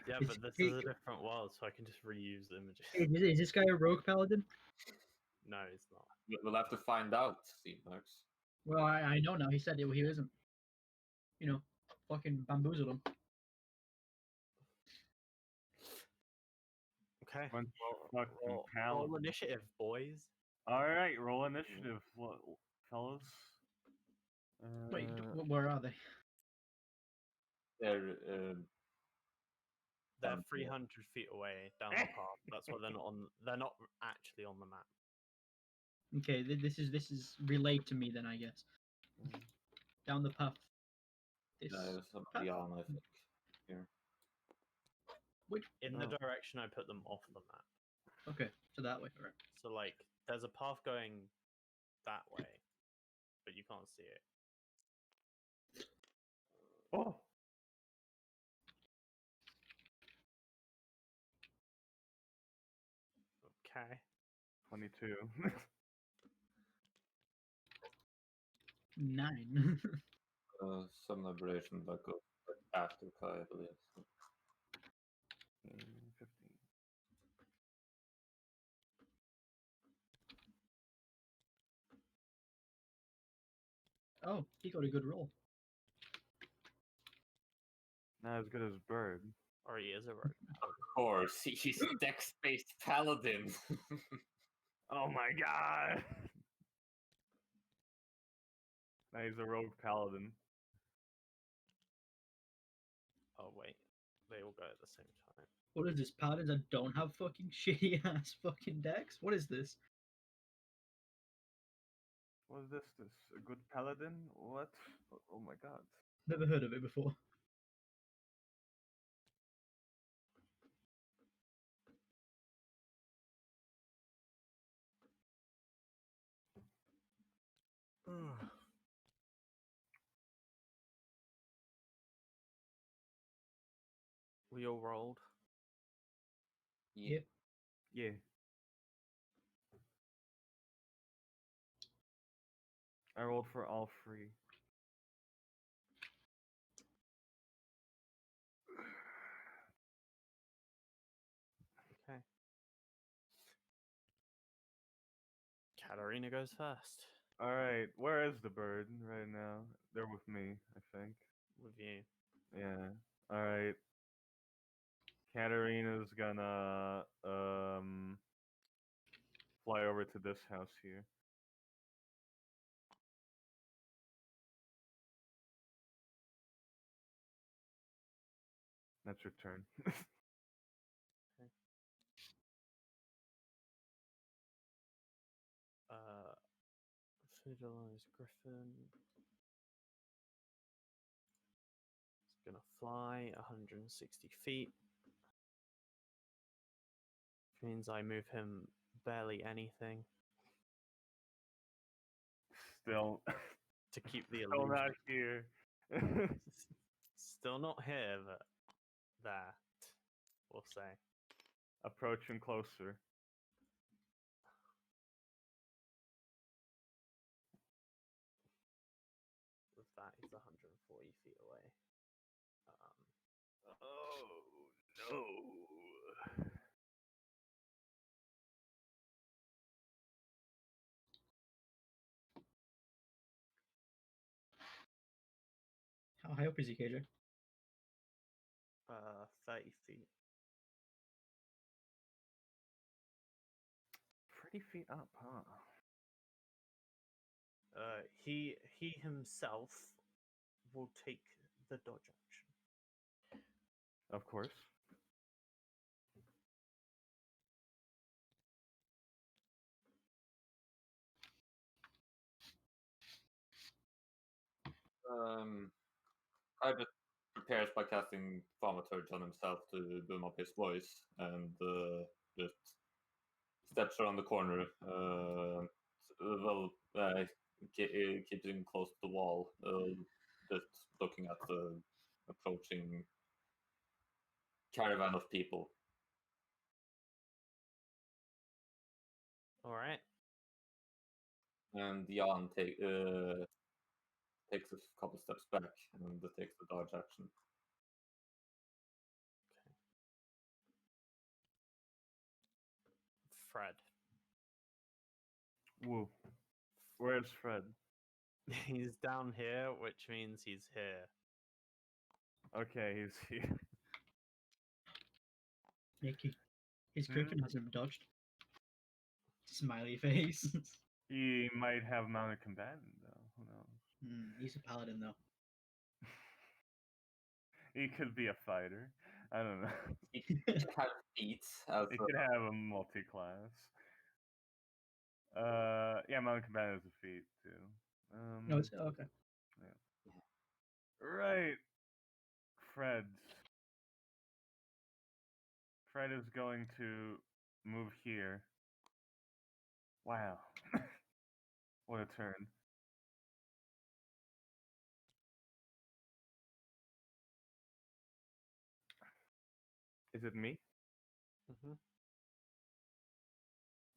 Yeah, but this is a different world, so I can just reuse the images. Is this guy a rogue paladin? No, it's not. We'll have to find out, Steamworks. Well, I know now. He said he isn't. You know, fucking bamboozled him. Okay. Roll initiative, boys. All right, roll initiative, fellas. Wait, where are they? They're 300 feet away down the path. That's why they're not on. They're not actually on the map. Okay, this is relayed to me then, I guess. Down the path. there's somebody on, I think. Here. In the direction I put them off the map. Okay, so that way, alright. So like, there's a path going that way, but you can't see it. Oh. Okay. 22. 9. Some liberation that goes after Kai, I believe. So. 15. Oh, he got a good roll. Not as good as Bird. Or he is a rogue. Of course, he's a dex-based paladin. Oh my god! Now he's a rogue paladin. Oh wait, they all go at the same time. What is this? Paladins that don't have fucking shitty ass fucking decks? What is this? What is this? This a good paladin? What? Oh my god! Never heard of it before. We all rolled. Yep. Yeah. I rolled for all three. Okay. Katarina goes first. Alright, where is the bird right now? They're with me, I think. With you. Yeah. Alright. Katarina's gonna fly over to this house here. That's your turn. Okay. Fiddleized Griffin. It's gonna fly 160 feet. Which means I move him barely anything Still to keep the still illusion. not here. Still not here, but there. We'll say. Approaching closer. With that, he's 140 feet away. Oh no. How high up is he, KJ? 30 feet. Pretty feet up, huh? He himself will take the dodge action. Of course. I just prepares by casting Thaumaturge on himself to boom up his voice, and just steps around the corner. Keeps him close to the wall, just looking at the approaching caravan of people. All right. And Jan takes a couple steps back and takes the dodge action. Okay. Fred. Woo. Where's Fred? He's down here, which means he's here. Okay, he's here. Nicky. His Hmm? griffin hasn't dodged. Smiley face. He might have mounted combatant though. Who knows? He's a paladin though. He could be a fighter. I don't know. He could have feet as He could have a multi-class. Yeah, mounted combatant is a feat too. No, it's okay. Right. Fred. Fred is going to move here. Wow. What a turn. Is it me? Mm-hmm.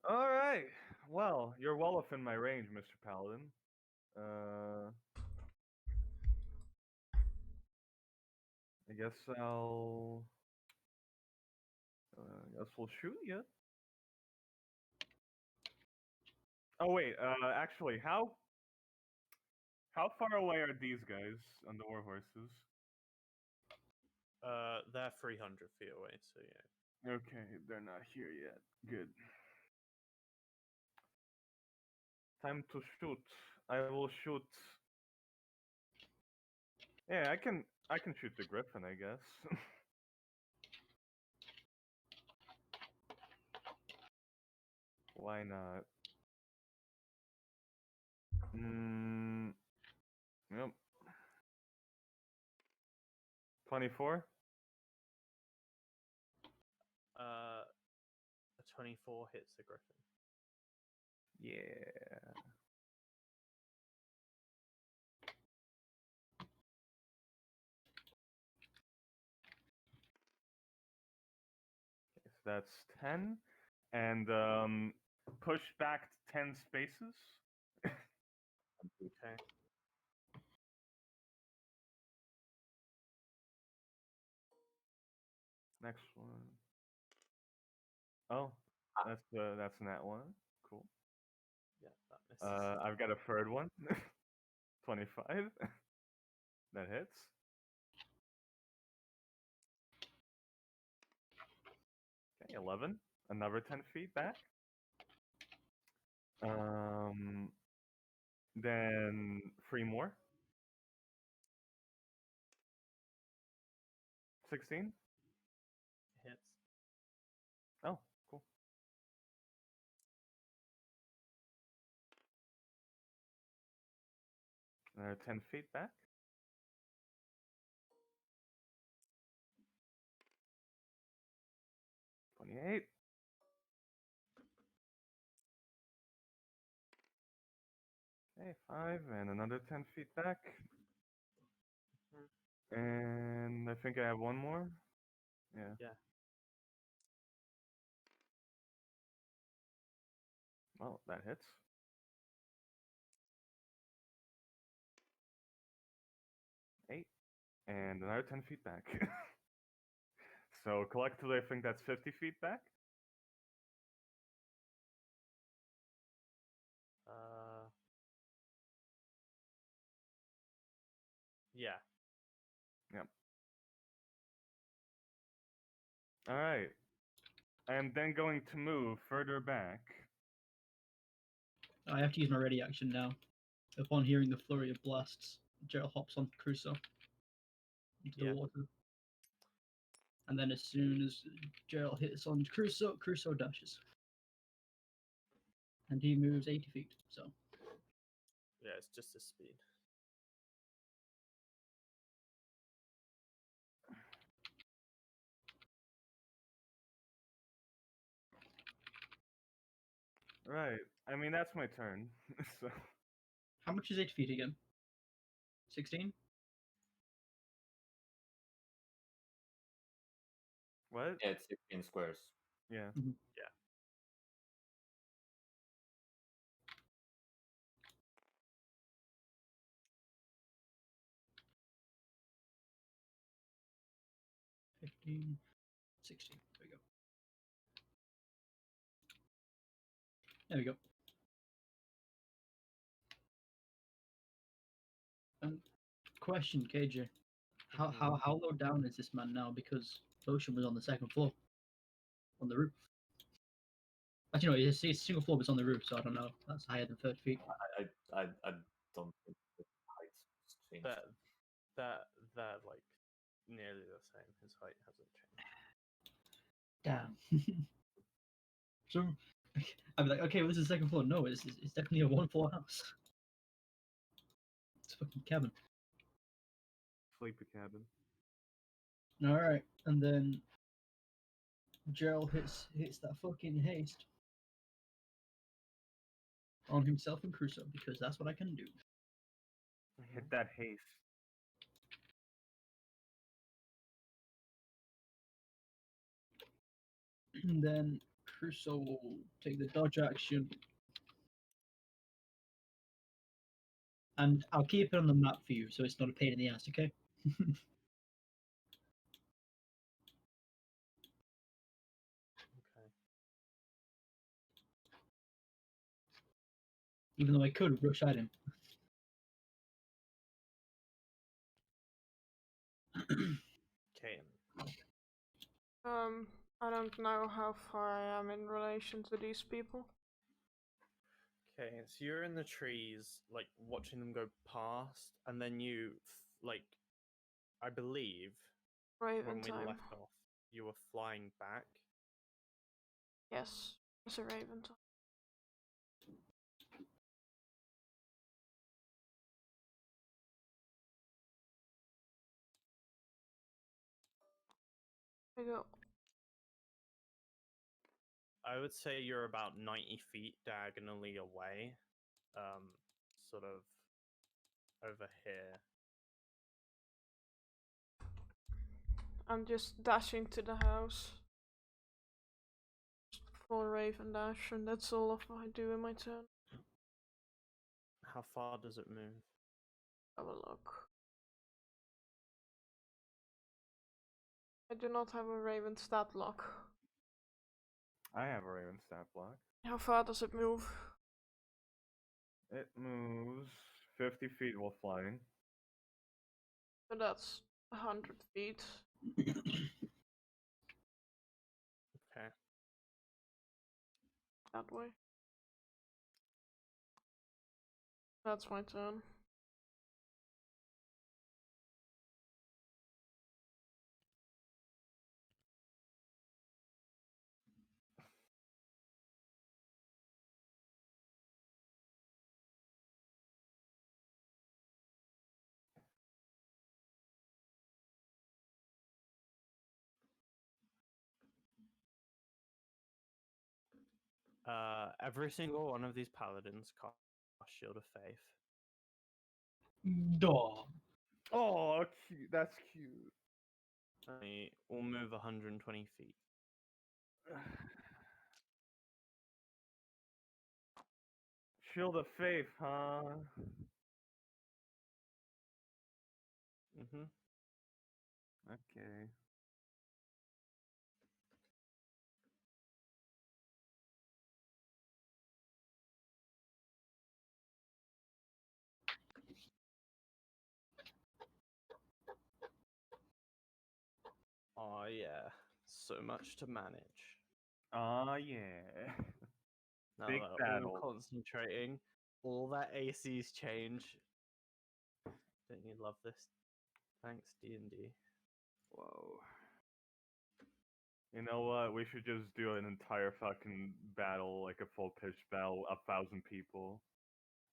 All right. Well, you're well within my range, Mr. Paladin. I guess I'll. I guess we'll shoot you. Oh wait. Actually, how far away are these guys on the war horses? They're 300 feet away, so yeah. Okay, they're not here yet. Good. Time to shoot. I will shoot. Yeah, I can shoot the griffin, I guess. Why not? Yep. 24? A 24 hits the griffin. Yeah. Okay, so that's 10. And push back 10 spaces. Okay. Next one. Oh, that's that one. Cool. Yeah, that misses. I've got a third one. 25. That hits. Okay, 11. Another 10 feet back. Then 3 more. 16. Hits. Oh, cool. Another 10 feet back. $28. Okay, 5 and another 10 feet back. And I think I have one more. Yeah. Yeah. Well, that hits. Eight. And another 10 feet back. So collectively, I think that's 50 feet back. Yeah. Yep. All right. I am then going to move further back. I have to use my ready action now. Upon hearing the flurry of blasts, Gerald hops onto Crusoe into the Yeah. water. And then as soon as Gerald hits on Crusoe, Crusoe dashes. And he moves 80 feet, so. Yeah, it's just his speed. Right. I mean, that's my turn. So How much is 80 feet again? 16? what? Yeah, it's 16 squares. Yeah. Yeah. $15, $16. There we go. There we go. Question, KJ. How low down is this man now? Because Ocean was on the second floor, on the roof. Actually, no, it's single floor, but it's on the roof, so I don't know. That's higher than 30 feet. I don't think the height has changed. They're like nearly the same. His height hasn't changed. Damn. So, I'd be like, okay, well, this is the second floor. No, it's definitely a one-floor house. It's a fucking cabin. Sleepy cabin. All right, and then Gerald hits that fucking haste on himself and Crusoe because that's what I can do. Hit that haste. And then Crusoe will take the dodge action. And I'll keep it on the map for you so it's not a pain in the ass, okay? Okay. Even though I could rush at him. Kaden. I don't know how far I am in relation to these people. Okay, so you're in the trees, like watching them go past, and then you, like, I believe Raven when we time. left off, you were flying back. Yes, it's a Raven time. I go. I would say you're about 90 feet diagonally away, sort of over here. I'm just dashing to the house. Full Raven dash, and that's all of I do in my turn. How far does it move? Have a look. I do not have a Raven stat lock. I have a Raven stat block. How far does it move? It moves 50 feet while flying. So that's 100 feet. Okay. That way. That's my turn. Every single one of these paladins cast Shield of Faith. Duh. Oh, cute. That's cute. They all move 120 feet. Shield of Faith, huh? Mm-hmm. Okay. Oh yeah, so much to manage. Oh, yeah. Now Big they're all battle. concentrating. All their ACs change. Don't you love this? Thanks, D&D. Whoa. You know what? We should just do an entire fucking battle, like a full pitch battle, 1,000 people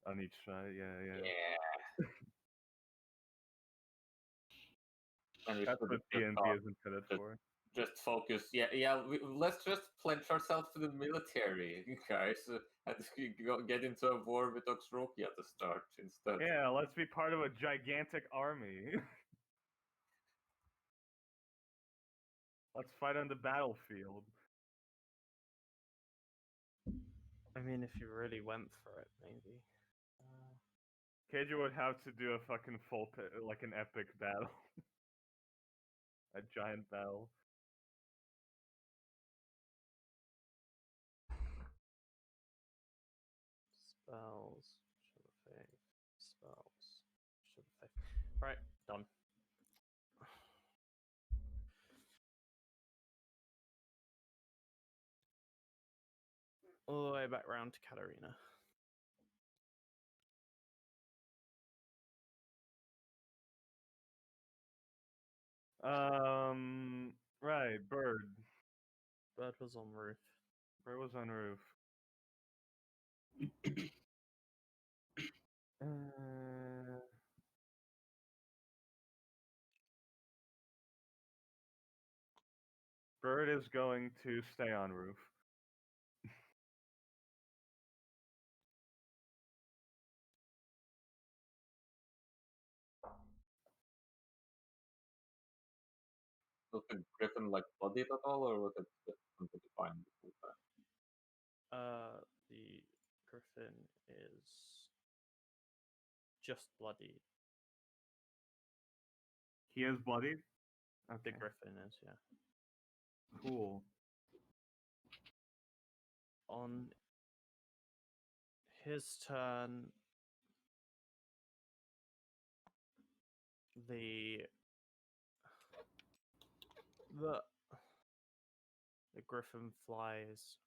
on each side. Yeah. And we That's should what just, D&D is intended for. just focus. Let's just pledge ourselves to the military, guys, and get into a war with Orgisia at the start instead. Yeah, let's be part of a gigantic army. Let's fight on the battlefield. I mean, if you really went for it, maybe. Keiju would have to do a fucking like an epic battle. A giant battle. Right, done. All the way back round to Katarina. Right, bird. Bird was on roof. Bird was on roof. Bird is going to stay on roof. Was the griffin like bloodied at all, or was it just completely fine the whole time? The griffin is just bloodied. He is bloodied? The Okay, griffin is, yeah. cool. On his turn, the griffin flies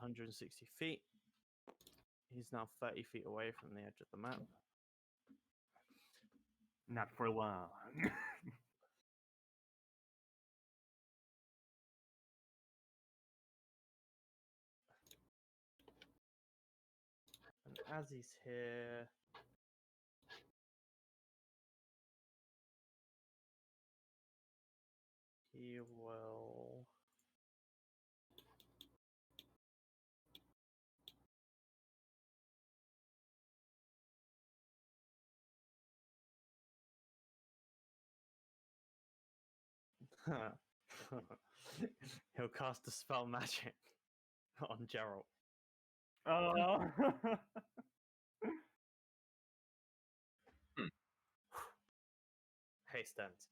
160 feet. He's now 30 feet away from the edge of the map. Not for long. And as he's here, he will he'll cast a spell magic on Gerald. Oh. Haste ends.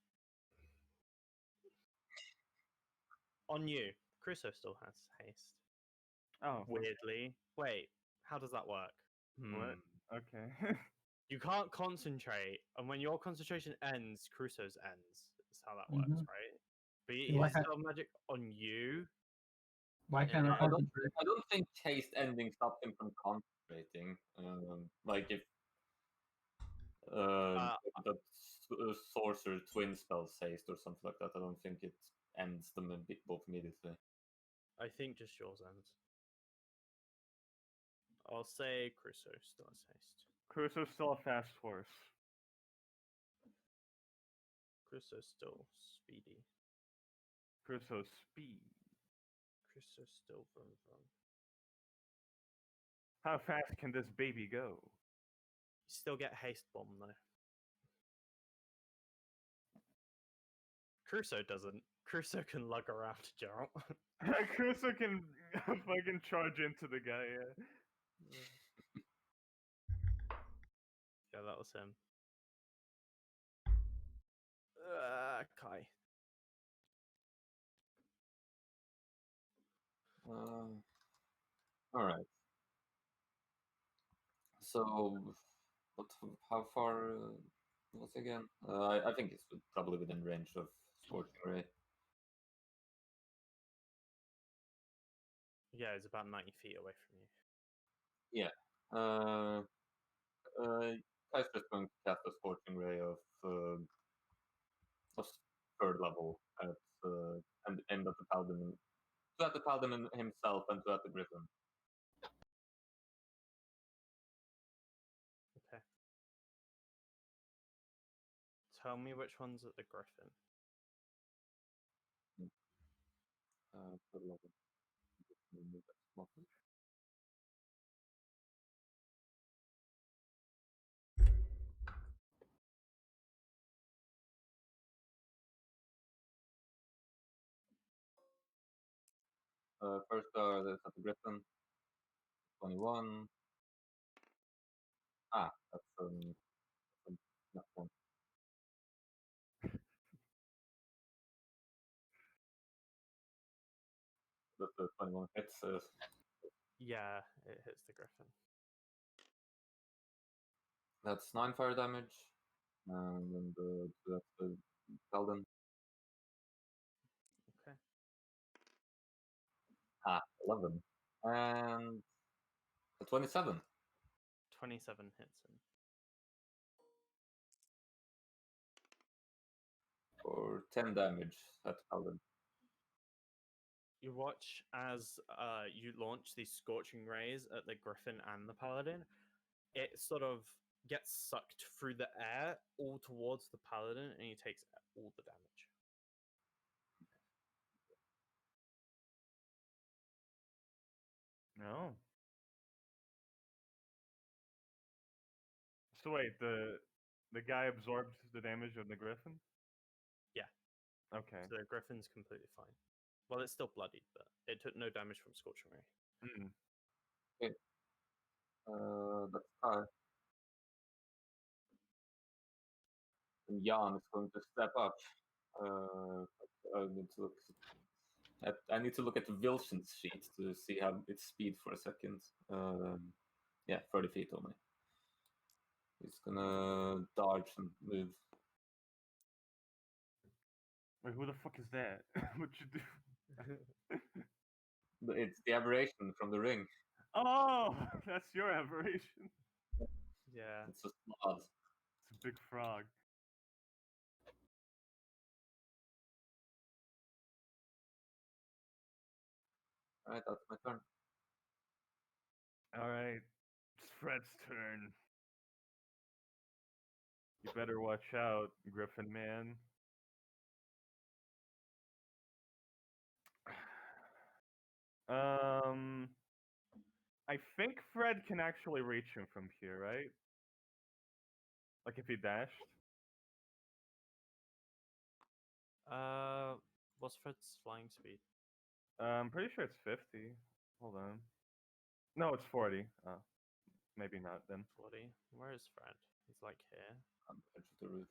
On you. Crusoe still has haste. Oh, Weirdly. Wait, how does that work? what? Okay. You can't concentrate, and when your concentration ends, Crusoe's ends. That's how that works, Mhm. right? But Yeah, why his can't- spell magic on you. Why can't Yeah. I concentrate? I don't think haste ending stopped him from concentrating. Like if the sorcerer twin spells haste or something like that, I don't think it ends them both immediately. I think just yours ends. I'll say Crusoe still has haste. Crusoe's still a fast horse. Crusoe's still speedy. Crusoe's speed. Crusoe's still vroom vroom. How fast can this baby go? You still get haste bomb though. Crusoe doesn't. Crusoe can lug around Gerald. Crusoe can fucking charge into the guy, yeah. Yeah, that was him. Kai. All right. So, what? How far was it again? I think it's probably within range of Scorching Ray. Yeah, it's about 90 feet away from you. Yeah. Kai's just going to cast a Scorching Ray of third level at and aimed at the paladin, to at the paladin himself and to at the griffin. Okay. Tell me which one's at the griffin. Third level. Move that slightly. First that's at the griffin. 21. That's not one. That's the 21 hits. Yeah, it hits the griffin. That's 9 fire damage. And then that's the Paladin. Okay. 11. And a 27 27 hits him. for 10 damage at Paladin. You watch as you launch these scorching rays at the Griffin and the Paladin. It sort of gets sucked through the air all towards the Paladin, and he takes all the damage. No. So wait, the guy absorbed the damage of the griffin? Yeah. Okay. So the Griffin's completely fine. Well, it's still bloodied, but it took no damage from scorching ray. Mm. That's high. And Jan is going to step up. I need to look at Wilson's sheet to see how its speed for a second. Yeah, 30 feet only. He's gonna dodge and move. Wait, who the fuck is that? What'd you do? It's the aberration from the ring. Oh, that's your aberration. Yeah. It's a slot. It's a big frog. Alright, that's my turn. Alright, it's Fred's turn. You better watch out, Griffin man. I think Fred can actually reach him from here, right? Like if he dashed? What's Fred's flying speed? I'm pretty sure it's 50. Hold on. No, it's 40. Oh, maybe not then. 40. Where is Fred? He's like here. On the edge of the roof.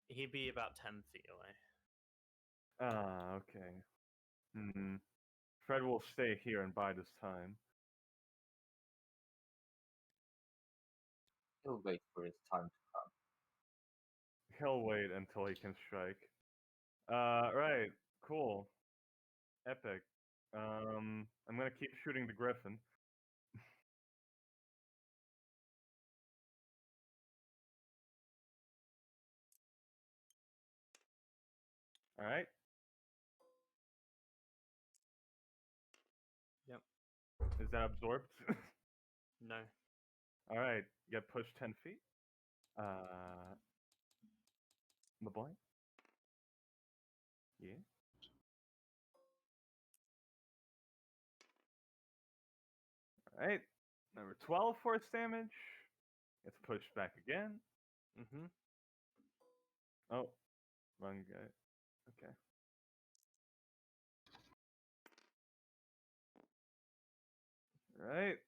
He'd be about 10 feet away. Ah, okay. Fred will stay here and bide his time. He'll wait for his time to come. He'll wait until he can strike. Right. Cool. Epic. I'm gonna keep shooting the griffin. Alright. Yep. Is that absorbed? No. Alright. Get pushed 10 feet. The boy? Yeah. Alright. Number 12 force damage. Gets pushed back again. Mm-hmm. Oh. Wrong guy. Okay. Alright.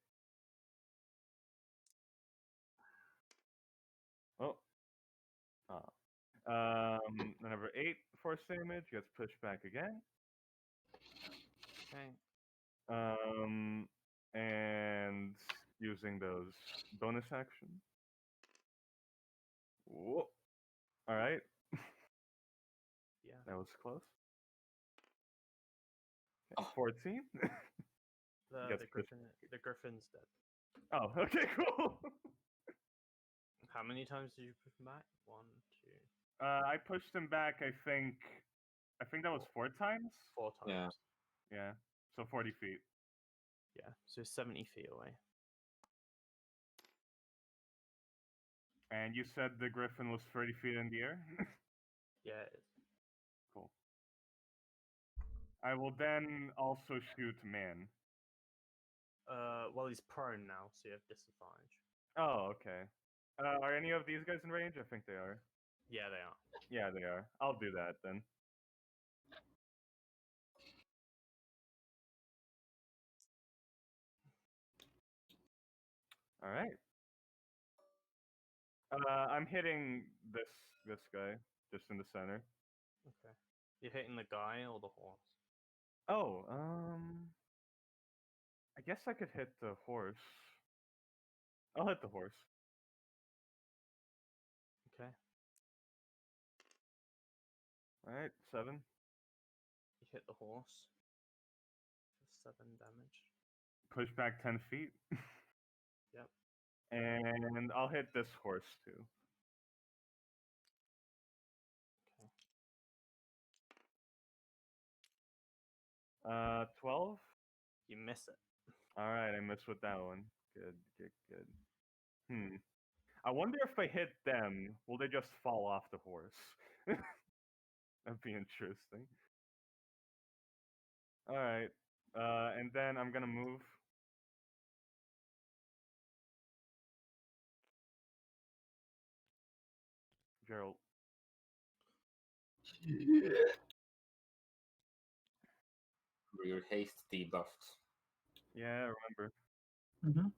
Oh. Number 8 force damage gets pushed back again. Okay. And using those bonus actions. Whoa. Alright. Yeah. That was close. Oh. 14. Gets pushed. The Griffin's dead. Oh, okay, cool. How many times did you push him back? 1, 2. I pushed him back, I think that was 4 times? 4 times. Yeah. Yeah. So 40 feet. Yeah. So 70 feet away. And you said the griffin was 30 feet in the air? Yeah, it is. Cool. I will then also shoot man. Well, he's prone now, so you have disadvantage. Oh, okay. Are any of these guys in range? I think they are. Yeah, they are. Yeah, they are. I'll do that then. Alright. I'm hitting this guy, just in the center. Okay. You're hitting the guy or the horse? Oh, I guess I could hit the horse. I'll hit the horse. Okay. All right, 7. You hit the horse for 7 damage. Push back 10 feet. Yep. And I'll hit this horse too. Okay. 12. You miss it. All right, I missed with that one. Good, good, good. I wonder if I hit them, will they just fall off the horse? That'd be interesting. All right, and then I'm gonna move. Gerald. Your haste debuffed. Yeah, I remember. Mm-hmm.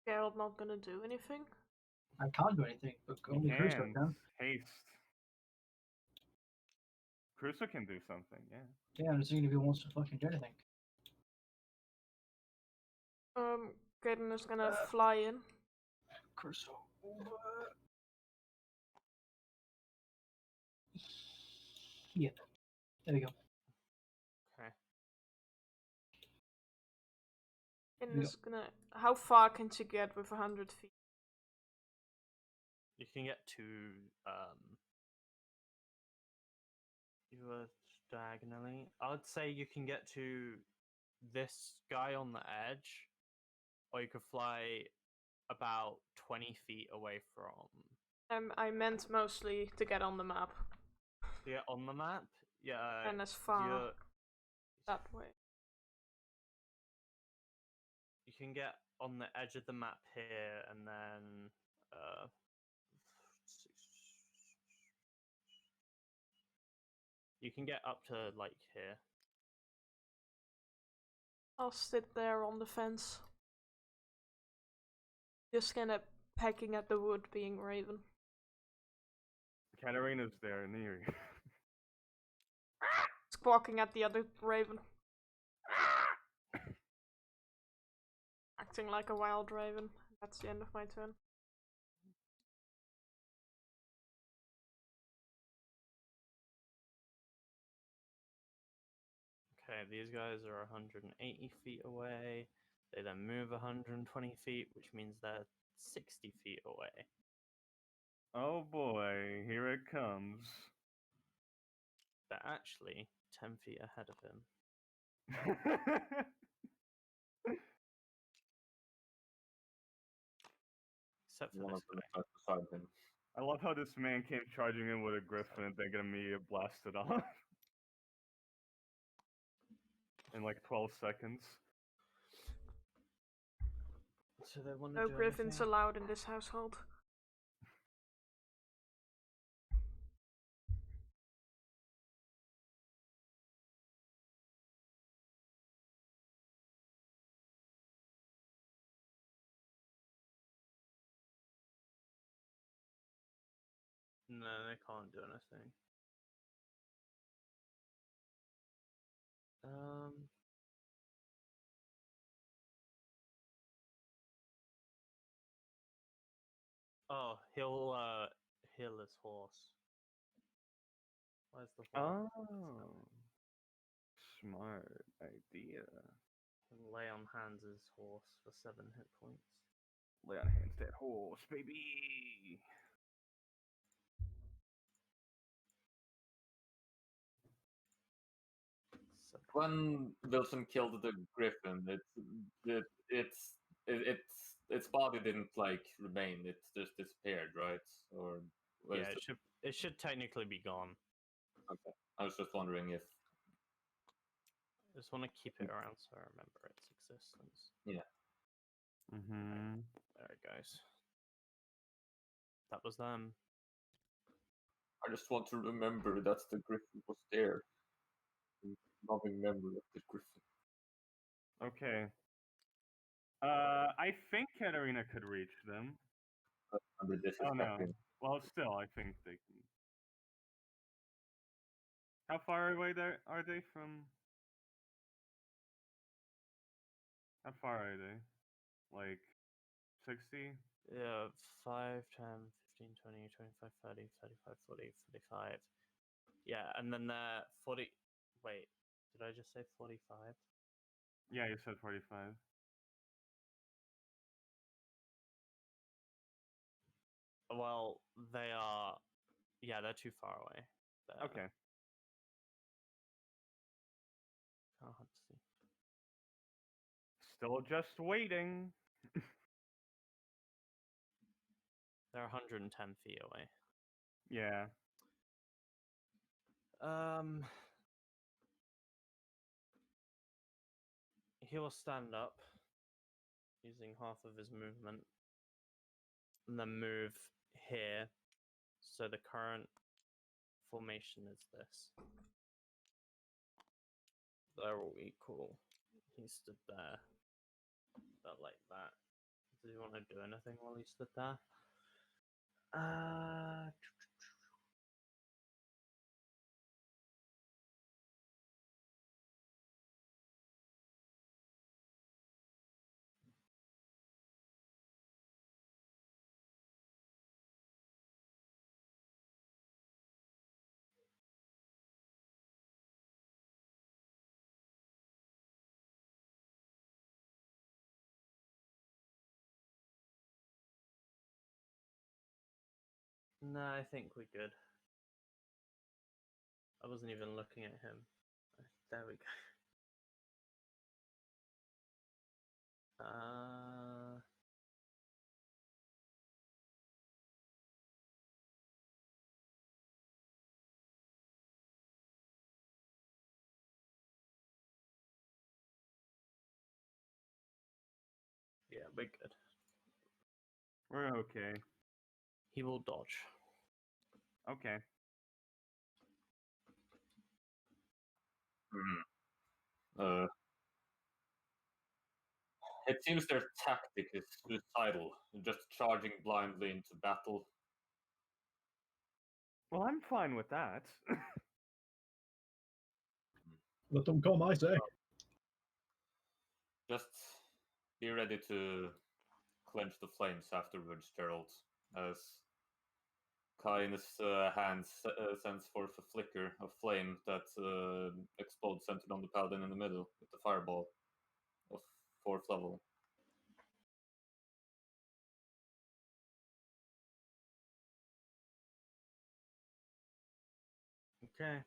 Geralt not gonna do anything. I can't do anything, but You only Crusoe can. can. Haste. Crusoe can do something, yeah. Yeah, I'm just seeing if he wants to fucking do anything. Graydon is gonna fly in. Crusoe. Yeah. There we go. Okay. Graydon Yeah. is gonna. How far can she get with 100 feet? You can get to you were diagonally. I would say you can get to this guy on the edge, or you could fly about 20 feet away from. I meant mostly to get on the map. Yeah, on the map. Yeah. And as far you're- that way. You can get on the edge of the map here, and then you can get up to like here. I'll sit there on the fence. Just kind of pecking at the wood, being Raven. Katarina's there near you. Squawking at the other Raven. Acting like a wild Raven. That's the end of my turn. Okay, these guys are 180 feet away. They then move 120 feet, which means they're 60 feet away. Oh boy, here it comes. They're actually 10 feet ahead of him. Except for One this of them guy. is beside him. I love how this man came charging in with a griffin and then get immediately blasted off. In like 12 seconds. So they want to No do griffins anything? allowed in this household. No, they can't do anything. Oh, he'll heal his horse. Where's the horse? Oh. Smart idea. He'll lay on hands his horse for 7 hit points. Lay on hands that horse, baby. When Wilson killed the griffin, its body didn't like remain. It just disappeared, right? Or was Yeah, it should technically be gone. okay. I was just wondering if I just want to keep it around so I remember its existence. yeah. Mm-hmm. There it goes. That was them. I just want to remember that the griffin was there. Loving memory of the griffin. Okay. I think Katarina could reach them. Under this Oh no. happening. Well, still, I think they can. How far away are they from? How far are they? Like 60? Yeah, 5, 10, 15, 20, 25, 30, 35, 40, 45. Yeah, and then they're 40. Wait, did I just say 45? Yeah, you said 45. Well, they are. Yeah, they're too far away. They're Okay. kind of hard to see. Still just waiting. They're 110 feet away. Yeah. He will stand up using half of his movement and then move here. So the current formation is this. They're all equal. He stood there. But like that. Does he want to do anything while he stood there? No, I think we're good. I wasn't even looking at him. There we go. Yeah, we're good. We're okay. He will dodge. Okay. It seems their tactic is suicidal, just charging blindly into battle. Well, I'm fine with that. Let them come, I say. Just be ready to clench the flames afterwards, Gerald, as Kai in his hands sends forth a flicker of flame that explodes centered on the paladin in the middle with the fireball of 4th level. Okay.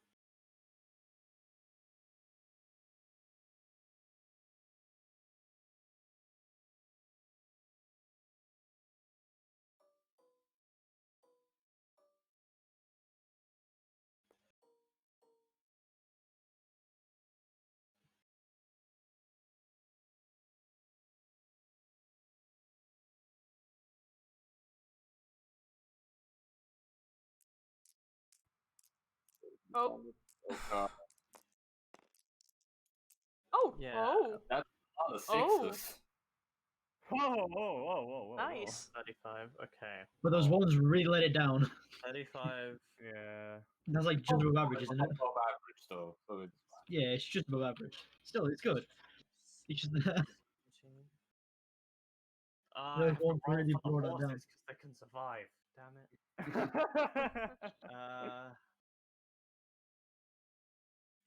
Oh. God, Oh. Yeah. Oh. that's a lot of Oh. sixes. Whoa. Nice. 35. Okay. But those ones really let it down. 35. Yeah. That's like just above average, isn't it? Above average, though. So it's Yeah, it's just above average. Still, it's good. It's just I Those have to ones roll really for the brought it horses down. because they can survive. Damn it.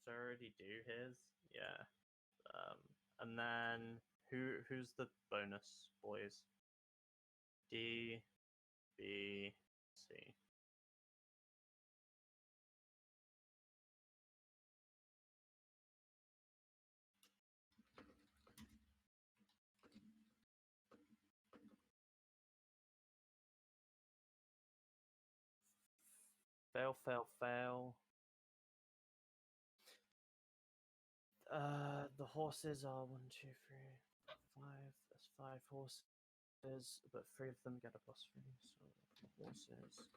'Cause I already do his. Yeah. And then who's the bonus boys? D, B, C. Fail, fail, fail. The horses are 1, 2, 3, 5. There's 5 horses, but 3 of them get a +3. So the horses.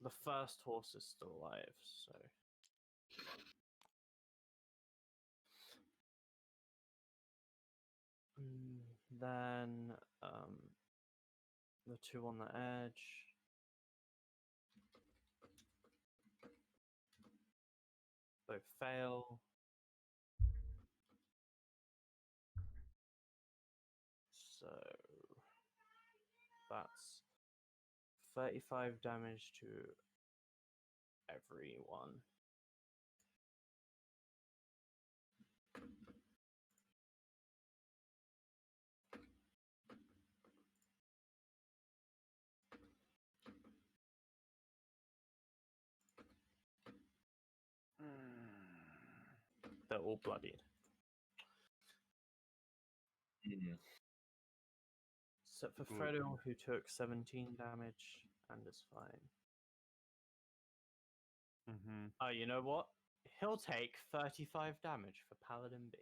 The first horse is still alive, so. Then the 2 on the edge. Both fail. So that's 35 damage to everyone. They're all bloodied. Except for Good. Fredo, who took 17 damage and is fine. Mm-hmm. Oh, you know what? He'll take 35 damage for Paladin B.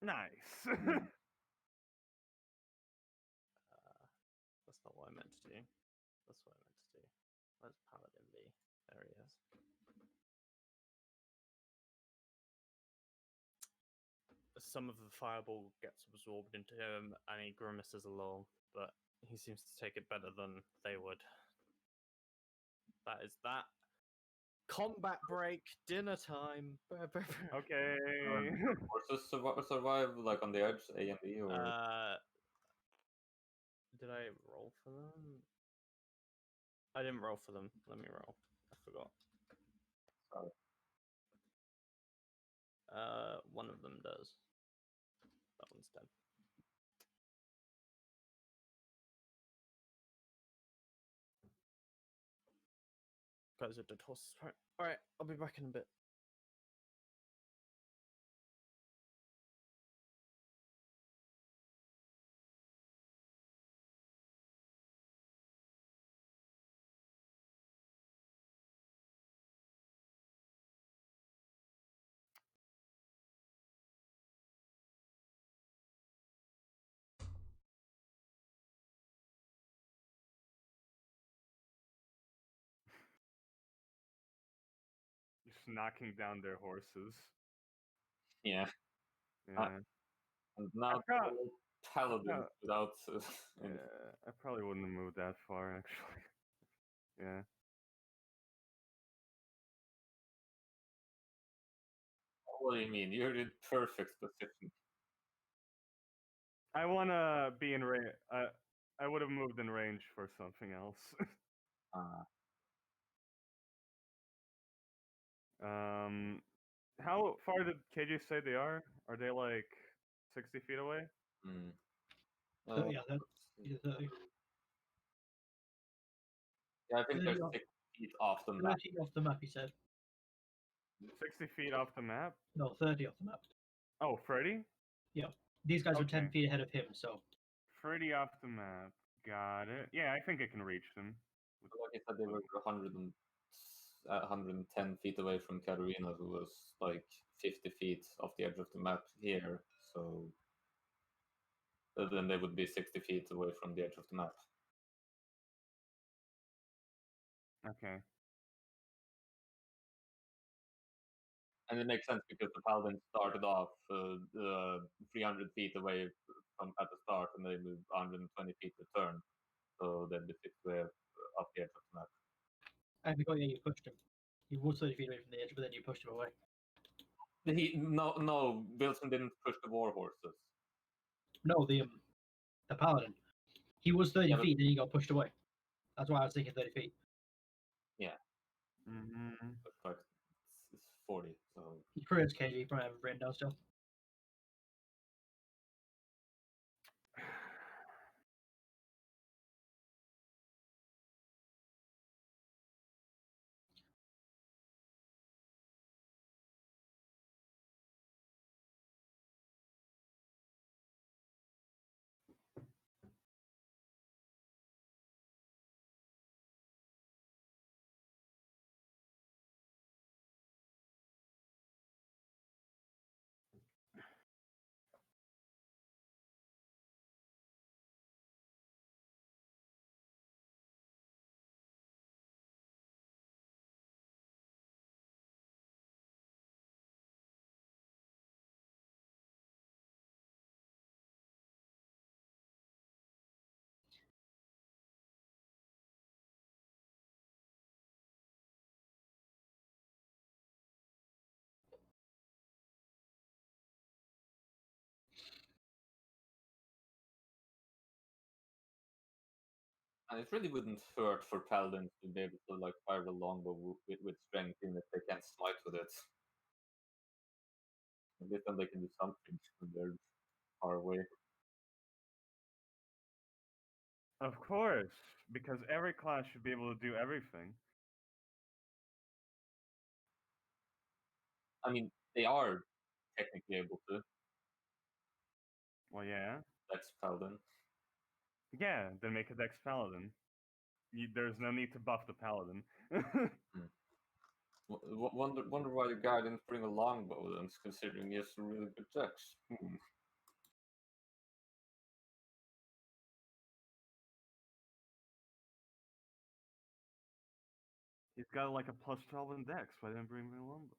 Nice. That's not what I meant to do. That's what I meant to do. Where's Paladin B? There he is. Some of the fireball gets absorbed into him and he grimaces along, but he seems to take it better than they would. That is that. Combat break, dinner time. Okay. Horses survive like on the edge, A and B, or Did I roll for them? I didn't roll for them. Let me roll. I forgot. Sorry. One of them does. That one's dead. Guys are dead horses. Alright, I'll be back in a bit. Just knocking down their horses. yeah. Yeah. And now prob- all paladins without any. I probably wouldn't have moved that far, actually. Yeah. What do you mean? You're in perfect position. I want to be in range. I would have moved in range for something else. How far did KJ say they are? Are they like 60 feet away? Yeah, that's either 30. Yeah, I think 30 they're off, 6 feet off the map. 30 off the map, he said. 60 feet off the map? No, 30 off the map. Oh, Freddy? Yeah. These guys were 10 Okay. feet ahead of him, so. Freddy off the map. Got it. Yeah, I think I can reach them. Like I said, they were 110 feet away from Katarina, who was like 50 feet off the edge of the map here. So then they would be 60 feet away from the edge of the map. Okay. And it makes sense because the Paladins started off 300 feet away from at the start, and they moved 120 feet return. So they'd be 60 way off the edge of the map. And because you pushed him. He was 30 feet away from the edge, but then you pushed him away. No, Wilson didn't push the war horses. No, the paladin. He was 30 Yeah, but- feet, then he got pushed away. That's why I was thinking 30 feet. Yeah, Mm-hmm. but it's 40. So He probably has KG, he probably have it written down still. And it really wouldn't hurt for paladins to be able to like fire a longbow with strength, even if they can't smite with it. At least then they can do something when they're far away. Of course, because every class should be able to do everything. I mean, they are technically able to. Well, yeah. Dex paladin. Yeah, then make a Dex Paladin. There's no need to buff the Paladin. Wonder why the guy didn't bring a longbow then, considering he has a really good dex. He's got like a plus 12 in Dex. Why didn't bring me a longbow?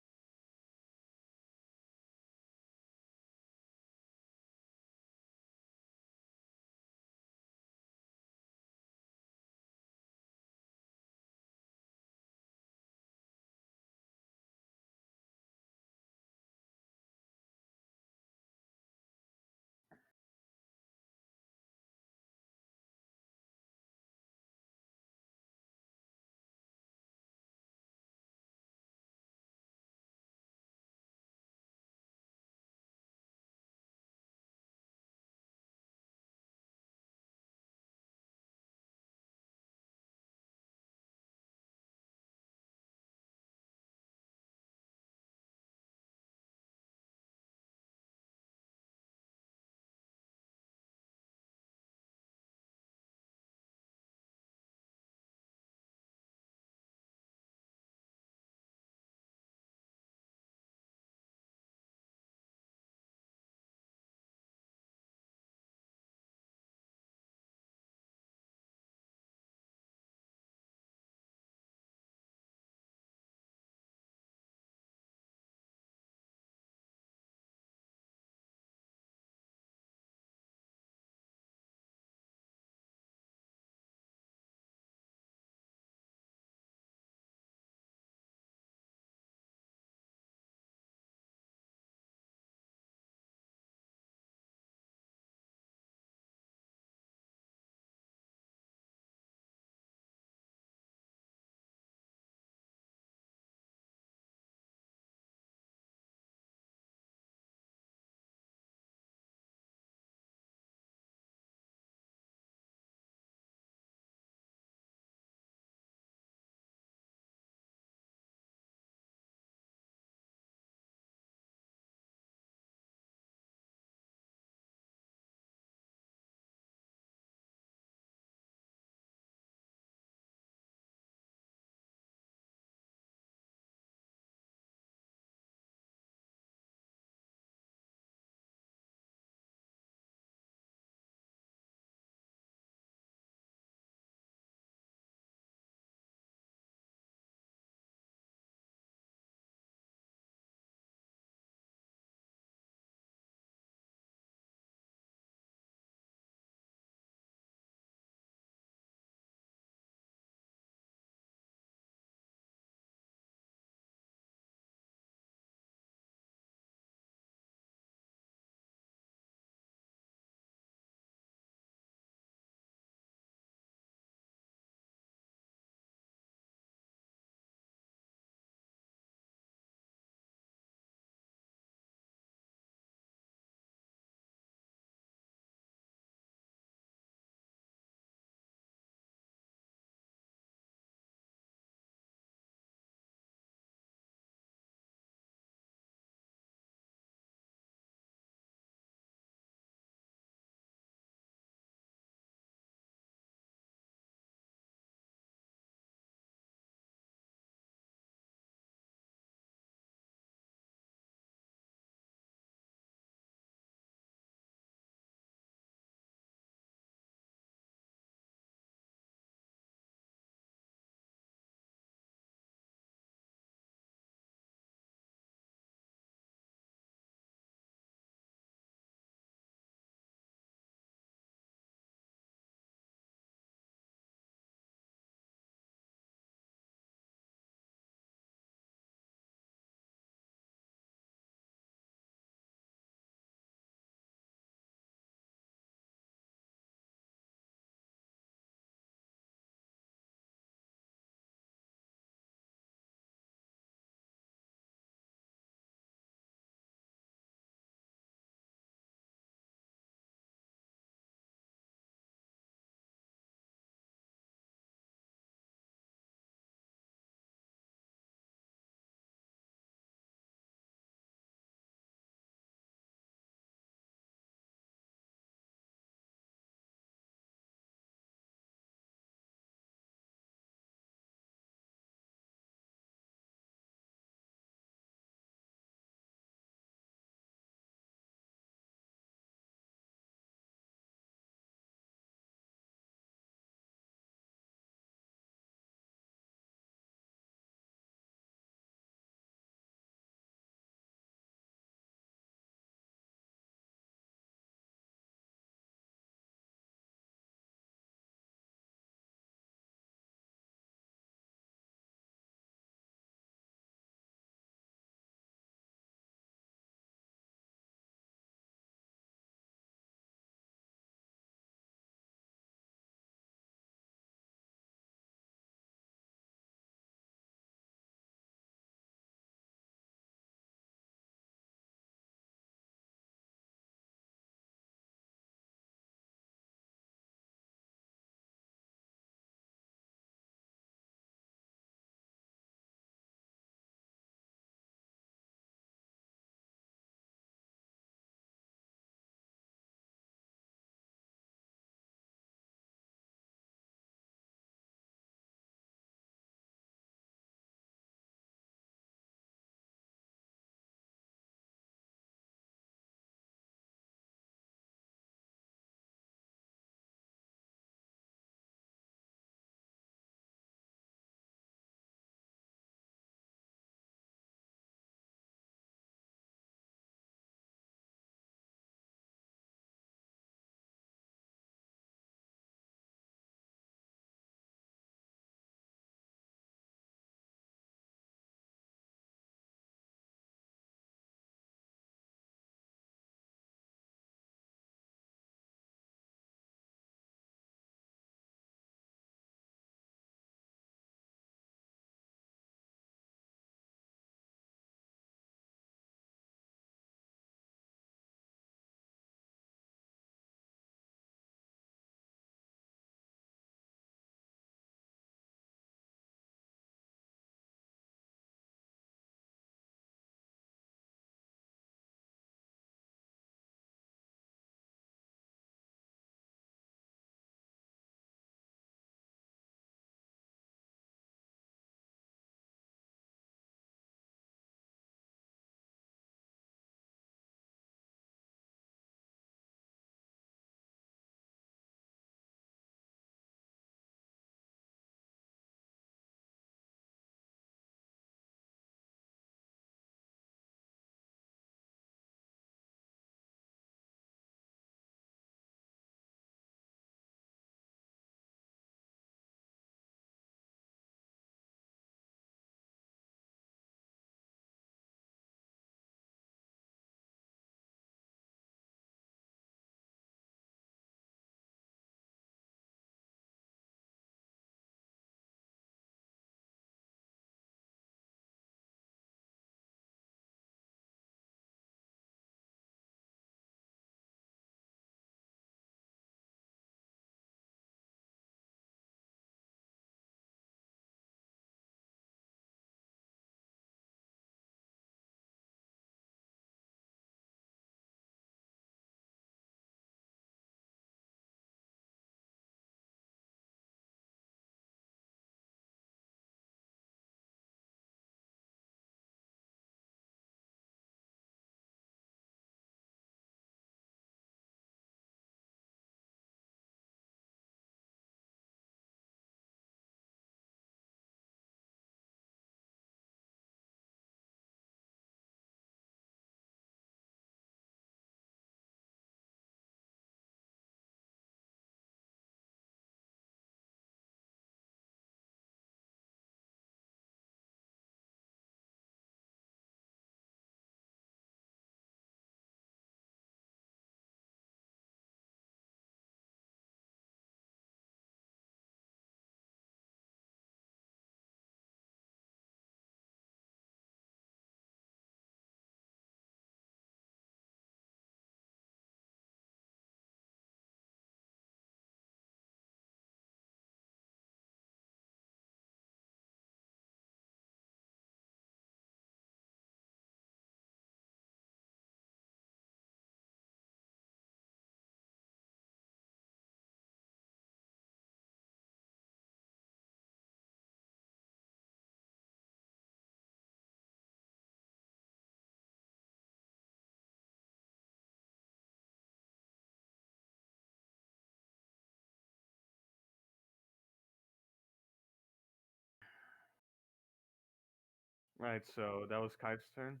Right, so that was Kai's turn.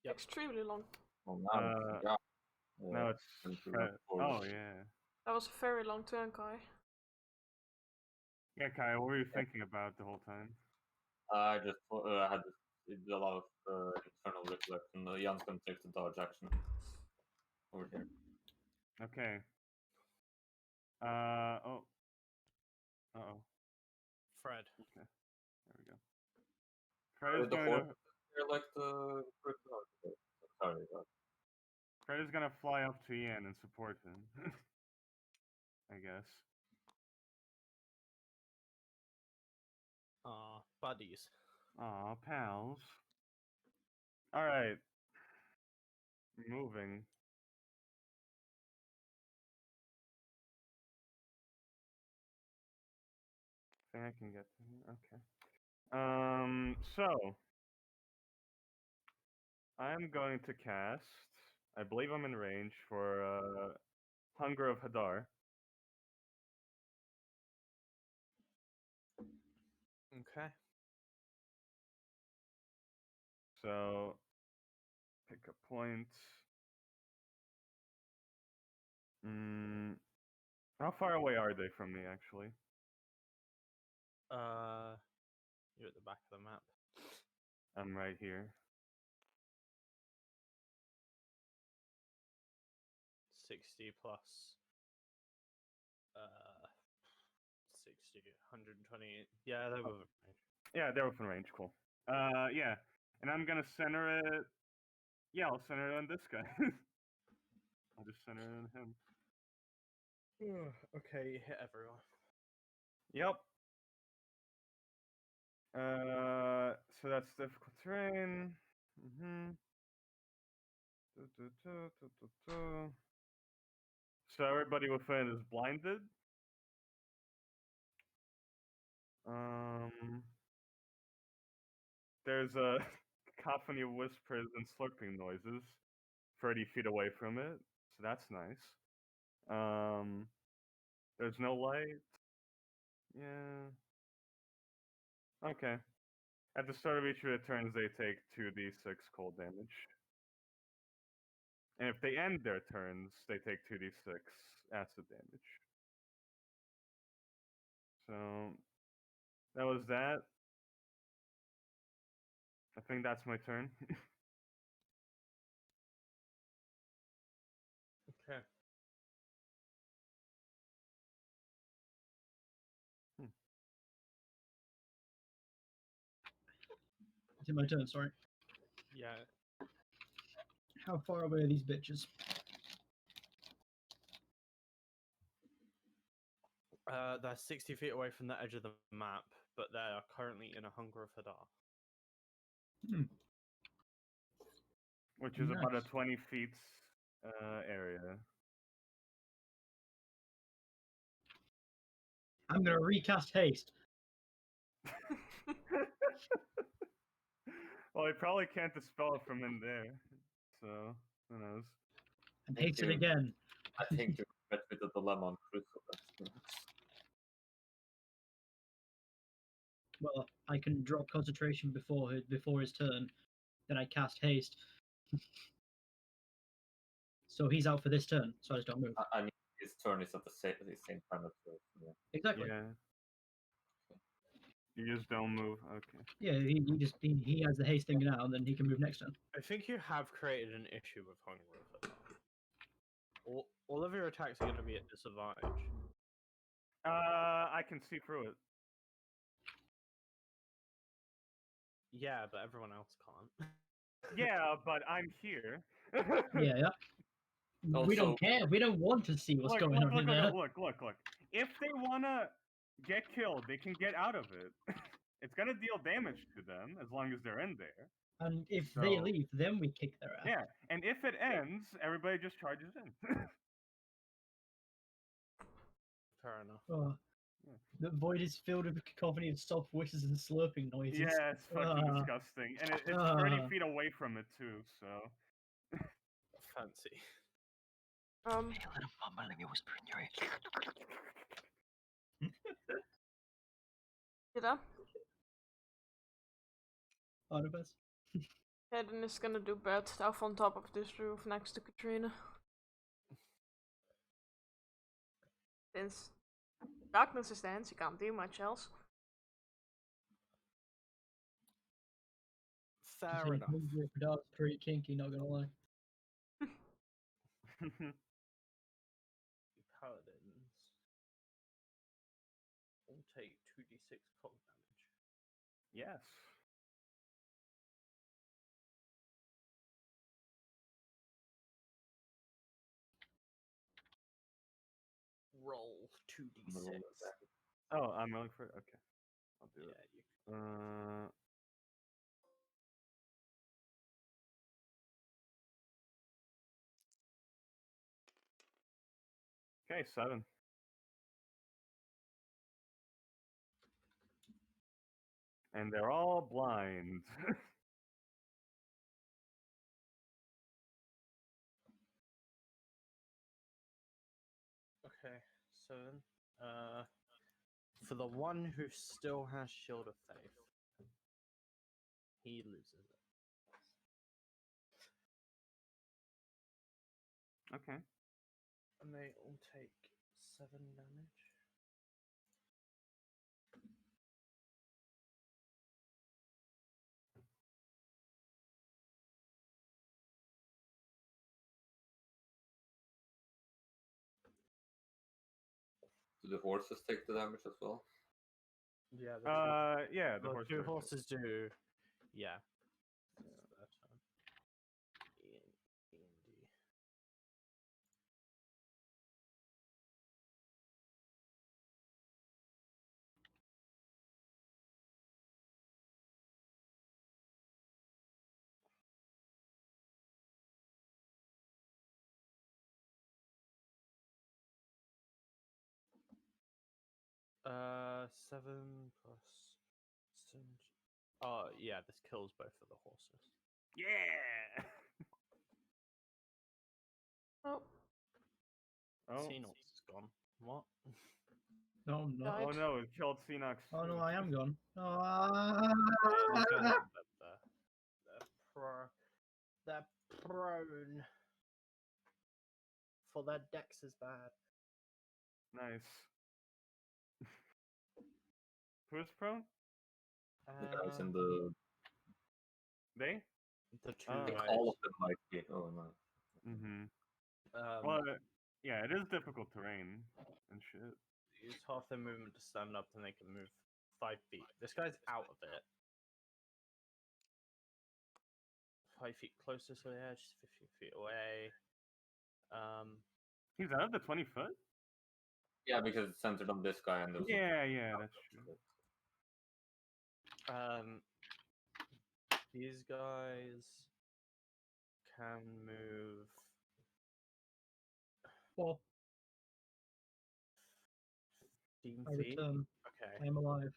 Yep. Extremely long. Well, now it's yeah. Now it's turn to Fred. run forward. Oh yeah. That was a very long turn, Kai. Yeah, Kai, what were you thinking about the whole time? I just had a lot of internal recollection. Jan's gonna take the dodge action over here. Okay. Oh. Uh-oh. Fred. Okay. There we go. Fred is The going horse to here like the sorry. Fred is gonna fly up to Ian and support him. I guess. Buddies. Aw, pals. Alright. Moving. Think I can get to him. Okay. So I'm going to cast. I believe I'm in range for Hunger of Hadar. Okay. So pick a point. How far away are they from me, actually? You're at the back of the map. I'm right here. 60 plus 60, 120. Yeah, they're within range. Yeah, they're within range. Cool. Yeah, and I'm gonna center it. Yeah, I'll center it on this guy. I'll just center it on him. Okay, you hit everyone. Yep. So that's difficult terrain. So everybody within is blinded. There's a cacophony of whispers and slurping noises 30 feet away from it, so that's nice. There's no light. Yeah. Okay. At the start of each of their turns, they take 2d6 cold damage. And if they end their turns, they take 2d6 acid damage. So that was that. I think that's my turn. Okay. Is it my turn? Sorry. Yeah. How far away are these bitches? They're 60 feet away from the edge of the map, but they are currently in a Hunger of Hadar. Which is about a Nice. 20 feet area. I'm gonna recast haste. Well, I probably can't dispel it from in there, so who knows? And Thank haste it you. again. I think you're met with the dilemma on Crucible. Well, I can drop concentration before his turn. Then I cast haste. So he's out for this turn. So I just don't move. I mean, his turn is at the same time as yours. Yeah. Exactly. Yeah. You just don't move. Okay. Yeah, he has the haste thing now, and then he can move next turn. I think you have created an issue with Hunger of Hadar. All of your attacks are going to be at disadvantage. I can see through it. Yeah, but everyone else can't. Yeah, but I'm here. Yeah. We don't care. We don't want to see what's going on in there. Look. If they wanna get killed, they can get out of it. It's gonna deal damage to them as long as they're in there. And if they So- leave, then we kick their ass. Yeah, and if it ends, everybody just charges in. Fair enough. Oh, Yeah. the void is filled with a cacophony of soft voices and slurping noises. Yeah, it's fucking disgusting, and it's 30 feet away from it too. So Fancy. Hey, let him mama, let me whisper in your ear. You done? Artemis. Hayden is gonna do bad stuff on top of this roof next to Katrina. Since darkness is dense, you can't do much else. Fair enough. That's pretty kinky, not gonna lie. Paladins will take 2d6 cold damage. Yes. Roll 2d6. I'm gonna roll that. Oh, I'm rolling for it? Okay. I'll do Yeah, it. you Okay, 7. And they're all blind. Okay, so for the one who still has Shield of Faith, he loses it. Okay. And they all take 7 damage. Do the horses take the damage as well? Yeah, Yeah, the the horse two does. horses do. Yeah. It's their turn. E&D. Seven plus. Oh yeah, this kills both of the horses. Yeah. Oh, Oh. Xenos is gone. What? No, I'm not. died. Oh no, it killed Xenox. Oh no, I am gone. These guys are they're prone. For their dex is bad. Nice. Who's prone? The guys in the. They? The two I think guys. all of them might be. Oh no. Mm-hmm. Um, Well, yeah, it is difficult terrain and shit. use half their movement to stand up, and they can move 5 feet. This guy's out of it. 5 feet closer to the edge, 15 feet away. He's out of the 20-foot? Yeah, because it's centered on this guy and there's. Yeah, that's true. These guys can move 4. 15 I feet. return. Okay. I am alive.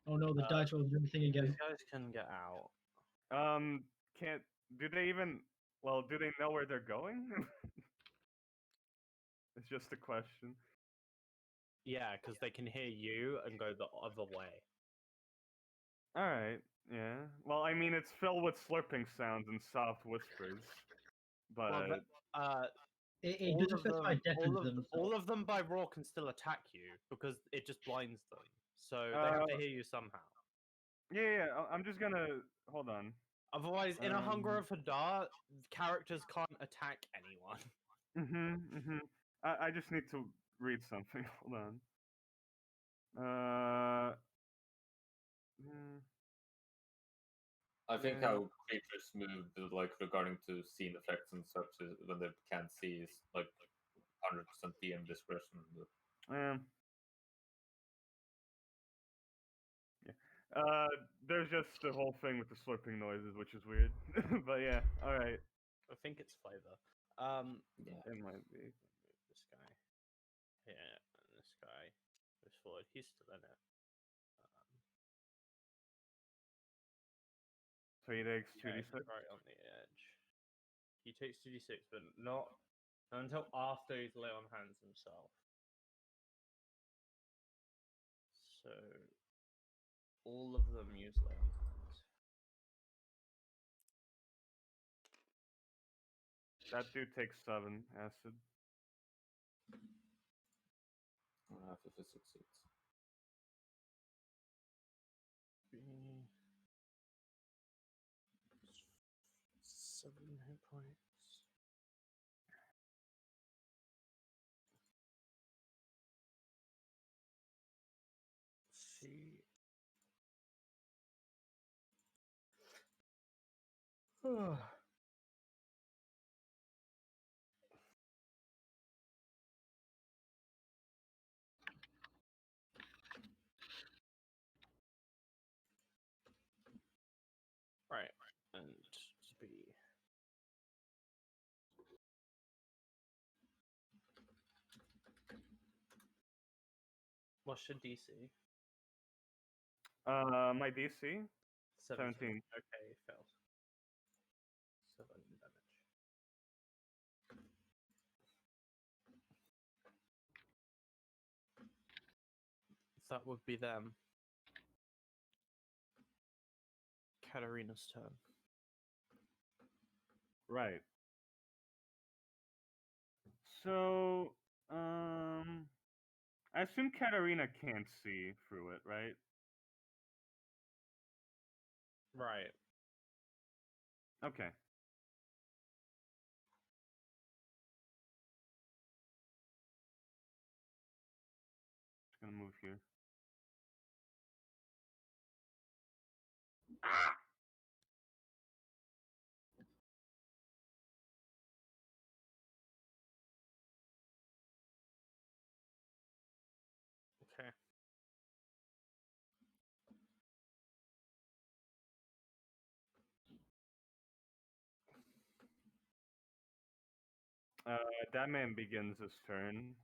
Oh no, the dice roll is everything again. These guys can get out. Can't. Do they even? Well, do they know where they're going? It's just a question. Yeah, because they can hear you and go the other way. All right. Yeah. Well, I mean, it's filled with slurping sounds and soft whispers, but Well, It doesn't specify deafens them. all of them by raw can still attack you because it just blinds them. So they have to hear you somehow. yeah. I'm just gonna hold on. Otherwise, in a Hunger of Hadar, characters can't attack anyone. I just need to read something. Hold on. I think Yeah. how creatures move, like regarding to scene effects and such, when they can't see, is like 100% DM discretion. Yeah. There's just the whole thing with the slurping noises, which is weird. But yeah, all right. I think it's flavor. Yeah. It might be. Move this guy here, and this guy moves forward. He's still in it. So he takes Yeah, 2d6. he's right on the edge. He takes 2d6, but not until after he's lay on hands himself. So all of them use lay on hands. That dude takes 7 acid. Half if it succeeds. Be 7 hit points. See. Right, and be what's your DC? My DC 17. Okay, failed. 7 damage. That would be them. Katarina's turn. Right. So, I assume Katarina can't see through it, right? Right. Okay. Just gonna move here. Okay. That man begins his turn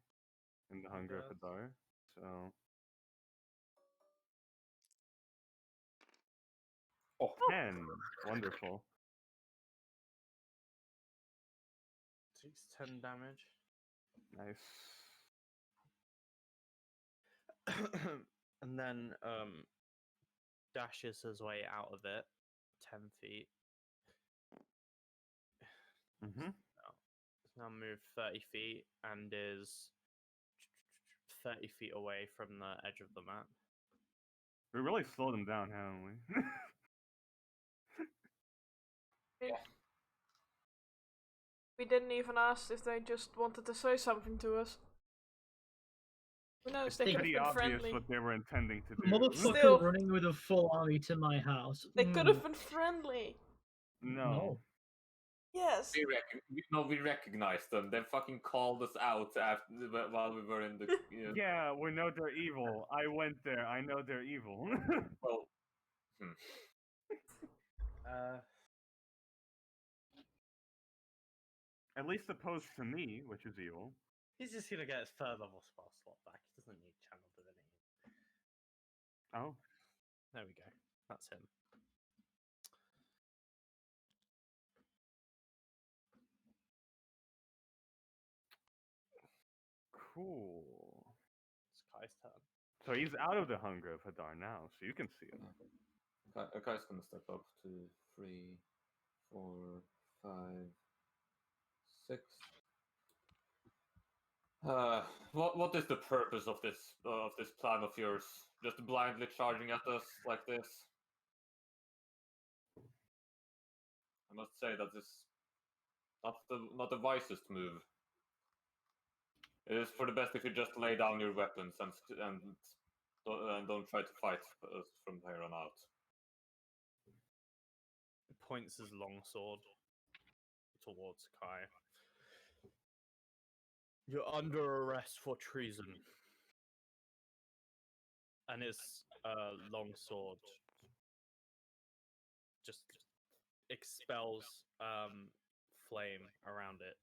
in the Hunger of does. Hadar. So. Oh. 10. Wonderful. Takes 10 damage. Nice. And then dashes his way out of it 10 feet. Mm-hmm. He's now moved 30 feet and is 30 feet away from the edge of the map. We really slowed him down, haven't we? We didn't even ask if they just wanted to say something to us. Who knows? It's They could have pretty been obvious friendly. what they were intending to do. Motherfucker Still. running with a full army to my house. They could have been friendly. No. Yes. We recognized them. They fucking called us out while we were in the. Yeah, we know they're evil. I went there. I know they're evil. Well. At least opposed to me, which is evil. He's just gonna get his third level spell slot back. He doesn't need channel divinity. Oh. There we go. That's him. Cool. It's Kai's turn. So he's out of the Hunger of Hadar now, so you can see him. Kai's gonna step up to 3, 4, 5, 6. What is the purpose of this plan of yours? Just blindly charging at us like this? I must say that this not the wisest move. It is for the best if you just lay down your weapons and don't try to fight us from here on out. He points his longsword towards Kai. You're under arrest for treason. And his longsword just expels flame around it.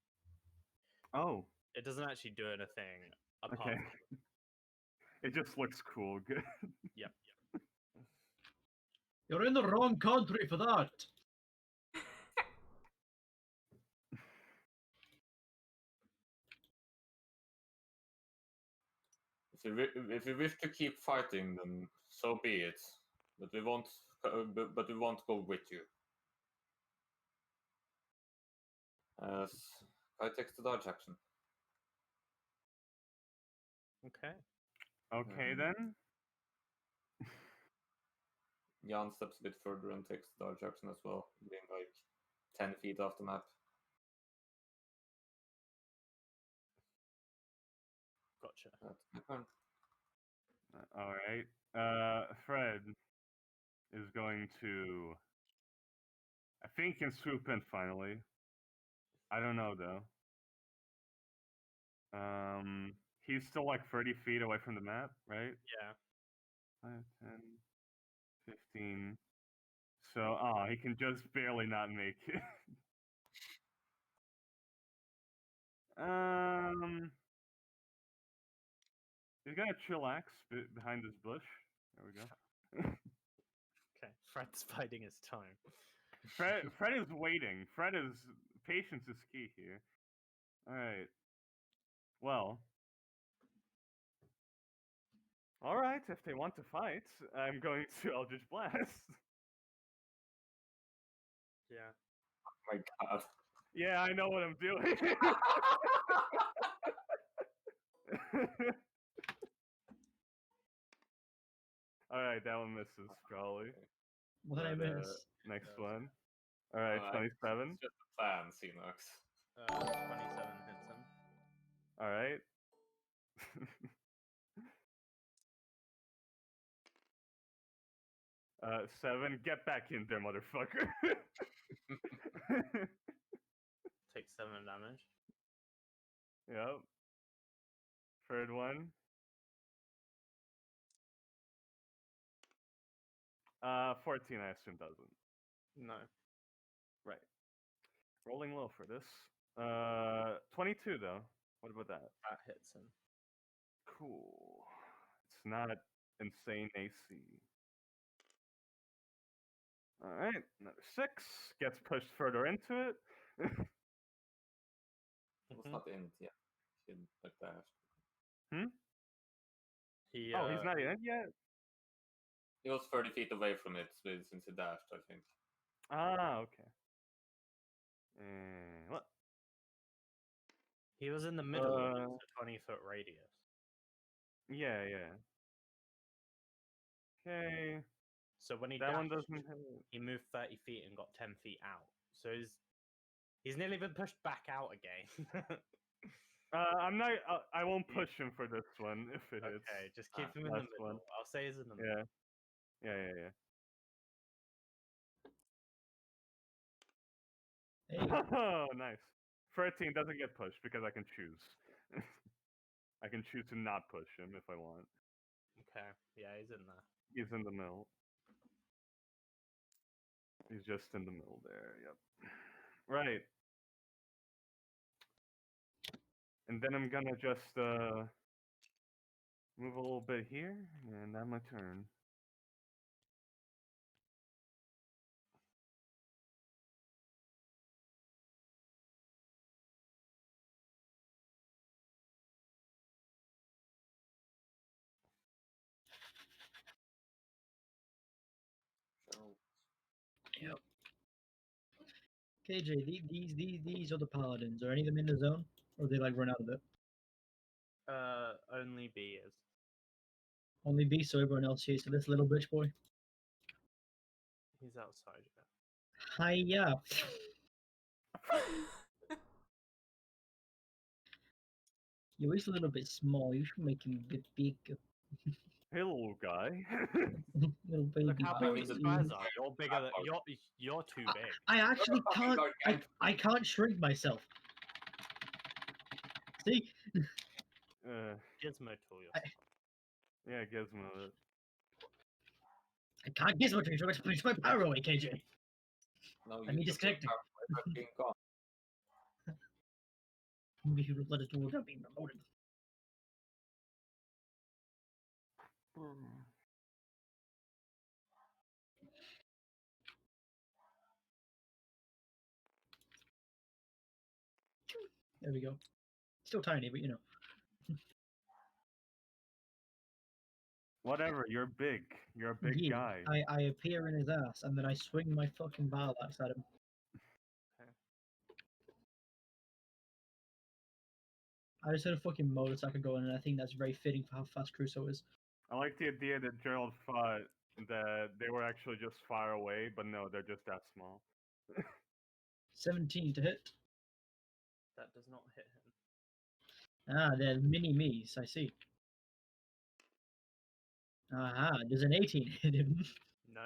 Oh. It doesn't actually do anything apart. Okay. It just looks cool. Good. Yep. You're in the wrong country for that. If you wish to keep fighting, then so be it. But we won't go with you. As Kai takes the dodge action. Okay. Okay Mhm. then. Jan steps a bit further and takes the dodge action as well, being like 10 feet off the map. Gotcha. That's my turn. All right. Fred is going to. I think he can swoop in finally. I don't know though. He's still like 30 feet away from the map, right? Yeah. 5, 10, 15. So, he can just barely not make it. He's gonna chillax behind this bush. There we go. Okay. Fred's biding his time. Fred is waiting. Patience is key here. All right. Well. All right. If they want to fight, I'm going to Eldritch Blast. Yeah. Oh my god. Yeah, I know what I'm doing. All right, that one misses probably. What did I But, miss? next Yeah. one. All right, 27. It's just a plan, Xenox. 27 hits him. All right. 7. Get back in there, motherfucker. Takes 7 damage. Yep. Third one. 14, I assume doesn't. No. Right. Rolling low for this. 22 though. What about that? That hits him. Cool. It's not insane AC. All right, another 6 gets pushed further into it. It's not in yet. Should like that. He, Oh, he's not in it yet. He was 30 feet away from it since he dashed, I think. Ah, okay. And what? He was in the middle of it, so 20-foot radius. Yeah. Okay. So when he That one dashed, doesn't hit. he moved 30 feet and got 10 feet out. So he's nearly been pushed back out again. I'm not. I won't push him for this one if it hits. Okay, just keep him in the last middle. one. I'll say he's in the middle. Yeah. Hey, Oh, nice. 13 doesn't get pushed because I can choose. I can choose to not push him if I want. Okay, yeah, he's in there. He's in the middle. He's just in the middle there. Yep. Right. And then I'm gonna just move a little bit here, and that's my turn. yep. KJ, these are the paladins. Are any of them in the zone, or they like run out of it? Only B is. Only B, so everyone else chases this little bitch boy. He's outside. Yeah. Hiya. You're always a little bit small. You should make him a bit bigger. Hey, little guy. Little baby. Look how I big mean, these the- guys are. You're bigger than you're too big. I actually can't. I can't shrink myself. See? Gizmo tool I- Yeah, Gizmo. I can't guess what you're trying to push my power away, KJ. No, Let me you took disconnect it. your power by being gone. Maybe he would let us do without being promoted. There we go. Still tiny, but you know. Whatever, you're big. You're a big Yeah, guy. I appear in his ass and then I swing my fucking vial axe at him. I just heard a fucking motorcycle going, and I think that's very fitting for how fast Crusoe is. I like the idea that Gerald thought that they were actually just far away, but no, they're just that small. 17 to hit. That does not hit him. Ah, they're mini me's. I see. Aha, there's an 18 hit him. No.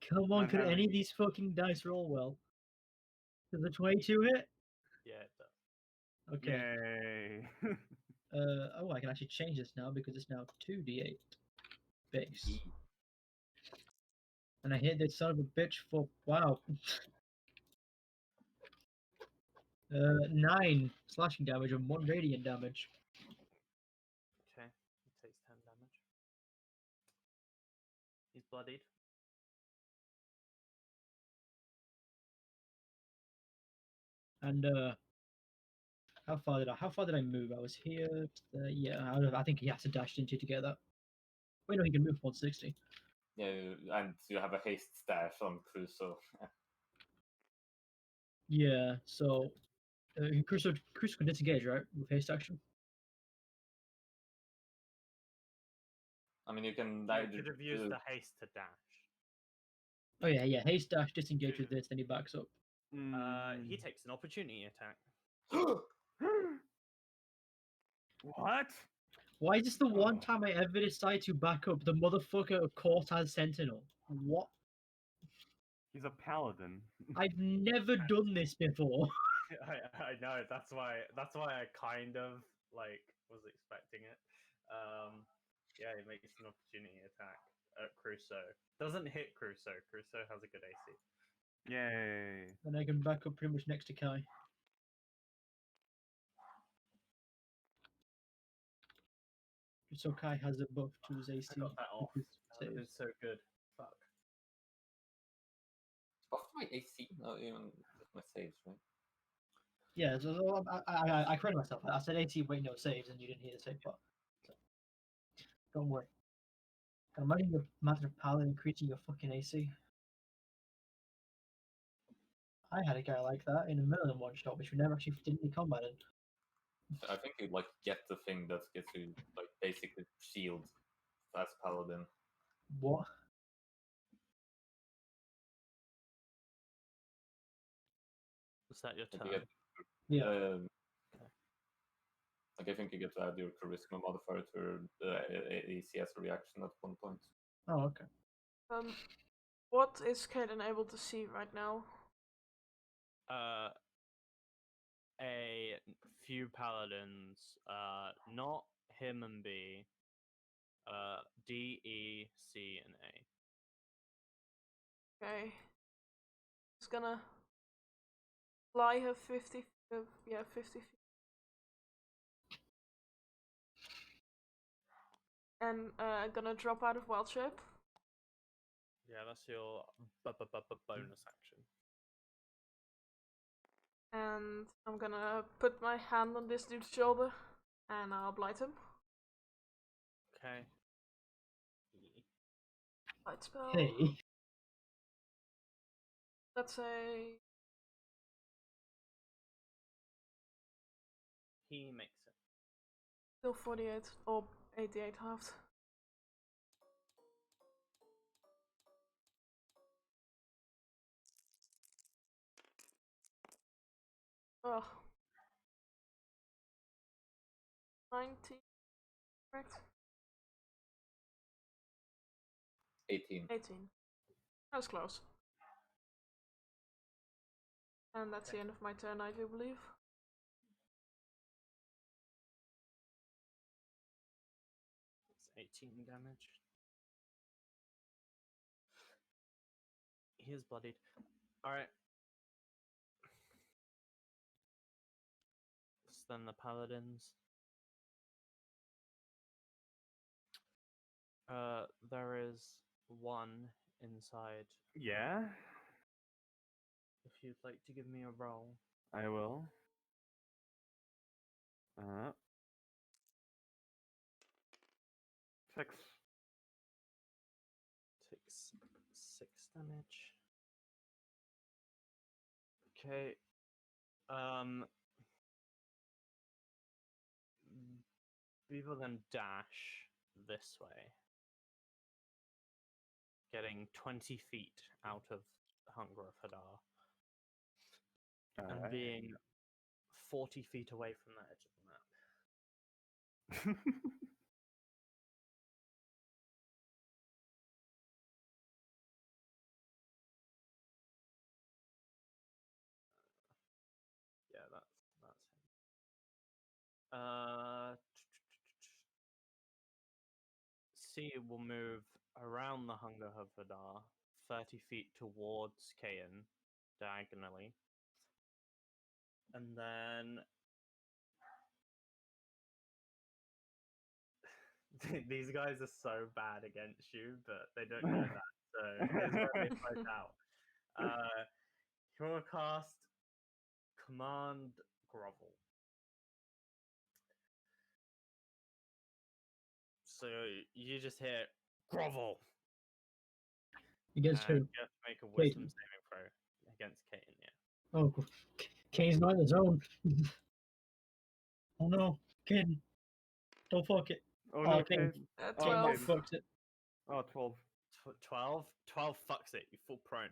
Come on, Not could any having- of these fucking dice roll well? Does the 22 hit? Yeah, it does. Okay. Yay! Oh, I can actually change this now because it's now 2d8 base. And I hit this son of a bitch for, wow. 9 slashing damage and 1 radiant damage. Okay. He takes 10 damage. He's bloodied. And how far did I move? I was here. Yeah, I think he has to dash into to get that. Wait, no, he can move 160. Yeah, and you have a haste stash on Crusoe. Yeah, so Crusoe can disengage, right, with haste action. I mean, you can You either could have used do- the haste to dash. Oh yeah, haste dash, disengage with this, then he backs up. He Mm. takes an opportunity attack. What? Why is this the one Oh. time I ever decide to back up the motherfucker caught as Sentinel? What? He's a paladin. I've never done this before. I know. That's why I kind of like was expecting it. Yeah, he makes an opportunity attack at Crusoe. Doesn't hit Crusoe. Crusoe has a good AC. Yay! And I can back up pretty much next to Kai. So Kai has a buff to his AC. I got that off. with his That would have been saves. so good. Fuck. Buff my AC, not even just my saves, right? Yeah, so I corrected myself. I said AC, wait, no saves, and you didn't hear the save part. So, don't worry. Imagine your Master Paladin increasing your fucking AC. I had a guy like that in a Merlin one shot, which we never actually did any combat in. I think you like get the thing that gets you like basically shield as paladin. What? Was that your Like, turn? you get, Yeah. like I think you get to add your charisma modifier to the AC as a reaction at one point. Oh, okay. What is Kaden able to see right now? A few paladins. Not him and B. D, E, C, and A. Okay. It's gonna fly her 50, 50 feet. And gonna drop out of wild shape. Yeah, that's your bonus action. And I'm gonna put my hand on this dude's shoulder and I'll blight him. Okay. Blight spell. Hey. That's a He makes it. still 48 or 88 halved. Oh. 90, correct? 18. 18. That was close. And that's the end of my turn, I do believe. It's 18 damage. He is bloodied. Alright. Then the paladins. There is one inside. Yeah, If you'd like to give me a roll. I will. 6. Takes 6 damage. Okay. Beaver then dash this way, getting 20 feet out of Hunger of Hadar, and Alright. being 40 feet away from the edge of the map. Yeah, that's him. C will move around the Hunger of Hadar, 30 feet towards Kayan, diagonally. And then these guys are so bad against you, but they don't know that, so it's where they find out. He will cast Command Grovel. So you just hear Grovel, Against and who? you have to make a Wisdom Kayan. saving throw against Kayan. Yeah. Oh, Kane's not in the zone. Oh no, Kane, don't fuck it. Oh Oh, no, Kane, Kane. Kane 12. might fucked it. Oh, 12. 12? 12 fucks it. You fall prone.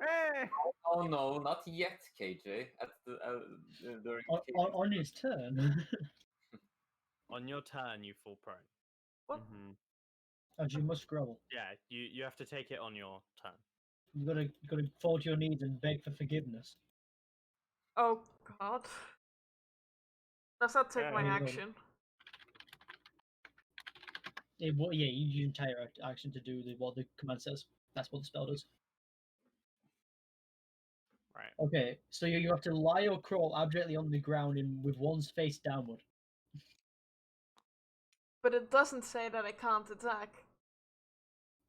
Hey! Oh no, not yet, KJ. At the during On his turn. On your turn, you fall prone. What? Mm-hmm. As you must grovel. Yeah, you have to take it on your turn. You gotta fall to your knees and beg for forgiveness. Oh god. Does that take Yeah, my yeah. action? Yeah, you use your entire action to do what the command says. That's what the spell does. Right. Okay, so you have to lie or crawl abjectly on the ground with one's face downward. But it doesn't say that I can't attack.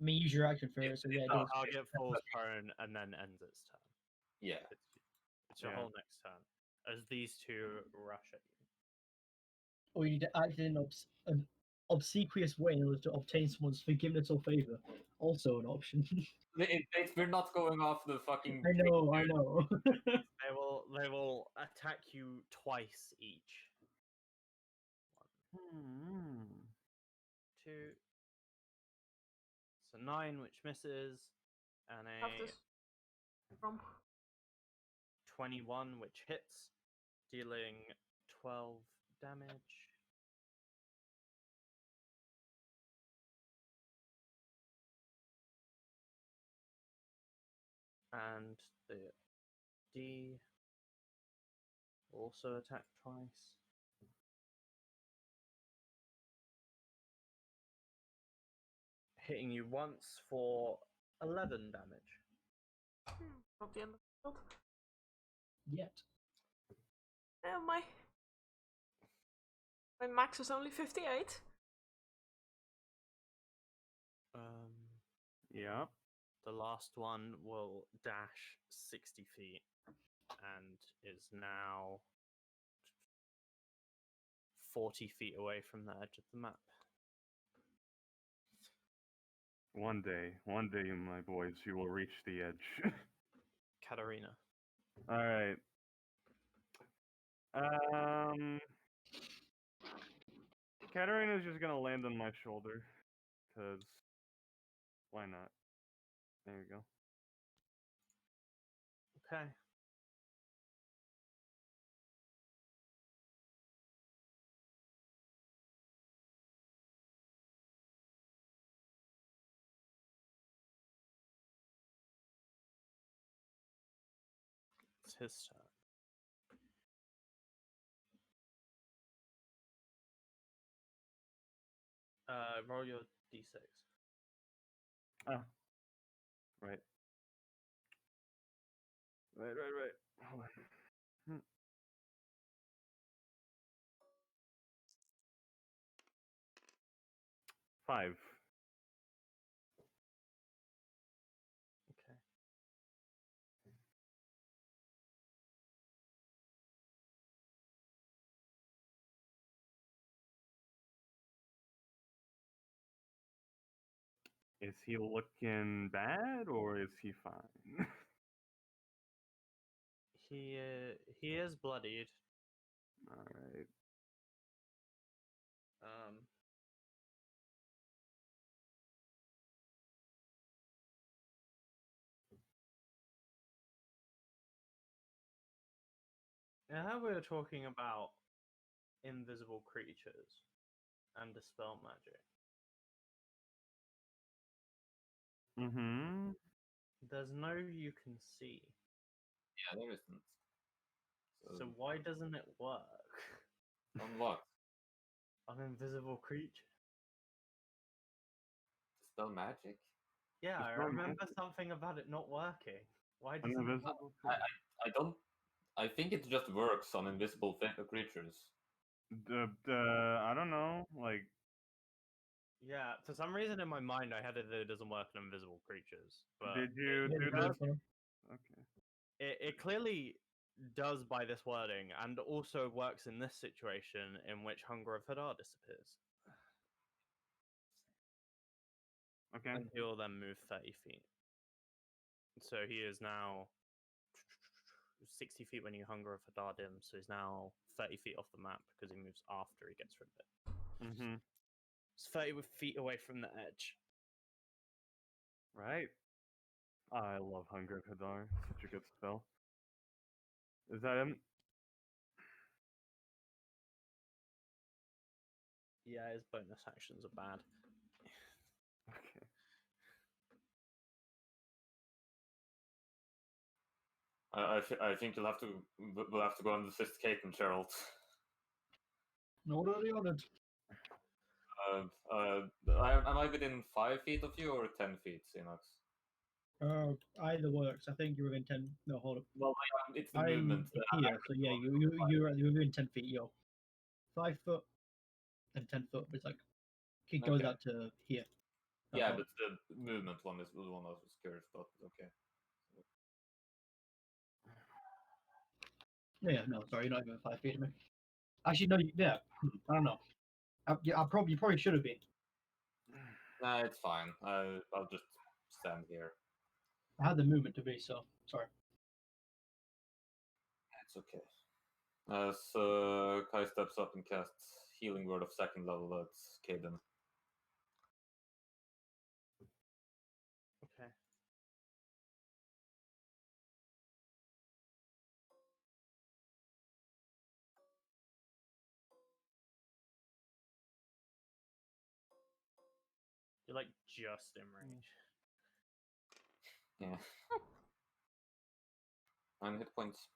I mean, use your action for it, so yeah, The do it. target falls prone and then ends its turn. Yeah. It's your Yeah. whole next turn. As these two rush at you. Or you need to act in an obsequious way in order to obtain someone's forgiveness or favor. Also an option. We're not going off the fucking. I know. They will attack you twice each. 1, Hmm. 2. So 9, which misses, and Have a this from 21, which hits, dealing 12 damage. And the D also attack twice. Hitting you once for 11 damage. not the end of the field. Yet. Yeah, my max is only 58. Yeah. The last one will dash 60 feet and is now 40 feet away from the edge of the map. One day, my boys, you will reach the edge. Katarina. All right. Katarina's just gonna land on my shoulder, cause why not? There you go. Okay. It's his turn. Roll your d6. Ah. Right. Right. Hold on. 5. Okay. Is he looking bad or is he fine? He is bloodied. All right. Um, now we're talking about invisible creatures and dispel magic. Mm-hmm. There's no you can see. Yeah, there isn't. So why doesn't it work On what? on invisible creature? Spell magic? Yeah, I Dispel remember magic. something about it not working. Why An doesn't it work? invisible creature. I don't. I think it just works on invisible creatures. I don't know. Like, Yeah, for some reason in my mind I had it that it doesn't work on invisible creatures, but did you Yeah, do the that? for- Okay. it clearly does by this wording, and also works in this situation in which Hunger of Hadar disappears. Okay. And he'll then move 30 feet. So he is now 60 feet when you Hunger of Hadar him, so he's now 30 feet off the map because he moves after he gets rid of it. Mm-hmm. It's 30 feet away from the edge. Right. I love Hunger of Hadar. Such a good spell. Is that him? Yeah, his bonus actions are bad. Okay. I think we'll have to go on the sophisticated, Gerald. No, already ordered. Am I within 5 feet of you or 10 feet, Sinox? Either works. I think you're within 10. No, hold up. Well, it's the I'm movement. here, so yeah, you're within 10 feet. Yo, 5 foot and 10 foot. It's like it goes Okay. out to here. Yeah, That's but the movement one is the one I was curious about. Okay. Yeah, no, sorry, you're not even 5 feet of me. Actually, no, yeah, I don't know. Yeah, you probably should have been. Nah, it's fine. I'll just stand here. I had the movement to be, so sorry. It's okay. As Kai steps up and casts Healing Word of second level at Caden. Okay. You're like just in range. Yeah. 9 hit points.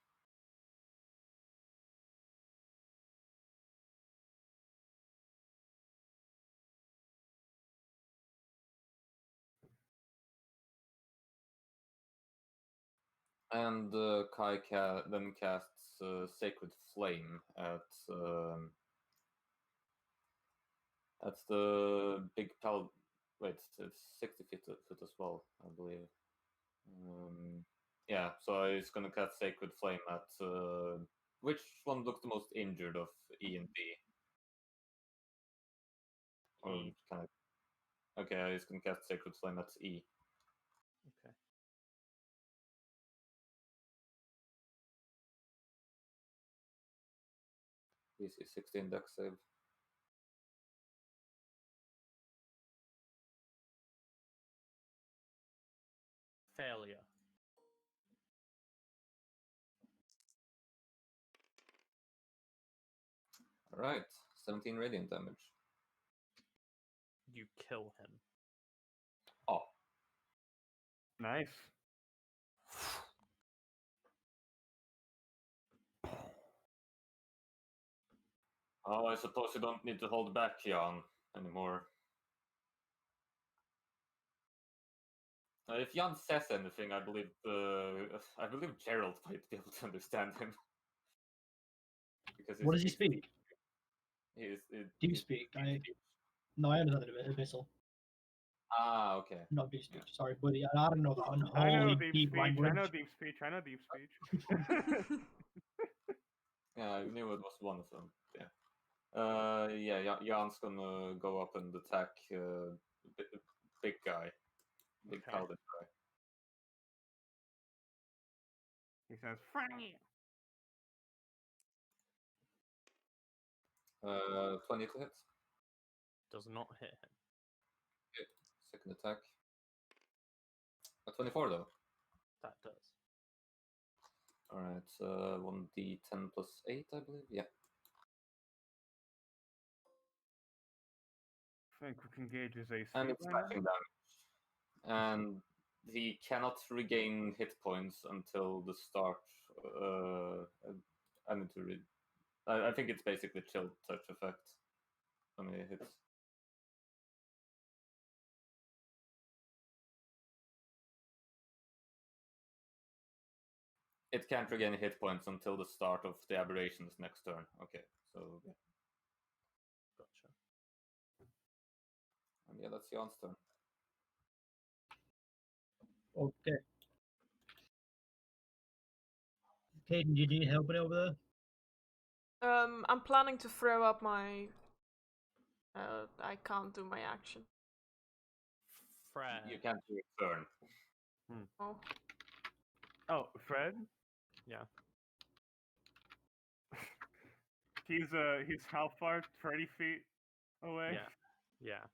And Kai then casts Sacred Flame at the big pal. Wait, it's 60 foot as well, I believe. Yeah, so he's gonna cast Sacred Flame at which one looks the most injured of E and B? Or E. kind of. Okay, he's gonna cast Sacred Flame at E. Okay. DC 16 dex save. Failure. Alright, 17 radiant damage. You kill him. Oh, Nice. oh, I suppose you don't need to hold back, Jan, anymore. If Jan says anything, I believe Gerald might be able to understand him. Because What does he speak? Do you he's speak? No, I understand the abyssal, Ah, okay. not deep speech. Sorry, buddy. I don't know that I know unholy deep deep speech. language. I know deep speech. I know deep speech. Yeah, I knew it was one of them. Yeah. Yeah, Jan's gonna go up and attack big guy. Big Okay. paladin guy. He says, "Franny." 20 to hit. Does not hit him. Second attack. A 24 though. That does. Alright, 1d10 plus 8, I believe. Yeah. I think we can gauge his AC. And it's by now. slashing damage. And he cannot regain hit points until the start. I need to read. I think it's basically chill touch effect when he hits. It can't regain hit points until the start of the aberration's next turn. Okay, so yeah. Gotcha. And yeah, that's Jan's turn. Okay. Caden, do you need help over there? I'm planning to throw up my. I can't do my action. Fred. You can't do a turn. Oh, Oh, Fred? Yeah. He's how far? 30 feet away? Yeah.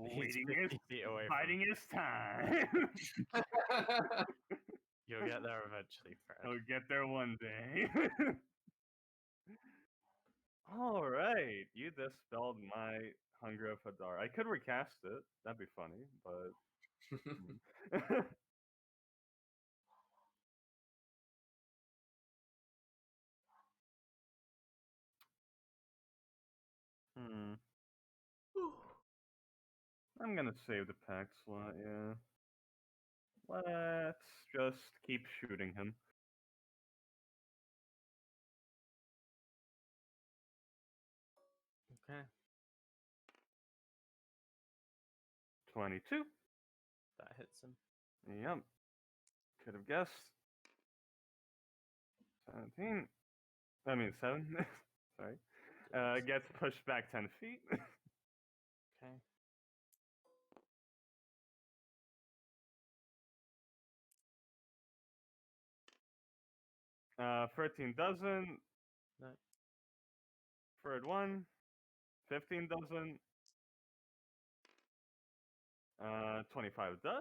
He's Waiting 50 his, feet away biding his time. You'll get there eventually, Fred. He'll get there one day. All right, you dispelled my hunger of Hadar. I could recast it. That'd be funny, but hmm. I'm gonna save the pack slot. Yeah. Let's just keep shooting him. Okay. 22. That hits him. Yep. Could have guessed. 17. I mean 7. Sorry. Gets pushed back 10 feet. Okay. Uh, 13 doesn't. No. Third one. 15 doesn't. 25 does.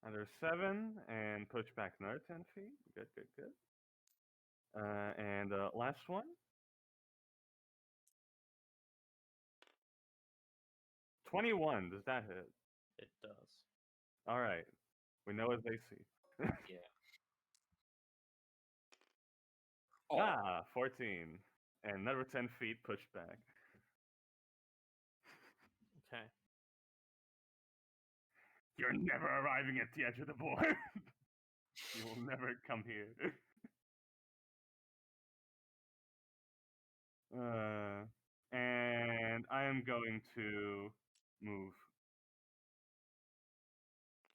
Another 7 and push back another 10 feet. Good, good, good. And last one. 21. Does that hit? It does. All right. We know as they see. Yeah. Oh. Ah, 14. And another 10 feet pushed back. Okay. You're never arriving at the edge of the board. You will never come here. And I am going to move.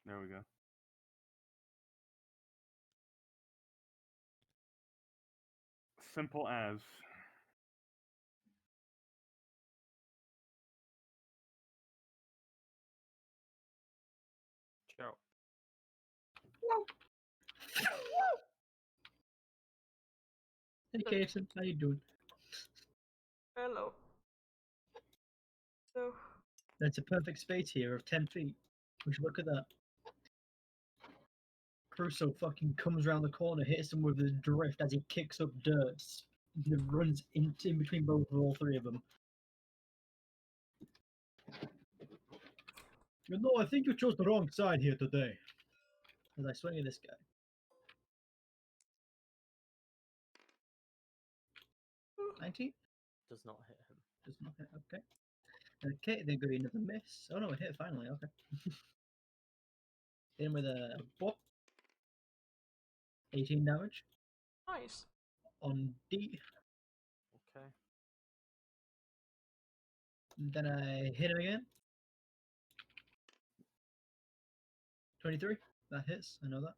There we go. Simple as. Gerald. Hey, Kason, how you doing? hello. So, There's a perfect space here of 10 feet. We should look at that. Crusoe fucking comes around the corner, hits him with his drift as he kicks up dirt, and runs in between both of all three of them. You know, I think you chose the wrong side here today. As I swing at this guy. Ooh. 19? Does not hit him. Does not hit, okay. Okay, then go another miss. Oh no, it hit finally, okay. Hit him with a 4. 18 damage nice. on D. Okay. Then I hit him again. 23. That hits. I know that.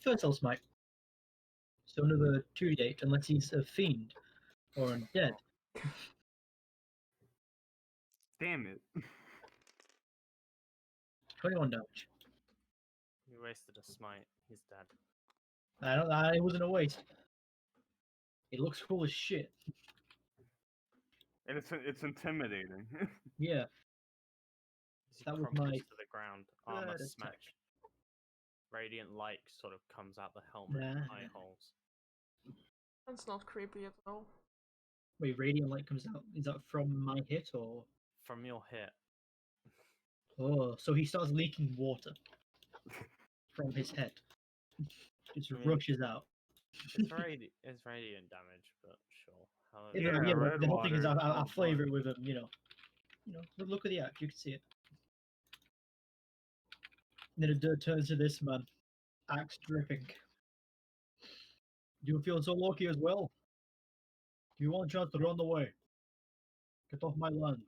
Fertile Smite. So another 2d8, unless he's a fiend or undead. Damn it. 21 damage. You wasted a smite. He's dead. It wasn't a waste. It looks cool as shit. And it's intimidating. Yeah. As he That was crumples my to the ground, armor third attack. smash. Radiant light sort of comes out the helmet in Nah. eye holes. That's not creepy at all. Wait, radiant light comes out. Is that from my hit or? From your hit. Oh, so he starts leaking water from his head. Just I mean, rushes out. It's radiant damage, but sure. However, Yeah, but red the whole thing is water, I cold flavor water. it with him. Look at the act. You can see it. And then it turns to this man, axe dripping. You feel so lucky as well. Do you want a chance to run away? Get off my land.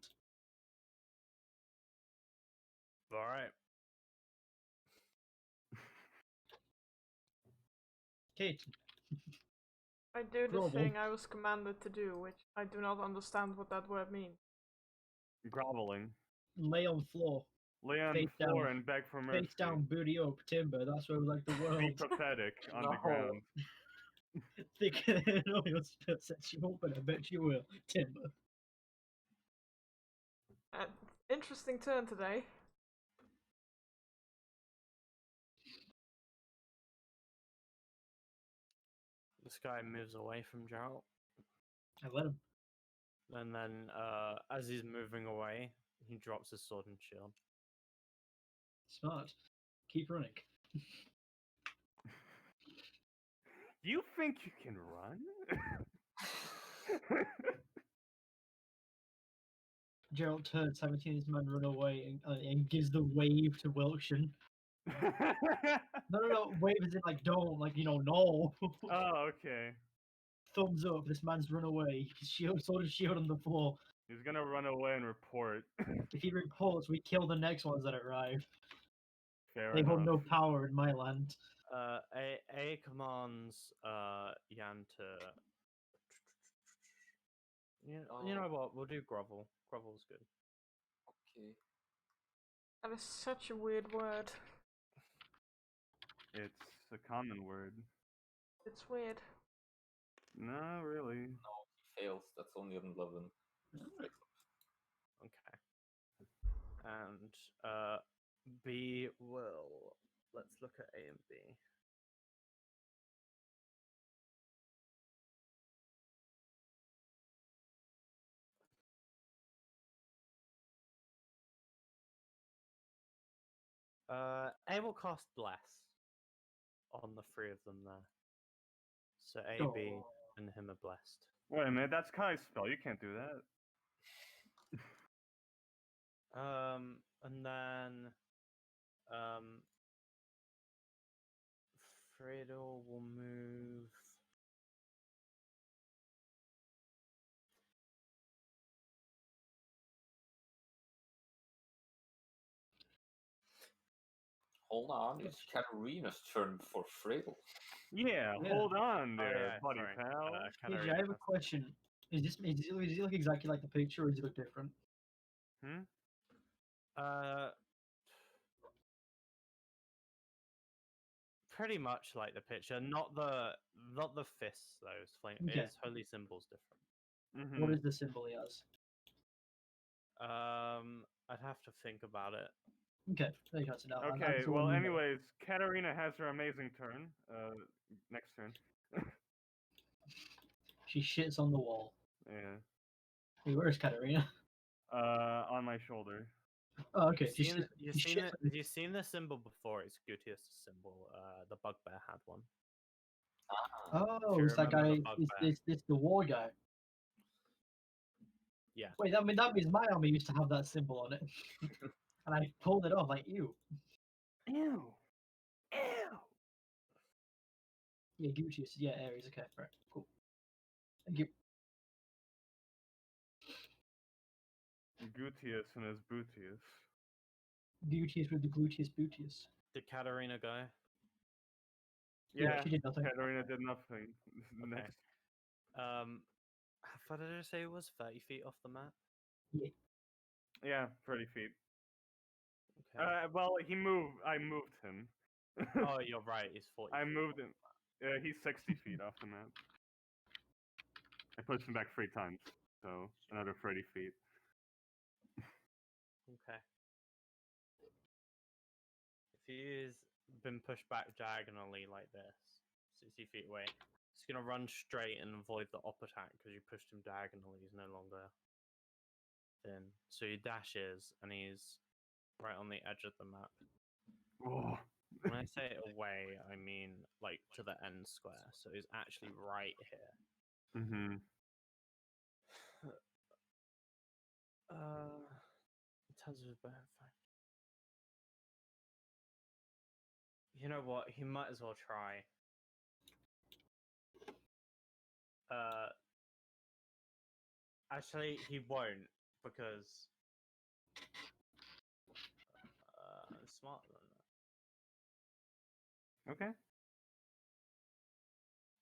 alright. Kate, I do the Grovel. thing I was commanded to do, which I do not understand what that word means. Groveling. lay on floor. Lay on the Face floor down. and beg for mercy. Face down, booty up, timber. That's where we like the Be world. pathetic on the No. ground. Thick and oil spill sets you open. I bet you will. Timber. Interesting turn today. This guy moves away from Geralt. I let him. And then, as he's moving away, he drops his sword and shield. Smart. Keep running. You think you can run? Gerald turns 17's man run away and gives the wave to Wilkshire. No. Wave is in like don't, like no. Oh, okay. Thumbs up. This man's run away. Shield, sword and shield on the floor. He's gonna run away and report. If he reports, we kill the next ones that arrive. Fair They hold enough. no power in my land. A commands Yan to. You know what? We'll do grovel. Grovel's good. Okay. That is such a weird word. It's a common word. It's weird. No, really. No, he fails. That's only on 11. Okay. And B will. Let's look at A and B. A will cost less on the three of them there. So A, B, Oh. and him are blessed. Wait a minute, that's Kai's spell. You can't do that. And then Fredo will move. Hold on, it's Katarina's turn for Fredo. Yeah, Yeah. hold on Oh, there, yeah, buddy sorry. pal. Hey, Katarina I have a has- question. Does he look exactly like the picture, or does he look different? Pretty much like the picture, not the fists though. It's flame. Okay. His holy symbol's different. Mm-hmm. What is the symbol he has? I'd have to think about it. Okay, there you go. So now, Okay, that's all well, we know. anyways, Katarina has her amazing turn. Next turn. She shits on the wall. Yeah. Hey, where's Katarina? On my shoulder. Oh, okay. You've seen the symbol before. It's Gutius' symbol. The bugbear had one. Oh, you it's that remember guy. the bugbear. It's the war guy. Yeah. Wait, that means my army used to have that symbol on it, and I pulled it off. Like, ew. Ew. Ew. Yeah, Gucci's. Yeah, Aries. Okay, right, cool. Thank you. Gutius and his bootius. Gucci's with the gluteus bootius. Did Katarina go? Yeah, she did nothing. Katarina did nothing. Okay. Next. How far did I say it was? 30 feet off the map. Yeah. Yeah, 30 feet. Okay. Well, he moved. I moved him. Oh, you're right. He's 40. I feet moved off him. He's 60 feet off the map. I pushed him back 3 times, so another 30 feet. Okay. If he's been pushed back diagonally like this, 60 feet away, he's gonna run straight and avoid the op attack because you pushed him diagonally. He's no longer thin. So he dashes and he's right on the edge of the map. Oh. When I say away, I mean like to the end square. So he's actually right here. Mm-hmm. In terms of fine. You know what? He might as well try. Actually, he won't because I'm smarter than that. Okay.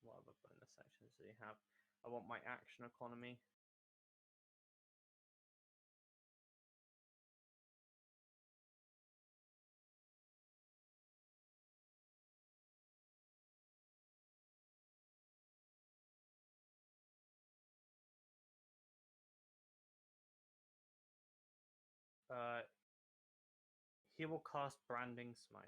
What other bonus sections do you have? I want my action economy. Uh, he will cast Branding Smite.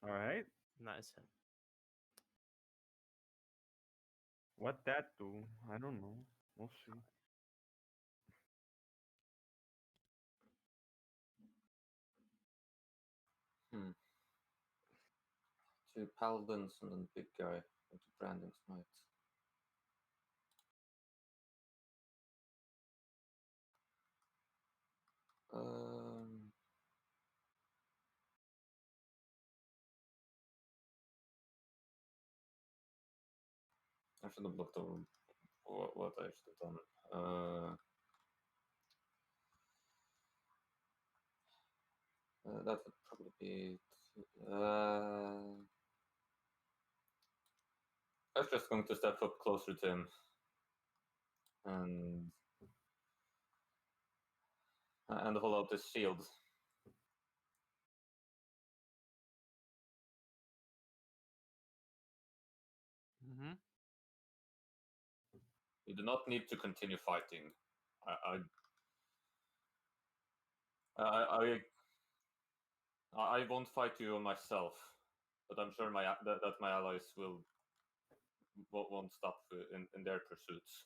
All right. And that is him. What that do? I don't know. We'll see. Two paladins and then the big guy with the branding smite. I should have looked over what I should have done. That would probably be. I was just going to step up closer to him and hold out this shield. Mm-hmm. You do not need to continue fighting. I won't fight you myself, but I'm sure that my allies won't stop in their pursuits.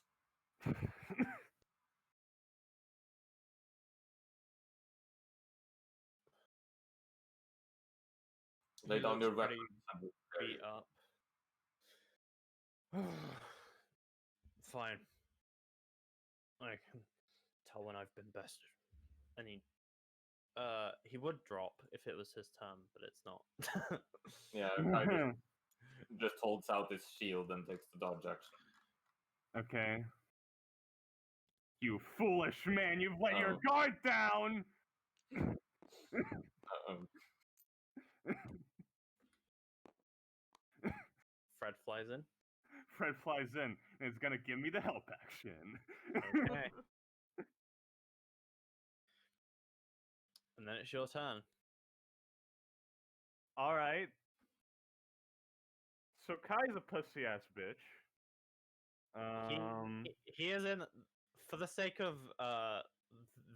Lay down your weapons. Beat up. Fine. I can tell when I've been bested. And he would drop if it was his turn, but it's not. Yeah, I just holds out his shield and takes the dodge action. Okay. You foolish man! You've let your guard down. Fred flies in. Fred flies in and is gonna give me the help action. Okay. And then it's your turn. All right. So Kai's a pussy ass bitch. He is in, for the sake of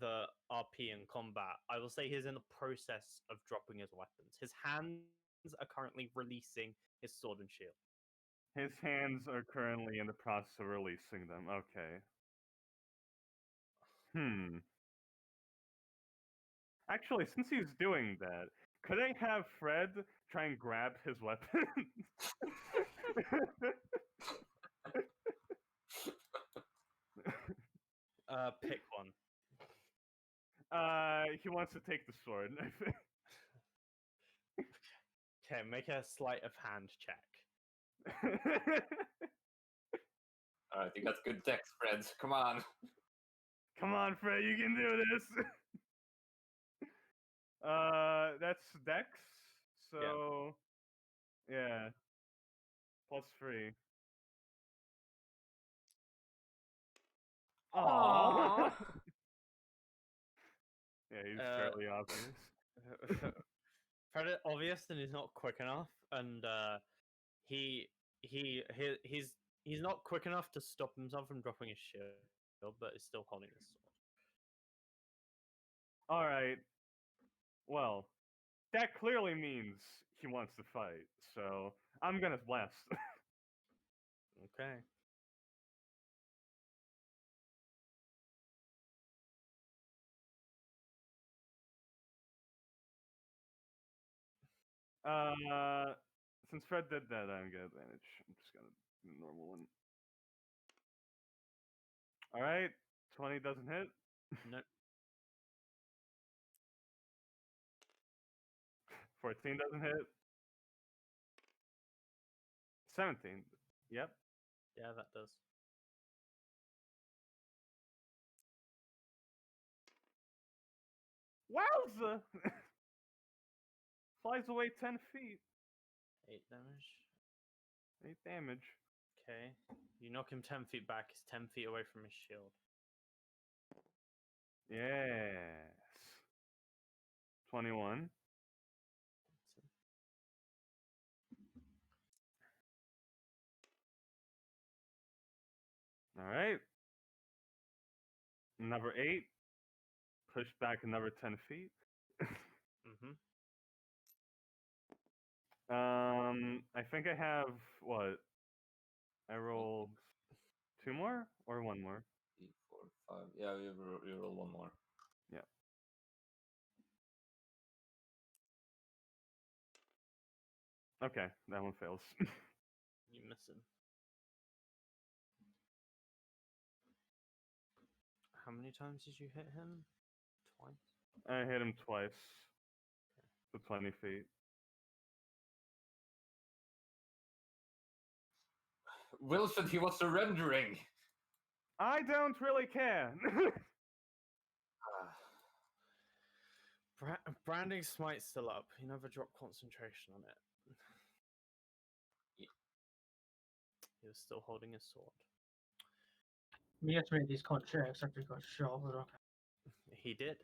the RP and combat, I will say he's in the process of dropping his weapons. His hands are currently releasing his sword and shield. His hands are currently in the process of releasing them. Okay. Actually, since he's doing that, could I have Fred try and grab his weapon? Pick one. He wants to take the sword. Okay, make a sleight of hand check. Alright, you got good dex, Fred. Come on. Come on, Fred, you can do this. That's Dex. So Yeah. +3. Aww. Yeah, he's Uh, fairly obvious. Predator obvious and he's not quick enough, and he he's not quick enough to stop himself from dropping his shield, but is still holding his sword. All right. Well, that clearly means he wants to fight. So I'm gonna blast. Okay. Since Fred did that, I get advantage. I'm just gonna do the normal one. All right. 20 doesn't hit. No. 14 doesn't hit. 17. Yep. Yeah, that does. Wowza! Flies away 10 feet. 8 damage. 8 damage. Okay. You knock him 10 feet back. He's 10 feet away from his shield. Yes. 21. All right. Number 8. Push back another 10 feet. Mm-hmm. I think I have what? I rolled 2 more or 1 more? 3, 4, 5. Yeah, you roll one more. Yeah. Okay, that one fails. You miss him. How many times did you hit him? Twice? I hit him twice. To 20 feet. Wilson, he was surrendering. I don't really care. Branding smite's still up. You never drop concentration on it. He was still holding his sword. We have to make these contracts after he got shot, but okay. He did.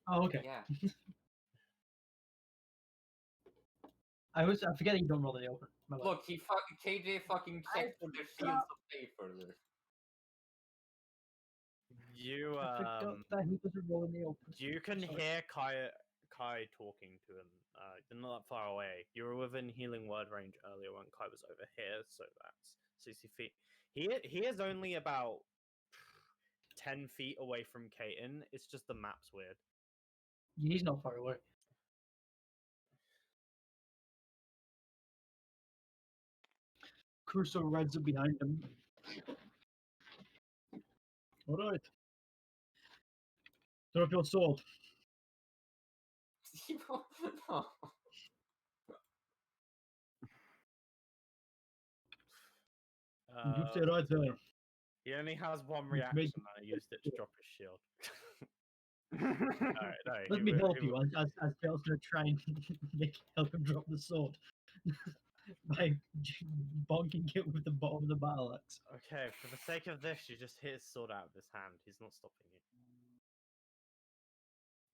Oh, okay. Yeah. I forget you don't roll in the open. My bad. Look, KJ fucking checked for their shields of pay further. You I forgot that he doesn't roll in the open. you can Sorry. hear Kai talking to him. They're not that far away. You were within healing word range earlier when Kai was over here, so that's 60 feet. He is only about 10 feet away from Kaiten. It's just the map's weird. He's not far away. Crusoe rides up behind him. Alright. Throw up your sword. No. You stay right there. He only has one Make- reaction, and I used it to drop his shield. Alright, no, Let me help you as Tails gonna try and help him drop the sword by bonking it with the bottom of the battle axe. Okay, for the sake of this, you just hit his sword out of his hand. He's not stopping you.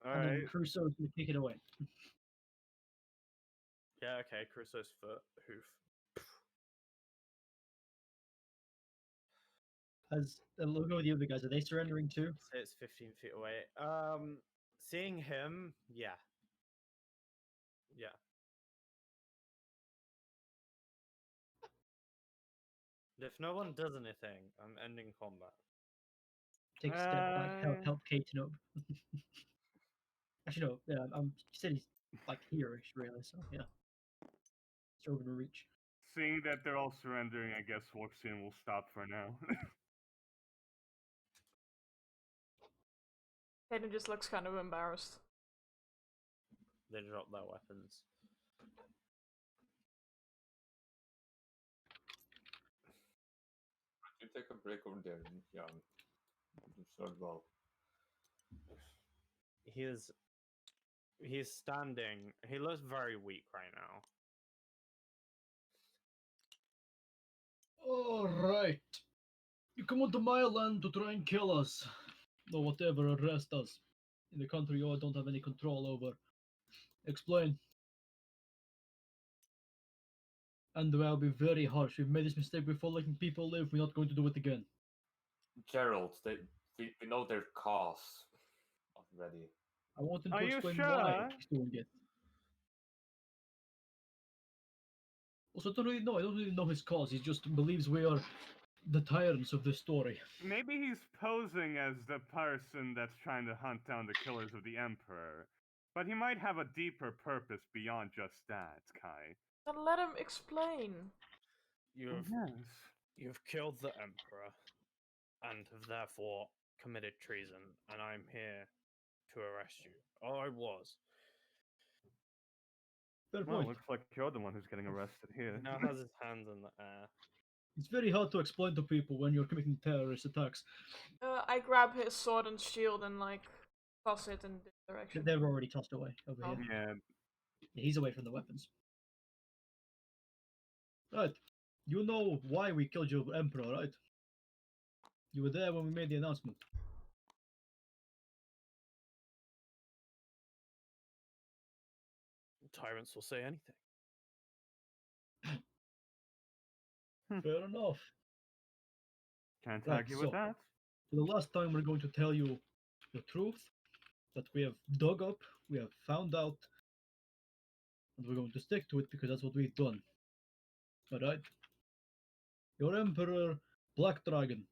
And then Alright. Crusoe's gonna kick it away. Yeah, okay, Crusoe's foot, hoof. As look over the other guys, are they surrendering too? Say it's 15 feet away. Seeing him, yeah. Yeah. If no one does anything, I'm ending combat. Take a step back, help Kaiten up. Actually, no. Yeah, he said he's like here-ish, really. So yeah, it's over to reach. Seeing that they're all surrendering, I guess Orgisia will stop for now. Hayden just looks kind of embarrassed. They drop their weapons. You take a break over there, yeah. You serve well. He's standing. He looks very weak right now. All right. You come onto my land to try and kill us, or whatever, arrest us, in the country you don't have any control over. Explain. And I'll be very harsh. We've made this mistake before, letting people live. We're not going to do it again. Gerald, we know their cause already. I want him Are to you explain sure? why he's doing it. Also, I don't really know his cause. He just believes we are the tyrants of this story. Maybe he's posing as the person that's trying to hunt down the killers of the Emperor. But he might have a deeper purpose beyond just that, Kai. Then let him explain. You've Yes. you've killed the emperor, and have therefore committed treason, and I'm here to arrest you. Oh, I was. Fair Well, point. looks like you're the one who's getting arrested here. He now has his hands in the air. It's very hard to explain to people when you're committing terrorist attacks. I grab his sword and shield and like toss it in this direction. They're already tossed away over Oh. here. Yeah. He's away from the weapons. Right. You know why we killed your emperor, right? You were there when we made the announcement. Tyrants will say anything. Fair enough. Can't Right, argue with so- that. For the last time, we're going to tell you the truth that we have dug up, we have found out, and we're going to stick to it because that's what we've done. Alright? Your Emperor, Black Dragon,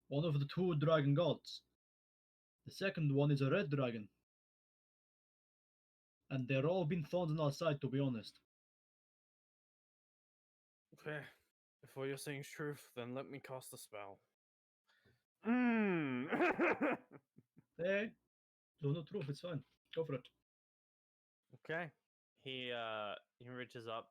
one of the two dragon gods. The second one is a red dragon. And they're all been thorns on our side, to be honest. Okay. If what you're saying is truth, then let me cast a spell. Mmm. Hey, no, no truth, it's fine. Go for it. Okay. He reaches up.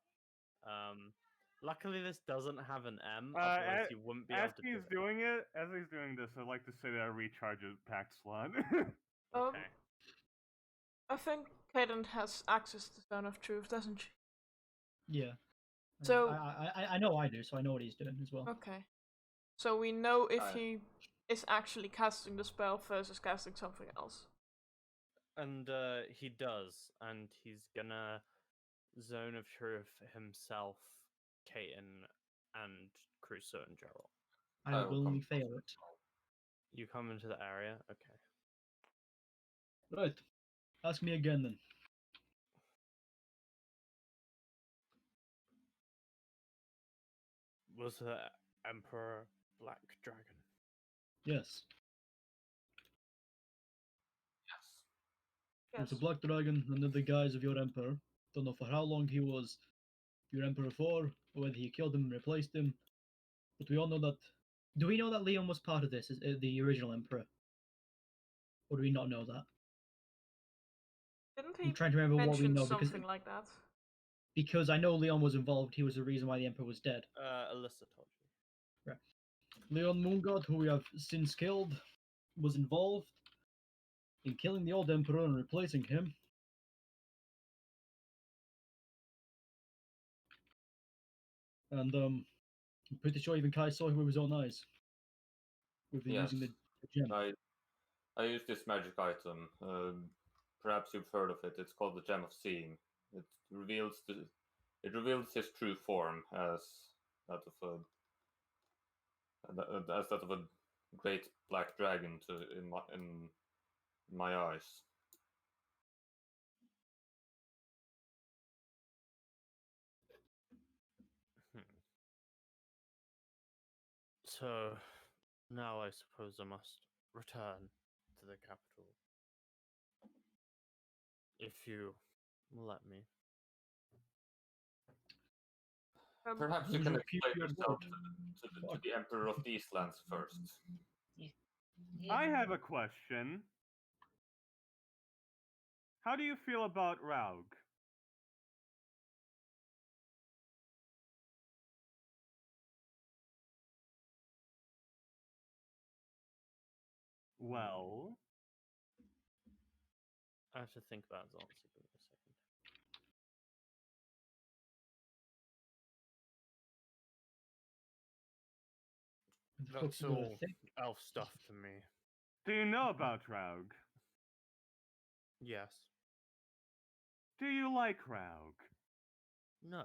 Luckily this doesn't have an M, otherwise he wouldn't be able as to do he's it. as he's doing this, I'd like to say that I recharge a pack slot. Okay. I think Kaden has access to Zone of Truth, doesn't she? Yeah. So- I know I do, so I know what he's doing as well. Okay. So we know if Aye. he is actually casting the spell versus casting something else. And he does, and he's gonna Zone of Truth himself, Kaiten, and Crusoe and Gerald. I I will will willingly come. fail it. You come into the area? Okay. Right. Ask me again then. Was the Emperor Black Dragon? Yes. Yes. It's a black dragon under the guise of your emperor. Don't know for how long he was your emperor for, or whether he killed him and replaced him. But we all know that. Do we know that Leon was part of this, the original emperor? Or do we not know that? Didn't I'm he trying to remember what we mention know something like that? because I know Leon was involved. He was the reason why the emperor was dead. Alyssa told you. Leon Moongod, who we have since killed, was involved in killing the old emperor and replacing him. And I'm pretty sure even Kai saw him with his own eyes. With the Yes. using the gem. I use this magic item. Perhaps you've heard of it. It's called the Gem of Seeing. It reveals his true form as that of a great black dragon in my eyes. So, now I suppose I must return to the capital. If you will let me. Perhaps you Would can you keep explain your yourself word? to the Emperor of these lands first. I have a question. How do you feel about Raug? Well, I have to think about his answer. Give me a second. What the fuck That's you gonna all think? elf stuff to me. Do you know about Raug? Yes. Do you like Raug? No.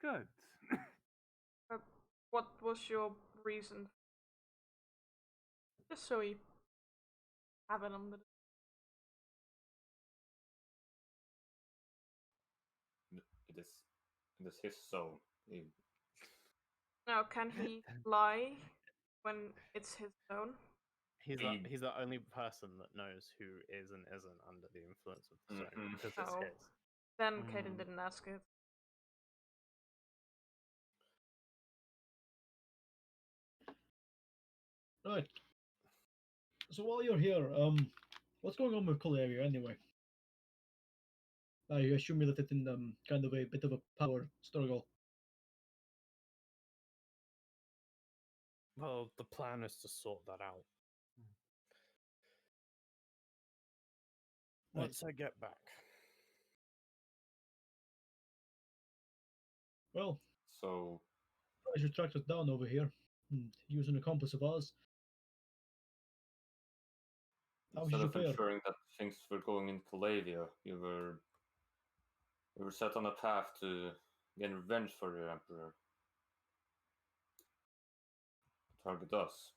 Good. What was your reason? Just so we have it on the. It is his soul. Now, can he lie when it's his own? He's the only person that knows who is and isn't under the influence of the stone Mhm. because it's Oh. his. Then Kaden didn't ask it. Right. So while you're here, what's going on with Calaria anyway? I assume you left it in kind of a bit of a power struggle. Well, the plan is to sort that out. Right. Once I get back. Well, So I should track us down over here and use an accomplice of ours. How instead did you of fare? ensuring that things were going in Calavia, you were set on a path to gain revenge for your emperor. Target us.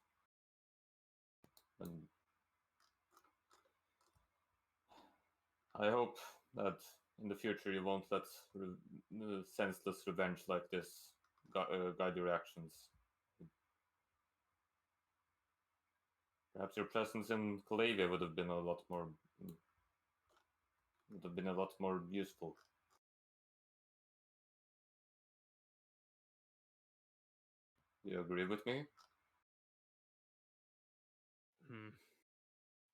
And I hope that in the future you won't let senseless revenge like this guide your actions. Perhaps your presence in Calavia would have been a lot more useful. Do you agree with me?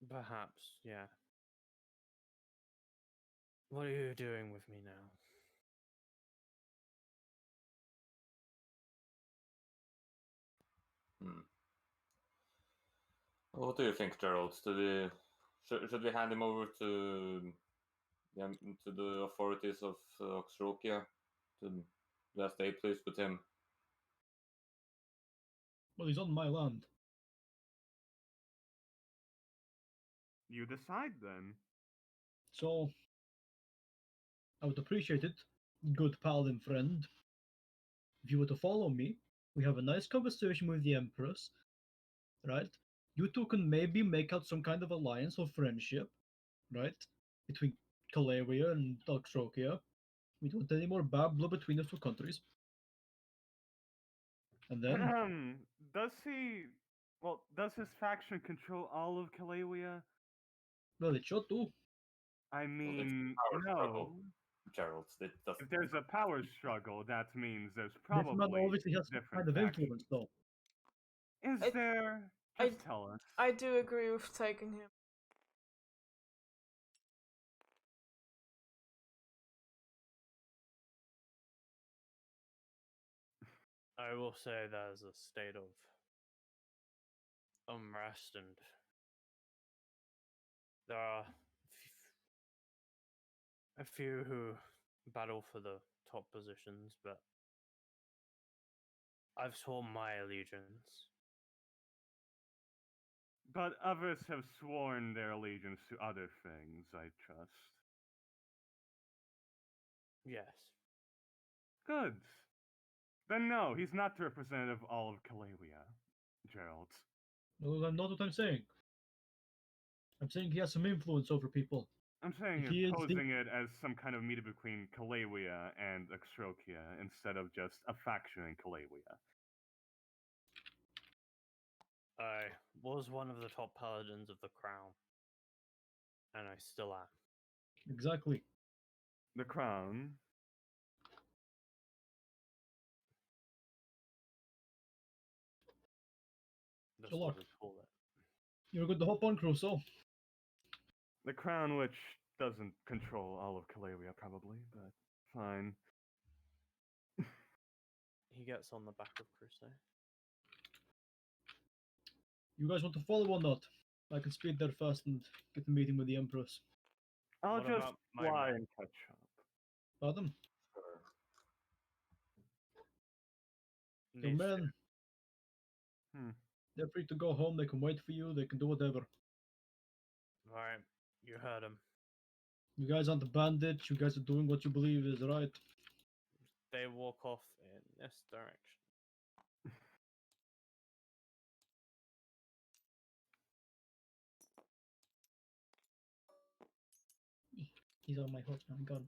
Perhaps, yeah. What are you doing with me now? Well, what do you think, Gerald? Should we hand him over to the authorities of Orgisia to do as they please with him? Well, he's on my land. You decide then. So, I would appreciate it, good paladin friend, if you were to follow me. We have a nice conversation with the Empress, right? You two can maybe make out some kind of alliance or friendship, right? Between Calaria and Doxrokia. We don't want any more bad blood between the two countries. And then, Does he? Well, does his faction control all of Kalavia? well, it should do. I Well, it's mean, power no. struggle, Gerald. It doesn't. If there's a power struggle, that means there's This man probably obviously has some different kind of factions. influence, though. Is I- there? I- Just tell us. I do agree with taking him. I will say there's a state of unrest, and there are a few who battle for the top positions, but I've sworn my allegiance. But others have sworn their allegiance to other things, I trust. Yes. Good. Then no, he's not the representative of all of Kalavia, Gerald. No, that's not what I'm saying. I'm saying he has some influence over people. I'm saying If he is the- posing it as some kind of meeting between Kalavia and Extrokia instead of just a faction in Kalavia. I was one of the top paladins of the crown, and I still am. Exactly. The crown. That's So what look. we call it. You're good to hop on, Crusoe. The crown, which doesn't control all of Kalavia, probably, but fine. He gets on the back of Crusoe. You guys want to follow or not? I can speed there fast and get the meeting with the Empress. I'll What just about my fly men? and catch up. Pardon? Sure. Your Needs to- men, They're free to go home. They can wait for you. They can do whatever. Alright, you heard him. You guys aren't the bandits. You guys are doing what you believe is right. They walk off in this direction. He's on my hook now. God.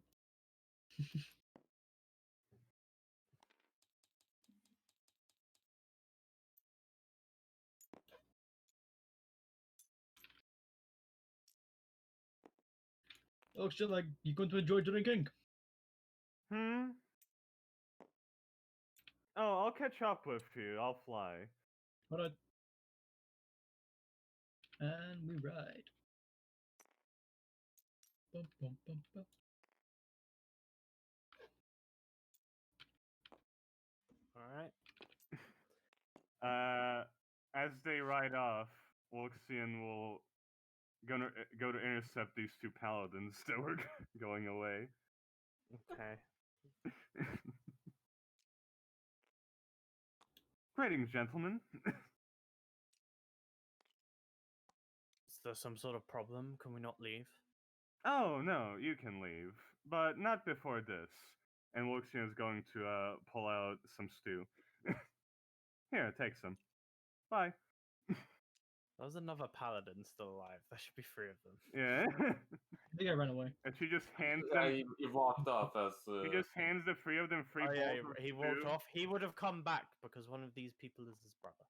Looks just like you're going to enjoy drinking. Hmm. Oh, I'll catch up with you. I'll fly. All right. And we ride. Bum, bum, bum, bum. Alright. As they ride off, Wolxian will go to intercept these two paladins that were going away. Okay. Greetings, gentlemen. Is there some sort of problem? Can we not leave? Oh no, you can leave, but not before this. And Wolxian is going to pull out some stew. Here, take some. Bye. There's another paladin still alive. There should be 3 of them. Yeah. I think I ran away. And she just hands Yeah, them. he walked off as. He just hands the 3 of them free Oh yeah, bowls of he walked stew. off. He would have come back because one of these people is his brother.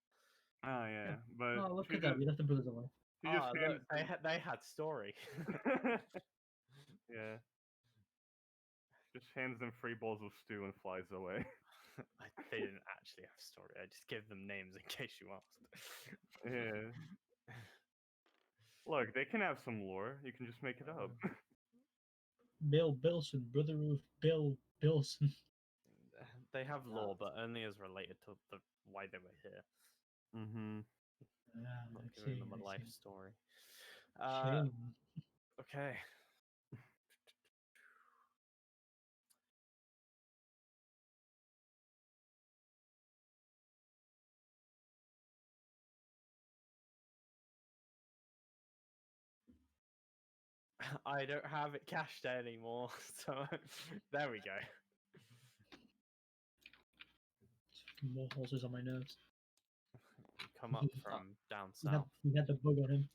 Oh yeah, but Oh, look she at that. just, We left the brothers away. she just Look, hands. they had story. Yeah. Just hands them 3 bowls of stew and flies away. They didn't actually have story. I just gave them names in case you asked. Yeah. Look, they can have some lore. You can just make it up. Bill Bilson, brother of Bill Bilson. They have lore, but only as related to why they were here. Mm-hmm. Not I giving see, them a I life see. story. Shame. Okay. I don't have it cached anymore, so there we go. More horses on my nerves. Come up from down We had, south. we had the bug on him.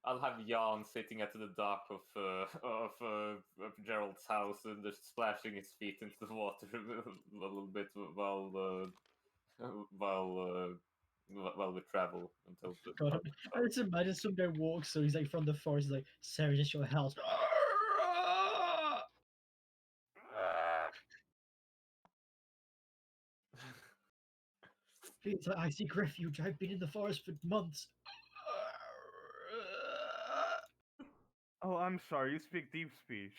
I'll have Jan sitting at the dock of Gerald's house and just splashing his feet into the water a little bit while we travel until the. God, I just imagine some guy walks, so he's like from the forest, he's like, Sarah, is this your house? Please, I seek refuge. I've been in the forest for months. Oh, I'm sorry. You speak deep speech.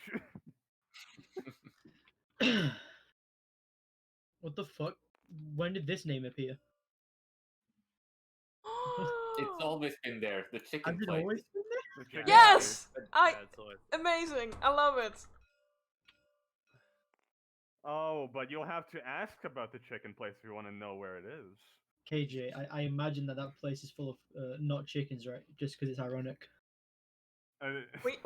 What the fuck? When did this name appear? It's always been there. The chicken Has it place. always been The chicken Yes! Yeah, it's always... Amazing! I love it! Oh, but you'll have to ask about the chicken place if you want to know where it is. there? KJ, I imagine that place is full of not chickens, right? Just because it's ironic.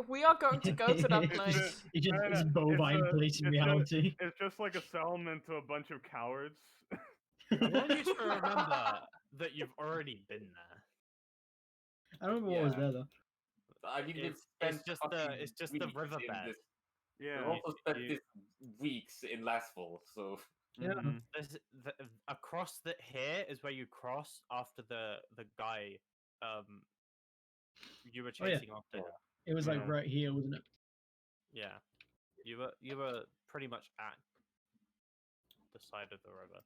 We are going to go to that It's place. just- It's just no, no, it's bovine place in it's just- reality. It's just like a settlement to a bunch of cowards. I want you to remember that you've already been there. I don't remember what was Yeah. there though. I mean, we've It's spent just fucking it's just weeks the in riverbed. this- Yeah. We've also spent you- this weeks in Lastfall, so Yeah. Mhm. Across here is where you cross after the guy you were Oh, yeah. chasing after him. It was like Yeah. right here, wasn't it? Yeah. You were pretty much at the side of the river.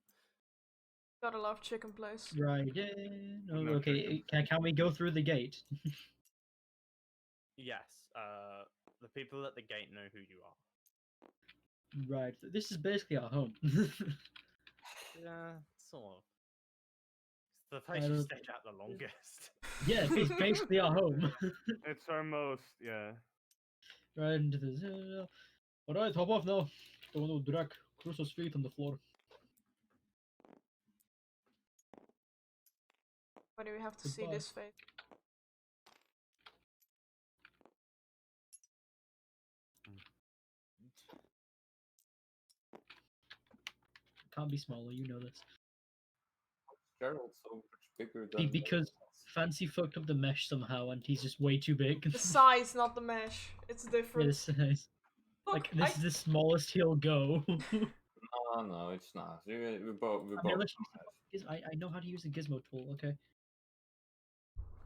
Gotta love chicken place. Right. Yeah. No, No okay. Can we go through the gate? Yes. The people at the gate know who you are. Right. This is basically our home. Yeah, sort of. It's the place I you don't- stayed at the longest. Yeah, it's basically our home. It's our most, yeah. Right into the. All right, hop off now. Don't want to drag Crusoe's feet on the floor. Why do we have to see Goodbye. this fate? Can't be smaller, you know this. Gerald's so much bigger than. Because Fancy fucked up the mesh somehow, and he's just way too big. The size, not the mesh. It's Yeah, different. the size. Look, Like this is the smallest he'll go. Oh no, it's not. We both. I mean, let's use the I know how to use the gizmo tool. Okay.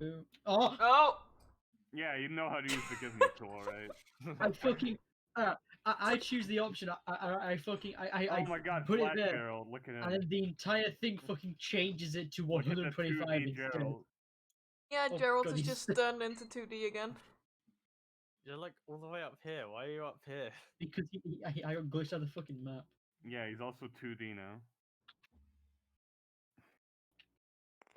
Boom. Oh, Oh! Yeah, you know how to use the gizmo tool, right? I fucking. I choose the option. I fucking. Oh my god, put it Flat there, Gerald, look at him. and then the entire thing fucking changes it to Look at the 125 2D instead. Gerald. Yeah, Oh, Gerald God, is he's- just turned into 2D again. You're like all the way up here. Why are you up here? Because I got glitched out of the fucking map. Yeah, he's also 2D now.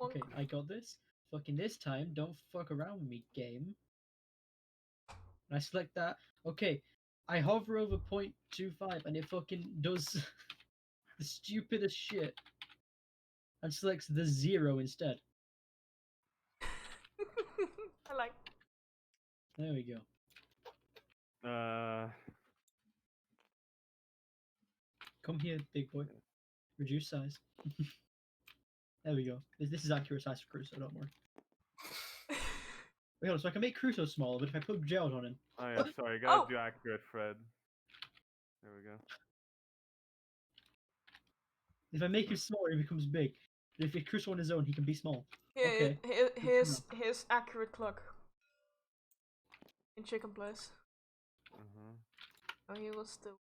Okay, I got this. Fucking this time, don't fuck around with me, game. And I select that. Okay, I hover over 0.25 and it fucking does the stupidest shit and selects the 0 instead. I like. There we go. Come here, big boy. Reduce size. There we go. This is accurate size for Crusoe, don't worry. Wait, hold on, so I can make Crusoe smaller, but if I put Gerald on him. Oh yeah, sorry, gotta Oh! do accurate, Fred. There we go. If I make him smaller, he becomes big. But if you Crusoe on his own, he can be small. Here, Okay. here's accurate clock. In chicken place. Oh, he was still.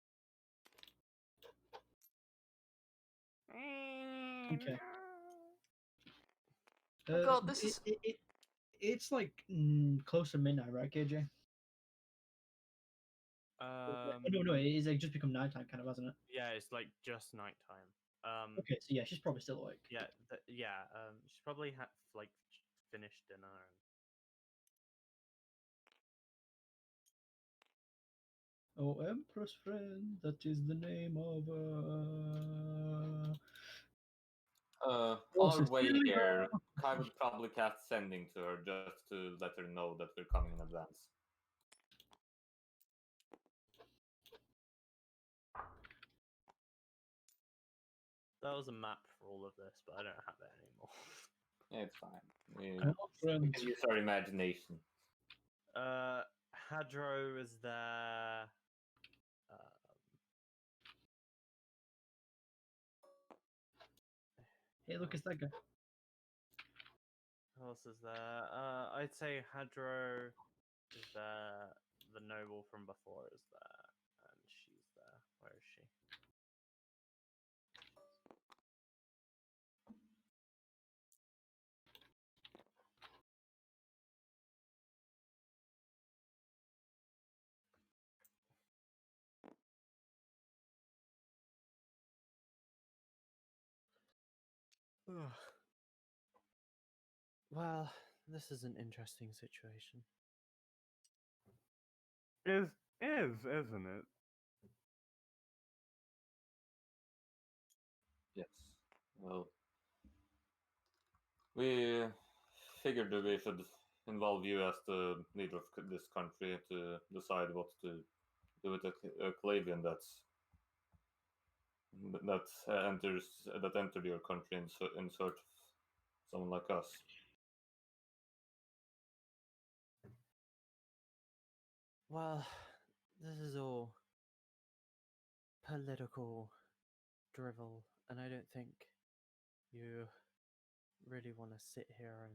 Okay. Oh god, this is. It's like close to midnight, right, KJ? No, it is like just become nighttime, kind of, hasn't it? Yeah, it's like just nighttime. Okay, so yeah, she's probably still awake. Yeah, she's probably like finished dinner. Oh, Empress friend, that is the name of On Oh, our way Cecilia! here, I would probably cast sending to her just to let her know that we're coming in advance. That was a map for all of this, but I don't have it anymore. Yeah, it's fine. We friend. can use our imagination. Hadro is there. Hey, look, it's that guy. Who else is there? I'd say Hadro is there. The noble from before is there, and she's there. Where is she? Ugh. Well, this is an interesting situation. Isn't it? Yes. Well, we figured that we should involve you as the leader of this country to decide what to do with a Clavian that entered your country in search of someone like us. Well, this is all political drivel, and I don't think you really want to sit here and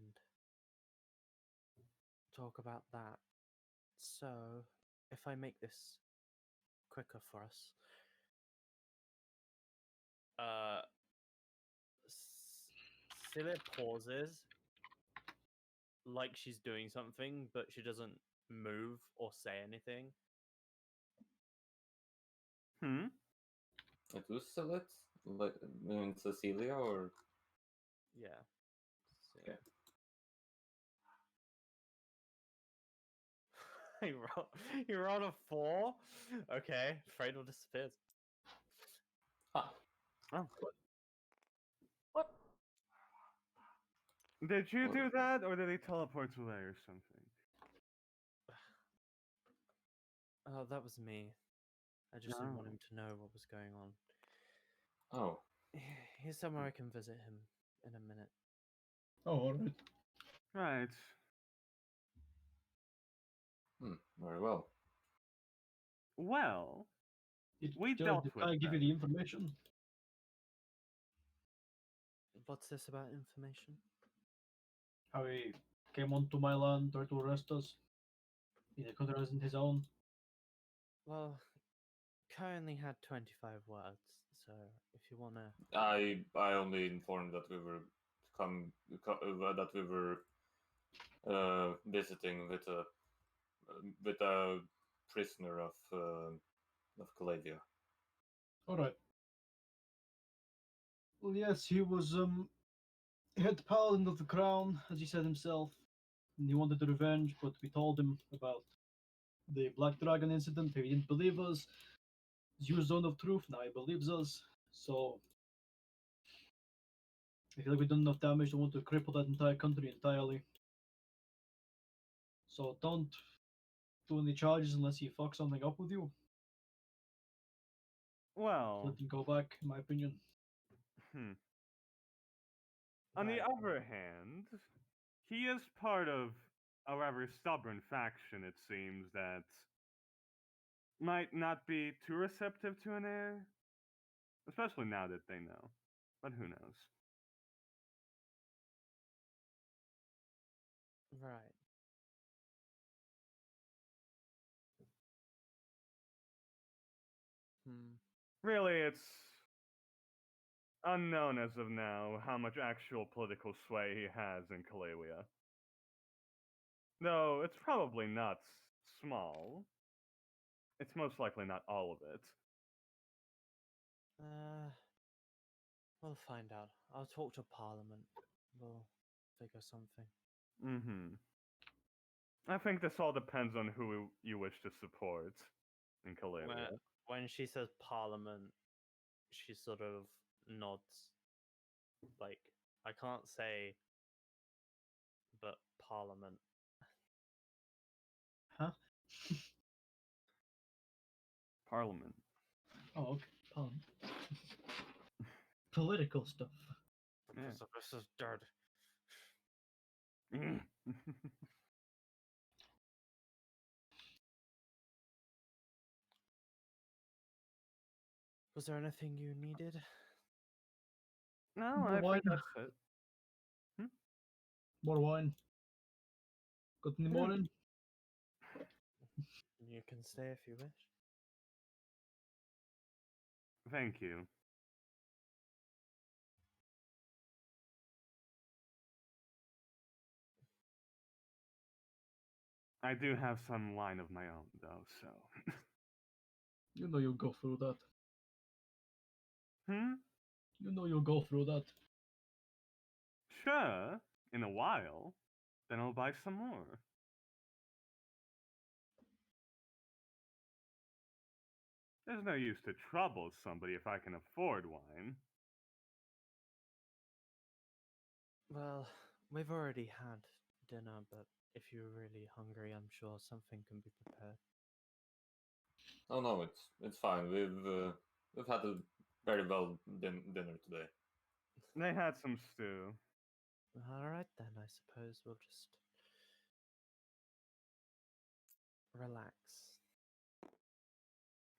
talk about that. So, if I make this quicker for us, Scylla pauses like she's doing something, but she doesn't move or say anything. Like Usalit? Like, you mean Cecilia, or? Yeah. Okay. You rolled a 4? Okay, Freydel disappears. Huh. Oh. What? Did you What? do that, or did he teleport away or something? Oh, that was me. I just didn't want him to know what was going on. Oh, Here's somewhere I can visit him in a minute. Oh, alright. Right. very well. Well, we Did dealt the with guy give you that. the information? What's this about information? How he came onto my land, tried to arrest us. He country isn't his own. Well, Kai only had 25 words, so if you wanna... I only informed that we were that we were visiting with a prisoner of Calavia. Alright. Well, yes, he was head paladin of the crown, as he said himself. And he wanted the revenge, but we told him about the Black Dragon incident. He didn't believe us. He's used zone of truth, now he believes us. So I feel like we've done enough damage to want to cripple that entire country entirely. So don't do any charges unless he fucks something up with you. Well, Let him go back, in my opinion. On the Right. other hand, he is part of a rather stubborn faction, it seems, that might not be too receptive to an heir. Especially now that they know. But who knows? Right. Hmm. Really, it's unknown as of now how much actual political sway he has in Kalavia. Though it's probably not small. It's most likely not all of it. We'll find out. I'll talk to Parliament. We'll figure something. I think this all depends on who you wish to support in Kalavia. When she says Parliament, she sort of nods. Like, I can't say, but Parliament. Huh? Parliament. Oh, okay. Parliament. Political stuff. Yeah. This is dirt. Was there anything you needed? No, More I wine. think that's it. More wine. Got any more in? You can stay if you wish. Thank you. I do have some wine of my own, though, so. You know you'll go through that. Hmm? You know you'll go through that. Sure, in a while. Then I'll buy some more. There's no use to trouble somebody if I can afford wine. Well, we've already had dinner, but if you're really hungry, I'm sure something can be prepared. Oh no, it's fine. We've had a very well dinner today. They had some stew. Alright then, I suppose we'll just relax.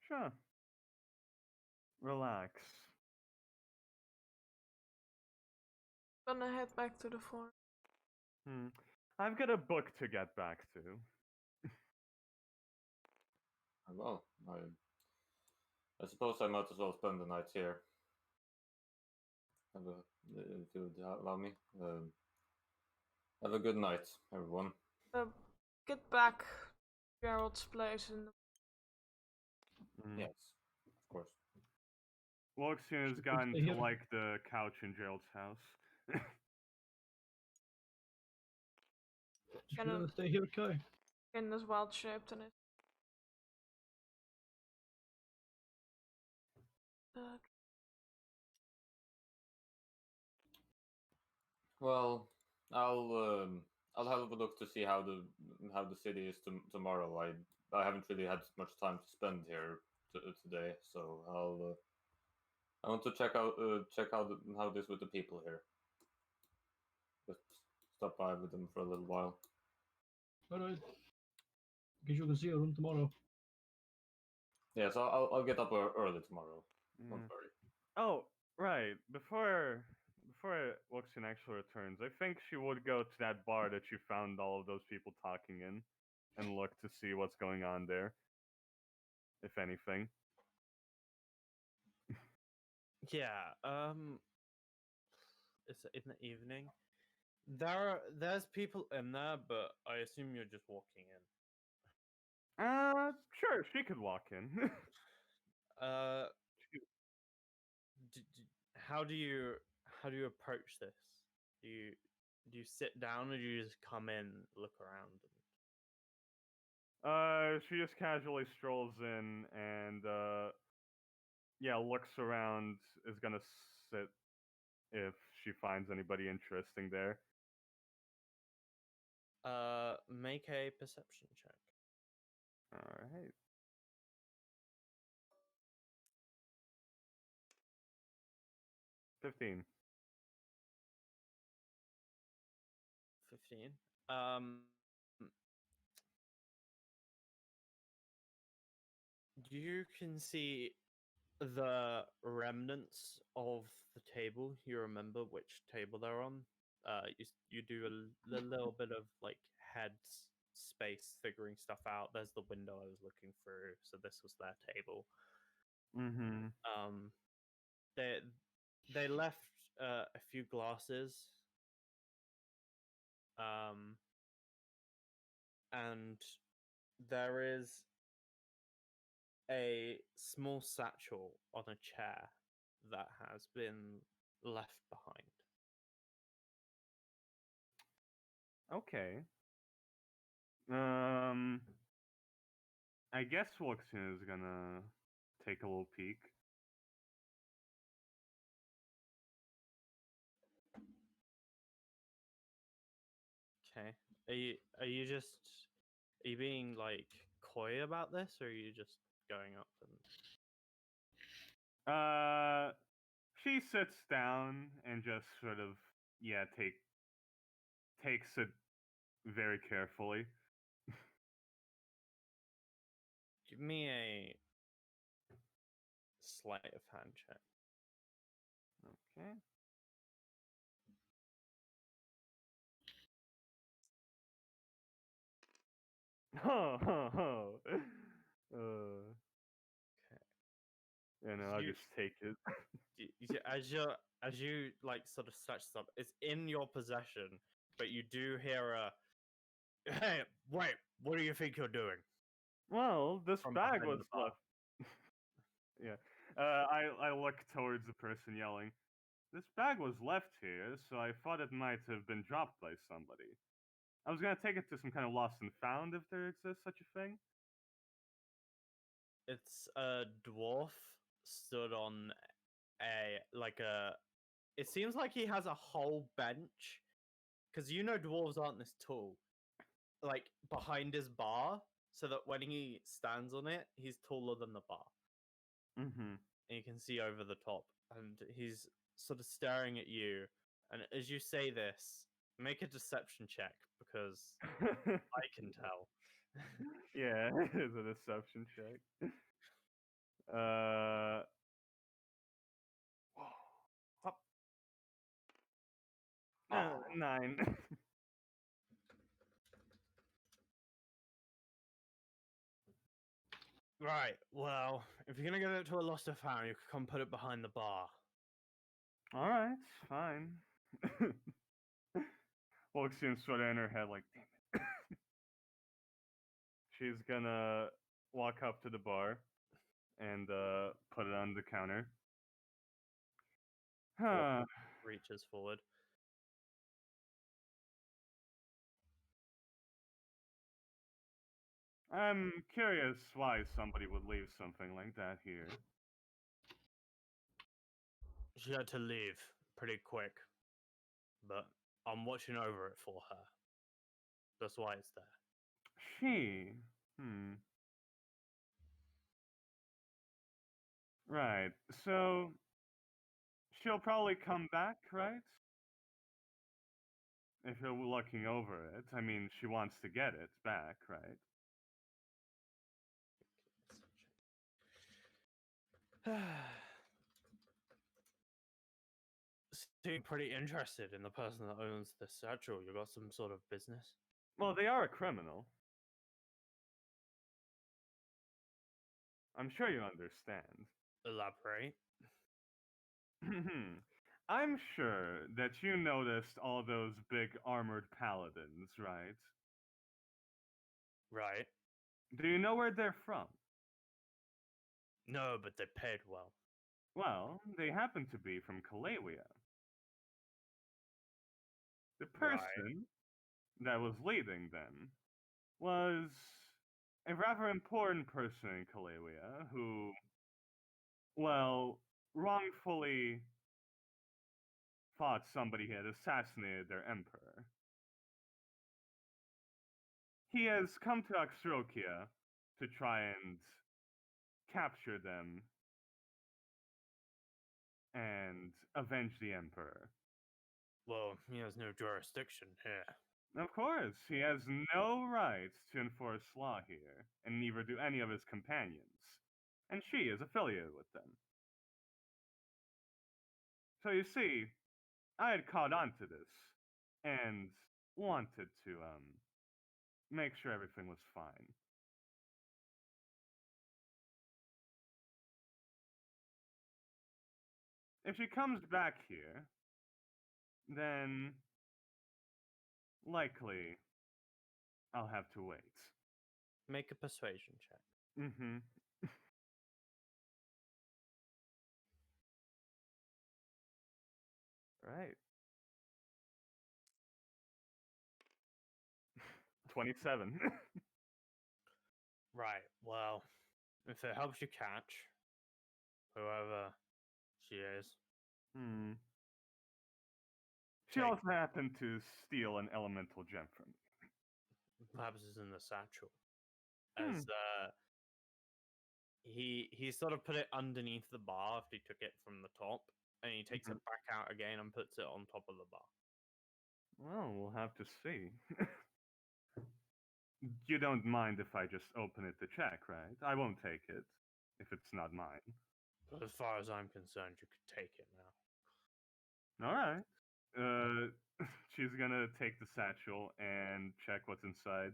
Sure. Relax. Gonna head back to the farm. I've got a book to get back to. Well, I suppose I might as well spend the night here. If you would allow me. Have a good night, everyone. Get back to Gerald's place and Yes, of course. Orgisia has Should we gotten stay to here? like the couch in Gerald's house. Should Gonna- we stay here, Kai? in this wild shaped in it. Well, I'll have a look to see how the city is tomorrow. I haven't really had much time to spend here today, so I want to check how this with the people here. Just stop by with them for a little while. Alright. Guess you can see your room tomorrow. Yeah, so I'll get up early tomorrow. Don't Mm. worry. Oh, right. Before Wuxian actually returns, I think she would go to that bar that you found all of those people talking in, and look to see what's going on there, if anything. Yeah. It's in the evening. There's people in there, but I assume you're just walking in. Sure, she could walk in. Uh, how do you approach this? Do you sit down or do you just come in, look around? She just casually strolls in and yeah, looks around. Is gonna sit if she finds anybody interesting there. Make a perception check. All right. 15. 15. You can see the remnants of the table. You remember which table they're on. You do a little bit of like head space figuring stuff out. There's the window I was looking through, so this was their table. Mm-hmm. They left a few glasses. And there is a small satchel on a chair that has been left behind. Okay. I guess Wuxian is gonna take a little peek. Okay. Are you being like coy about this, or are you just going up and She sits down and just sort of takes it very carefully. give me a sleight of hand check? Okay. Ho ho ho. I'll You- just take it. as you like sort of snatch this up, it's in your possession, but you do hear a hey, wait, what do you think you're doing? Well, this From bag behind was the bar. left. Yeah. I look towards the person yelling. This bag was left here, so I thought it might have been dropped by somebody. I was gonna take it to some kind of lost and found if there exists such a thing. It's a dwarf stood on a like a. It seems like he has a whole bench, because dwarves aren't this tall. Like behind his bar, so that when he stands on it, he's taller than the bar, Mm-hmm. and you can see over the top. And he's sort of staring at you. And as you say this, make a deception check because I can tell. Yeah, it is a deception check. Uh, hop. Aw. 9. Right. Well, if you're gonna get it to a lost or found, you could come put it behind the bar. All right, fine. Luxian's sort of in her head like, damn it. She's gonna walk up to the bar and put it on the counter. Huh. Reaches forward. I'm curious why somebody would leave something like that here. She had to leave pretty quick, but I'm watching over it for her. That's why it's there. She. Right. So she'll probably come back, right? If you're looking over it. I mean, she wants to get it back, right? Seem pretty interested in the person that owns the satchel. You got some sort of business? Well, they are a criminal. I'm sure you understand. Elaborate. I'm sure that you noticed all those big armored paladins, right? Right. Do you know where they're from? No, but they paid well. Well, they happen to be from Kalewia. The Right. person that was leading them was a rather important person in Kalewia who, well, wrongfully thought somebody had assassinated their emperor. He has come to Axrokia to try and capture them and avenge the emperor. Well, he has no jurisdiction here. Of course, he has no right to enforce law here, and neither do any of his companions. And she is affiliated with them. So you see, I had caught on to this and wanted to make sure everything was fine. If she comes back here, then likely I'll have to wait. Make a persuasion check. Mm-hmm. Right. 27. Right. Well, if it helps you catch whoever she is, She Take- also happened to steal an elemental gem from me. perhaps it's in the satchel. Hmm. As he sort of put it underneath the bar after he took it from the top, and he takes it back out again and puts it on top of the bar. Well, we'll have to see. You don't mind if I just open it to check, right? I won't take it if it's not mine. As far as I'm concerned, you could take it now. All right. She's gonna take the satchel and check what's inside.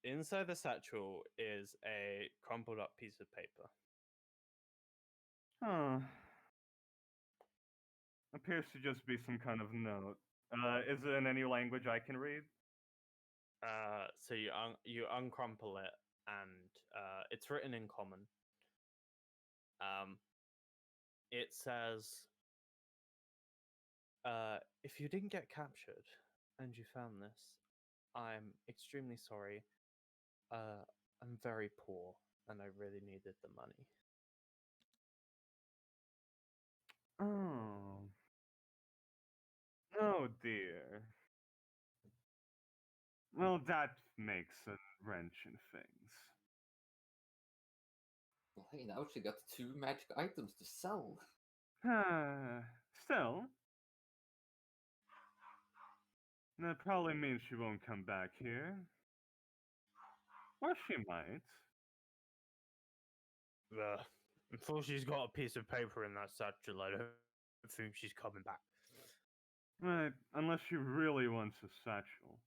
Inside the satchel is a crumpled up piece of paper. Huh. Appears to just be some kind of note. Is it in any language I can read? So you uncrumple it, and it's written in common. It says, if you didn't get captured and you found this, I'm extremely sorry. I'm very poor and I really needed the money. Oh. Oh dear. Well, that makes a wrench in things. Well, hey, now she got 2 magic items to sell. Still, that probably means she won't come back here. Or she might. Until she's got a piece of paper in that satchel, I don't think she's coming back. Right, unless she really wants a satchel.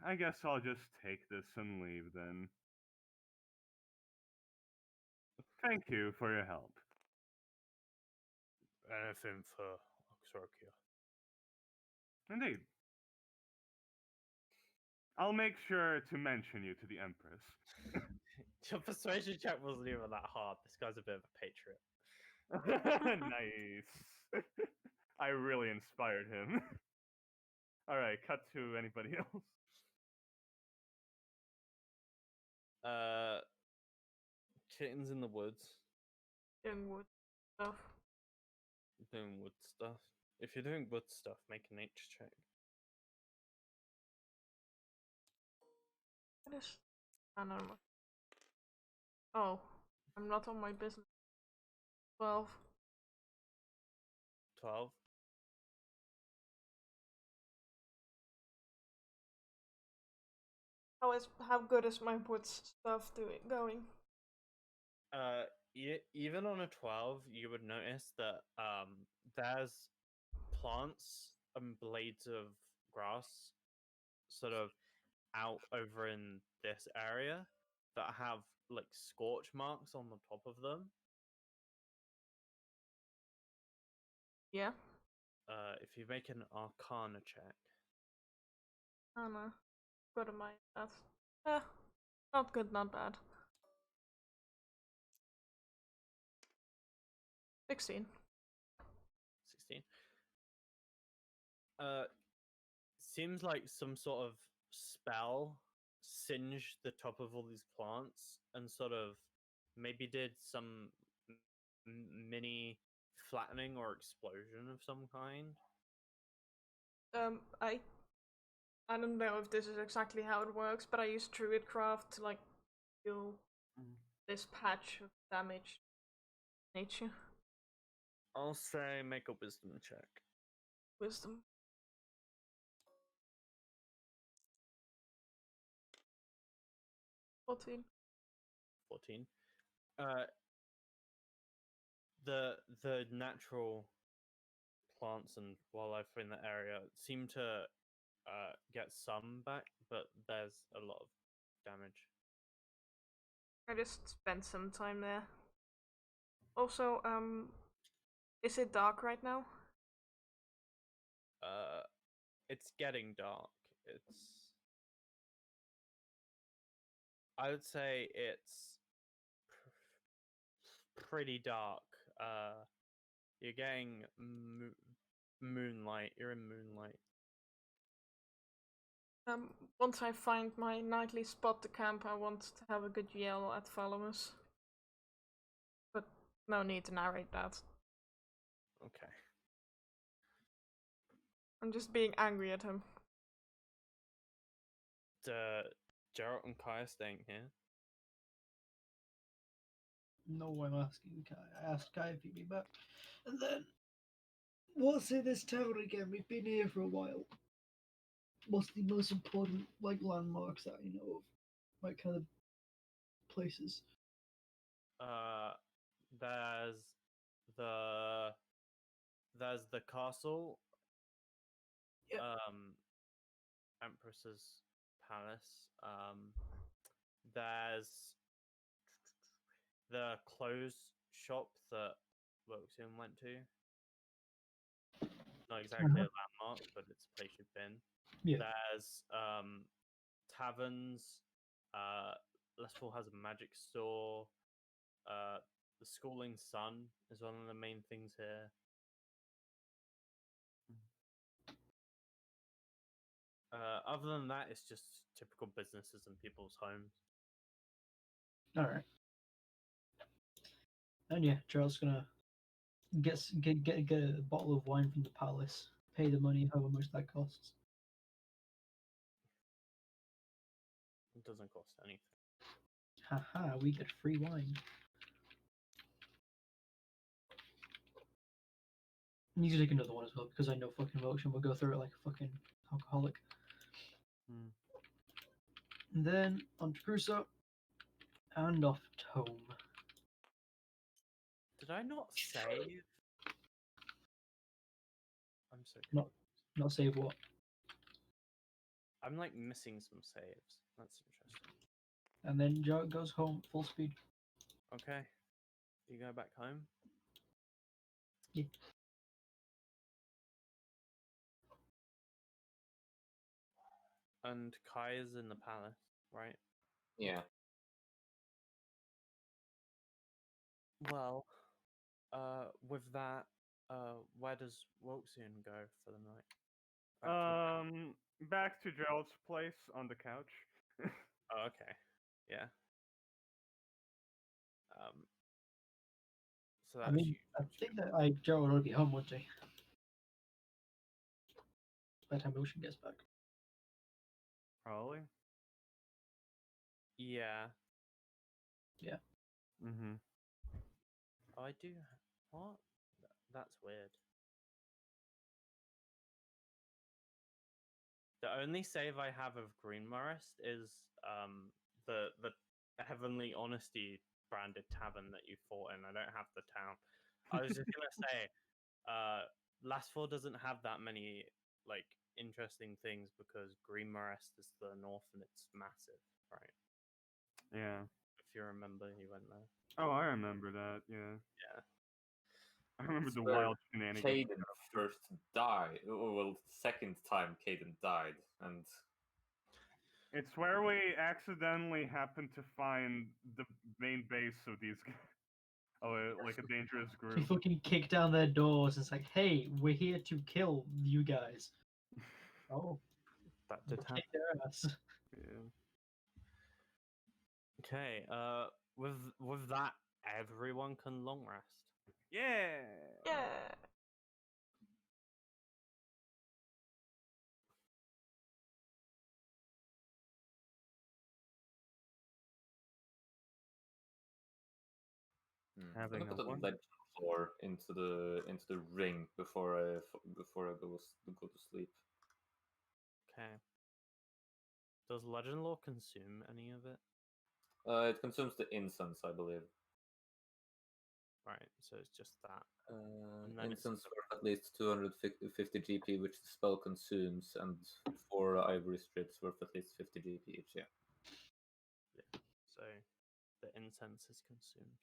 I guess I'll just take this and leave then. Thank you for your help. Anything for Orgisia. Indeed. I'll make sure to mention you to the Empress. Your persuasion check wasn't even that hard. This guy's a bit of a patriot. Nice. I really inspired him. Alright, cut to anybody else. Kittens in the woods. Young wood. stuff. Doing wood stuff. If you're doing wood stuff, make a nature check. What is? I don't know. Oh, I'm not on my business. 12. 12. How good is my wood stuff going? Even on a 12, you would notice that there's plants and blades of grass sort of out over in this area that have like scorch marks on the top of them. Yeah. If you make an Arcana check. I don't know. Good at my that. Not good, not bad. 16. 16. Seems like some sort of spell singed the top of all these plants and sort of maybe did some mini flattening or explosion of some kind. I don't know if this is exactly how it works, but I use Druidcraft to like heal this patch of damage. Nature. I'll say make a wisdom check. Wisdom. 14. 14. The natural plants and wildlife in the area seem to get some back, but there's a lot of damage. I just spent some time there. Also, is it dark right now? It's getting dark. I would say it's pretty dark. You're getting moonlight. You're in moonlight. Once I find my nightly spot to camp, I want to have a good yell at Thalamus. But no need to narrate that. Okay. I'm just being angry at him. Geralt and Kai are staying here. No, I'm asking Kai. I asked Kai if he'd be back. And then, what's in this town again? We've been here for a while. What's the most important, like, landmarks that I know of? Like, kind of places. There's the castle. Yep. Empress's palace. There's the clothes shop that Wilkson went to. Not exactly a landmark, but it's a place you've been. Yeah. There's taverns. Lesspool has a magic store. The Schooling Sun is one of the main things here. Other than that, it's just typical businesses and people's homes. Alright. And yeah, Charles gonna get a bottle of wine from the palace, pay the money, however much that costs. It doesn't cost anything. Haha, we get free wine. I need to take another one as well because I know fucking Wilkshire will go through it like a fucking alcoholic. And then on to Crusoe and off to home. Did I not save? I'm so Not save what? I'm like missing some saves. That's interesting. And then Joe goes home full speed. Okay. You go back home? Yeah. And Kai is in the palace, right? Yeah. Well, with that, where does Woxian go for the night? Back to Gerald's place on the couch. Oh, okay. Yeah. So I that's mean, huge. I think that Joe will be home one day. By the time Ocean gets back. Probably. Yeah. Mm-hmm. Oh, I do. What? That's weird. The only save I have of Green Morest is the Heavenly Honesty branded tavern that you fought in. I don't have the town. I was just gonna say, Last Four doesn't have that many like interesting things because Green Morest is the north and it's massive, right? Yeah. If you remember, you went there. Oh, I remember that. Yeah. Yeah. I remember It's the where wild shenanigans. Caden first died. Well, second time Caden died, and It's where we accidentally happened to find the main base of these guys. Oh, like a dangerous We group. fucking kick down their doors. It's like, hey, we're here to kill you guys. Oh, That did happen. kick their ass. Yeah. Okay. With that, everyone can long rest. Yeah. Yeah. I'm Having gonna a put a one. legend floor into the ring before I go to sleep. Okay. Does Legend Lore consume any of it? It consumes the incense, I believe. Right. So it's just that. And then it's Incense worth at least 250 GP, which the spell consumes, and 4 ivory strips worth at least 50 GP each. Yeah. So the incense is consumed.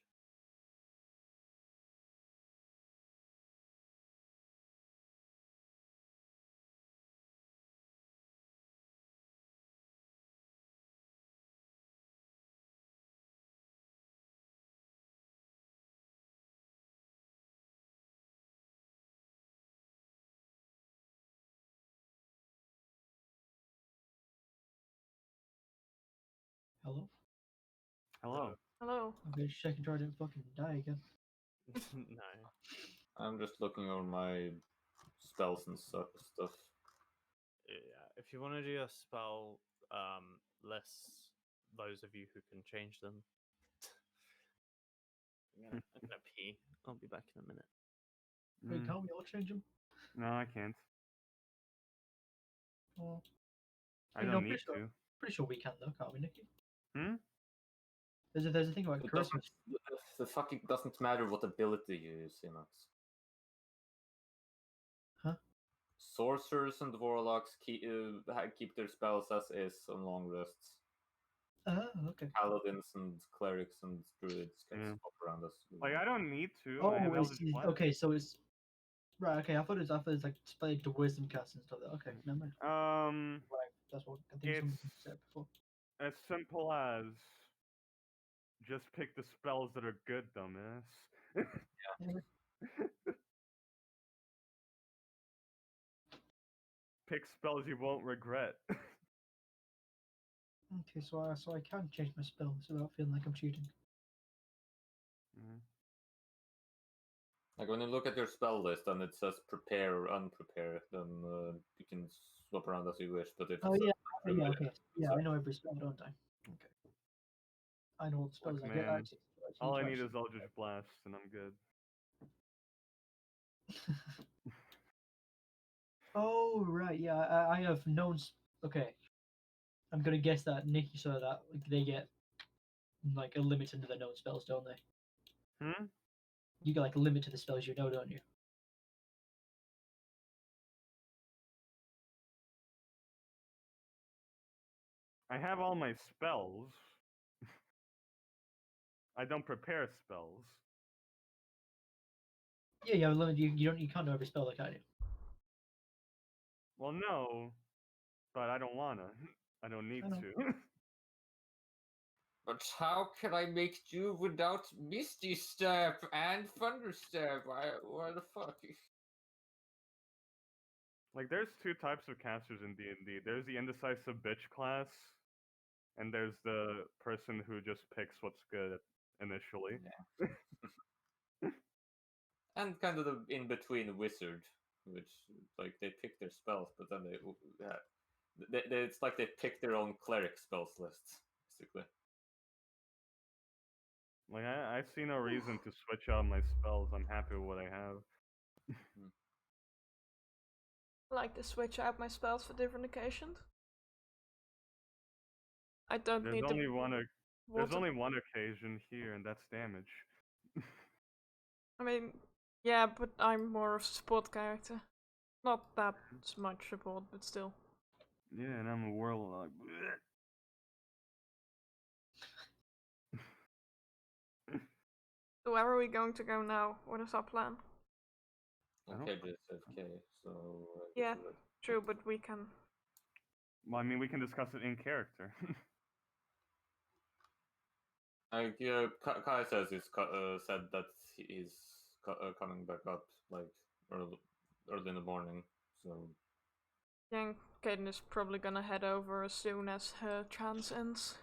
Hello? Hello. Hello. Okay, just checking so I didn't fucking die again. No. I'm just looking over my spells and stuff. Yeah. If you want to do a spell, list those of you who can change them. I'm gonna pee. I'll be back in a minute. Wait, Mm. can't we all change them? No, I can't. Oh, I no, don't need pretty sure, to. pretty sure we can though, can't we, Nikki? Hmm? There's a thing about It charisma. doesn't. The fucking doesn't matter what ability you use, you know. Huh? Sorcerers and warlocks keep their spells as is on long rests. Ah, okay. Paladins and clerics and druids can Yeah. swap around us. Like I don't need to. I Oh, have it's, Eldritch Blast. okay, so it's right. Okay, I thought it was like split to wisdom cast and stuff. Okay, never mind. Right, that's what I think someone It's said before. as simple as just pick the spells that are good, dumbass. Anyway, Pick spells you won't regret. okay, so I can change my spells without feeling like I'm cheating. Mhm. Like when you look at your spell list and it says prepare or unprepare, then you can swap around as you wish. But if Oh it yeah, says yeah, okay, yeah. so- I know every spell, don't I? Okay. I know what spells Look, I get. man, Actually, all I need is Eldritch Blast, and I'm good. Oh right, yeah. I have known. Okay, I'm gonna guess that Nikki saw that like, they get like a limit to their known spells, don't they? Hmm? You get like a limit to the spells you know, don't you? I have all my spells. I don't prepare spells. Yeah, you have a limit. You can't know every spell, can you? Well, no, but I don't wanna. I don't need I know. to. But how can I make do without Misty Step and Thunder Step? Why the fuck? Like, there's two types of casters in D&D. There's the indecisive bitch class, and there's the person who just picks what's good initially. and kind of the in between wizard, which like they pick their spells, but then it's like they pick their own cleric spells list, basically. Like I see no reason to switch out my spells. I'm happy with what I have. I like to switch out my spells for different occasions. I don't There's need only the one. There's water. only one occasion here, and that's damage. I mean, yeah, but I'm more of a support character. Not that much support, but still. Yeah, and I'm a warlock. So where are we going to go now? What is our plan? I don't- Okay, just FK. So Yeah, true, but we can. Well, I mean, we can discuss it in character. Like Kai says said that he's coming back up like early in the morning. So Yeah, Kaden is probably gonna head over as soon as her trance ends.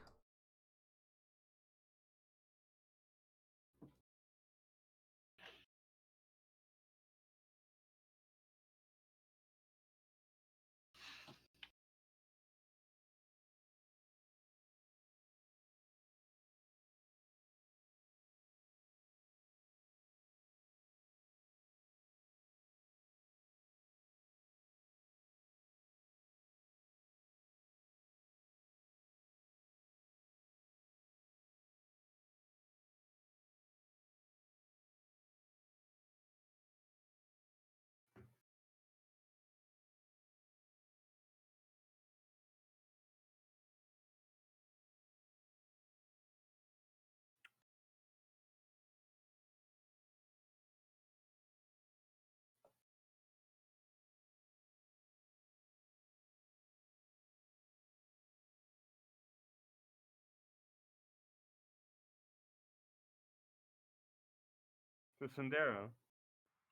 So Sundero,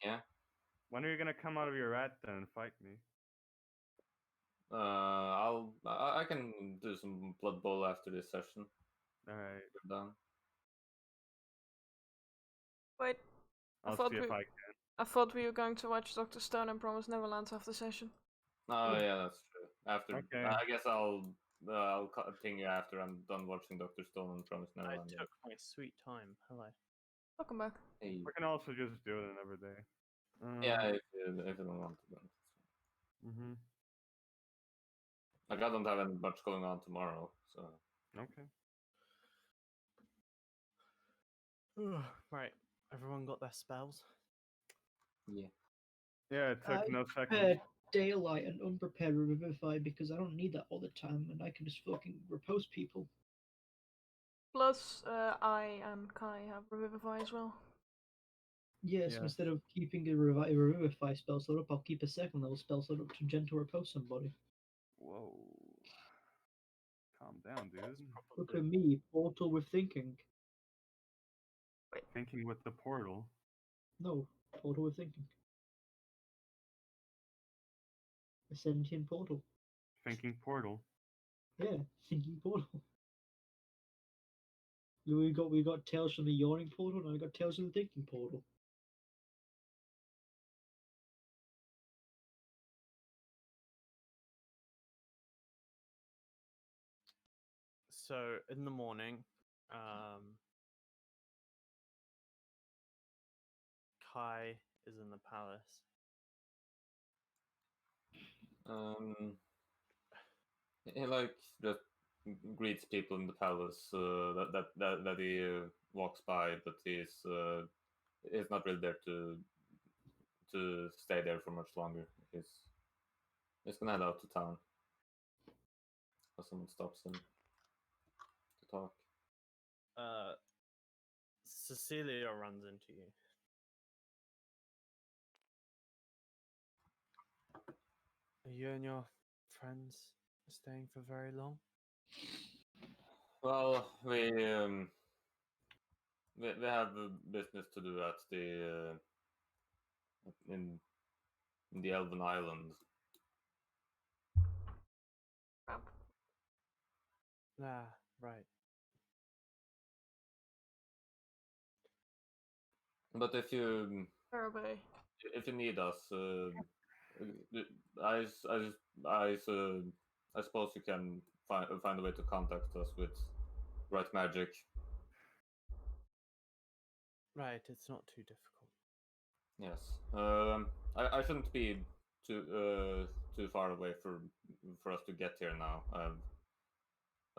yeah, when are you gonna come out of your rat den and fight me? I can do some Blood Bowl after this session. All right, We're done. Wait, I'll thought see we- if I I thought we were going to watch Dr. Stone and Promise Neverland after session. Oh Yeah. yeah, that's true. After Okay. I guess I'll ping you after I'm done watching Doctor Stone and Promise I Neverland. took my sweet time. Hello. Welcome back. Hey. We can also just do it another day. Yeah, if you don't want to. Mm-hmm. Like I don't have any much going on tomorrow, so. Okay. Right. Everyone got their spells? Yeah. Yeah, it took I no seconds. prepared Daylight and unprepared Revivify because I don't need that all the time and I can just fucking repose people. Plus, I and Kai have Revivify as well. Yes, Yeah. instead of keeping a Revivify spell slot up, I'll keep a second level spell slot up to gentle repose somebody. Whoa. Calm down, dude. Look at me, portal with thinking. Thinking with the portal. No, portal with thinking. A sentient portal. Thinking portal. Yeah, thinking portal. We got Tales from the Yawning Portal, and I got Tales from the Thinking Portal. So in the morning, Kai is in the palace. He like just greets people in the palace that he walks by, but he's not really there to stay there for much longer. He's gonna head out to town. Or someone stops him to talk. Cecilia runs into you. Are you and your friends staying for very long? Well, we have business to do at the in the Elven Islands. Crap. Ah, right. But if you Karabay. If you need us, I, s- I, s- I suppose you can find a way to contact us with right magic. Right, it's not too difficult. Yes. I shouldn't be too far away for us to get here now. I've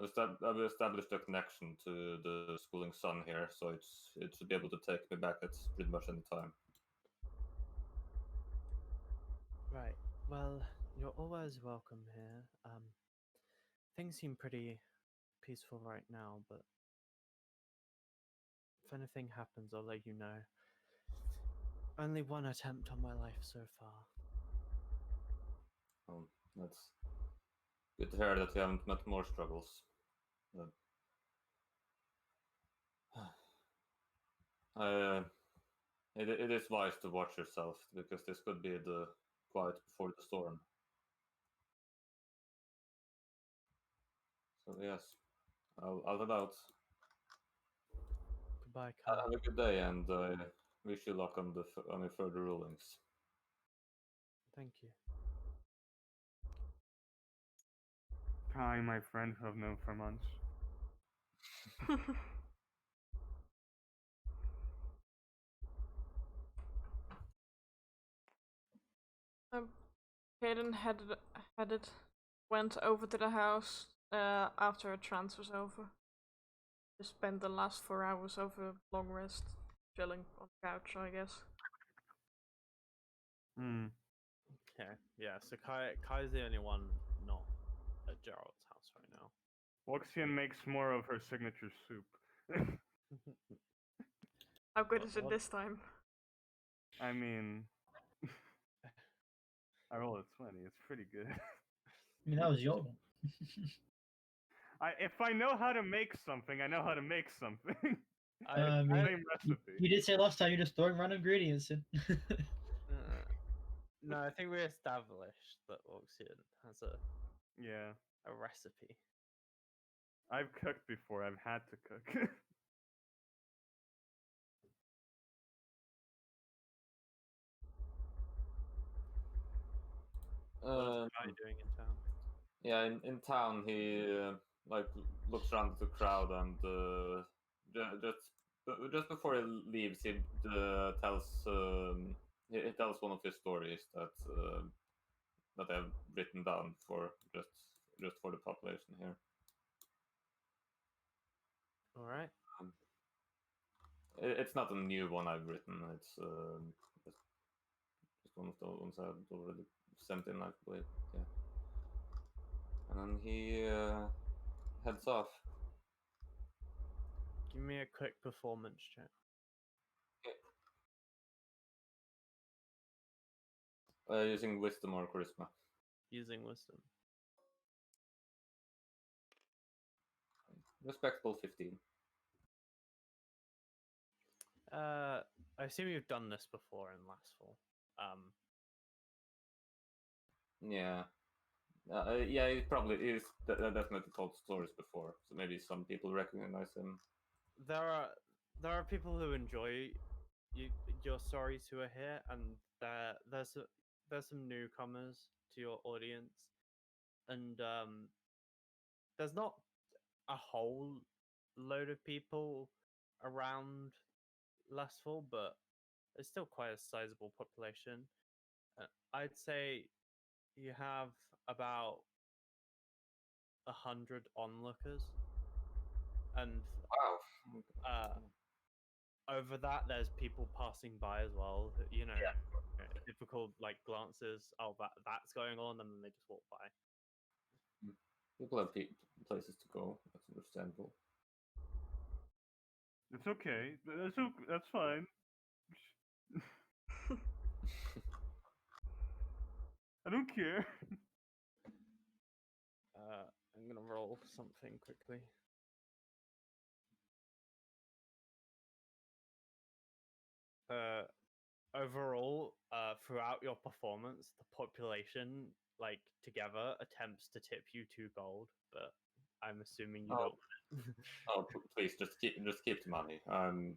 established a connection to the schooling sun here, so it should be able to take me back at pretty much any time. Right. Well, you're always welcome here. Things seem pretty peaceful right now, but if anything happens, I'll let you know. Only one attempt on my life so far. That's good to hear that you haven't met more struggles. Uh, it is wise to watch yourself because this could be the quiet before the storm. So yes, I'll head out. Goodbye, Kai. Have a good day, and wish you luck on on your further rulings. Thank you. Kai, my friend who I've known for months. Kaden went over to the house after her trance was over. Just spent the last 4 hours of a long rest, chilling on the couch, I guess. Hmm. Okay. Yeah. So Kai's the only one not at Gerald's house right now. Orgisia makes more of her signature soup. How good What- is it what- this time? I mean, I rolled a 20. It's pretty good. I mean, that was your one. If I know how to make something, I know how to make something. I mean, Same recipe. you did say last time you're just throwing random ingredients in. No, I think we established that Orgisia has Yeah. a recipe. I've cooked before. I've had to cook. What's Kai doing in town? Yeah, in town he like looks around at the crowd and just before he leaves, he tells one of his stories that I've written down for just for the population here. All right. It's not a new one I've written. It's just one of the ones I've already sent in, I believe. Yeah. And then he heads off. Give me a quick performance check. Using wisdom or charisma. Using wisdom. Respectable 15. I assume you've done this before in last fall. Yeah. Yeah, he probably is definitely told stories before, so maybe some people recognize him. There are people who enjoy your stories who are here, and there's some newcomers to your audience, and there's not a whole load of people around last fall, but it's still quite a sizable population. I'd say you have about 100 onlookers, and Wow. over that there's people passing by as well. You know, typical like glances. Oh, that's going on, and then they just walk by. People have places to go. That's understandable. It's okay. That's fine. I don't care. I'm gonna roll something quickly. Overall, throughout your performance, the population, like together, attempts to tip you 2 gold, but I'm assuming you don't. Oh, please, just keep the money. I'm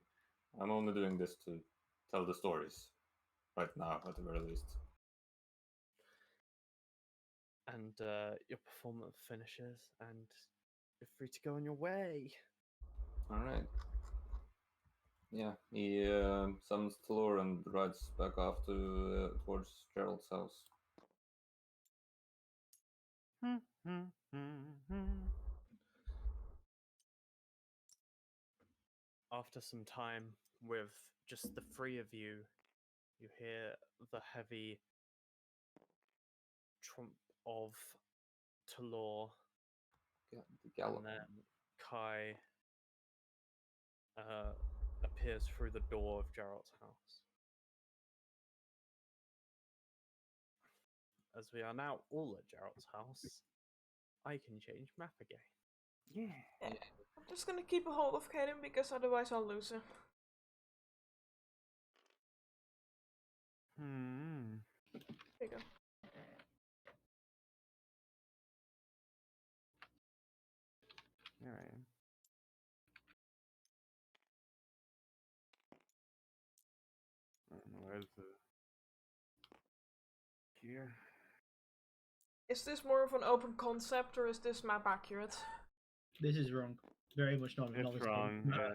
only doing this to tell the stories. right now, at the very least. And your performance finishes, and you're free to go on your way. All right. Yeah, he summons Talor and rides back off to towards Gerald's house. After some time with just the three of you, you hear the heavy trump of Talor, The gallop. and then Kai appears through the door of Gerald's house. As we are now all at Gerald's house, I can change map again. Yeah. I'm just gonna keep a hold of Kaden because otherwise I'll lose her. Hmm. There you go. Here I am. Where's the here? Is this more of an open concept or is this map accurate? This is wrong. Very much not. It's wrong. Yeah.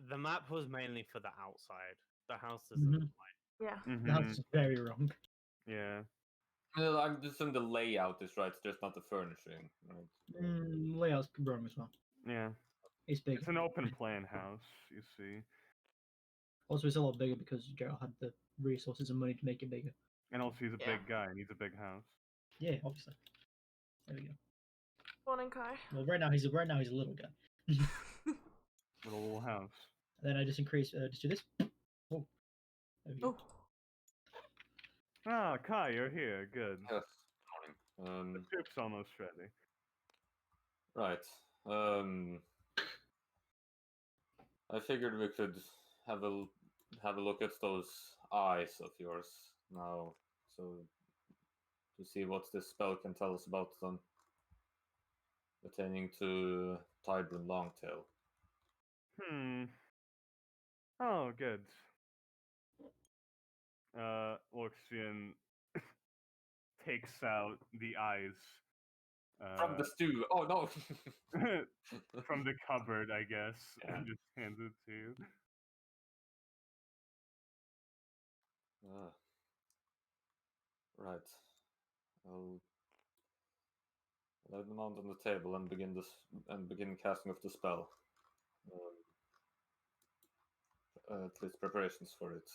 The map was mainly for the outside. The house is Mhm. Yeah. That's very wrong. Yeah. Well, I'm just saying the layout is right, just not the furnishing, right? Layout's wrong as well. Yeah. It's big. It's an open plan house, you see. Also, it's a lot bigger because Gerald had the resources and money to make it bigger. And also he's a Yeah. big guy and needs a big house. Yeah, obviously. There we go. Morning, Kai. Well, right now he's a little guy. With a little house. And then I just increase. Just do this. Oh, there we go. Oh, Ah, Kai, you're here. Good. Yes. The Morning. soup's almost ready. Right. I figured we could have a look at those eyes of yours now, so to see what this spell can tell us about them pertaining to Tybrin Longtail. Hmm. Oh, good. Orgisia takes out the eyes. From the stew. Oh no. From the cupboard, I guess, Yeah. and just hands it to you. Right. I'll lay them out on the table and begin casting of the spell. At least preparations for it.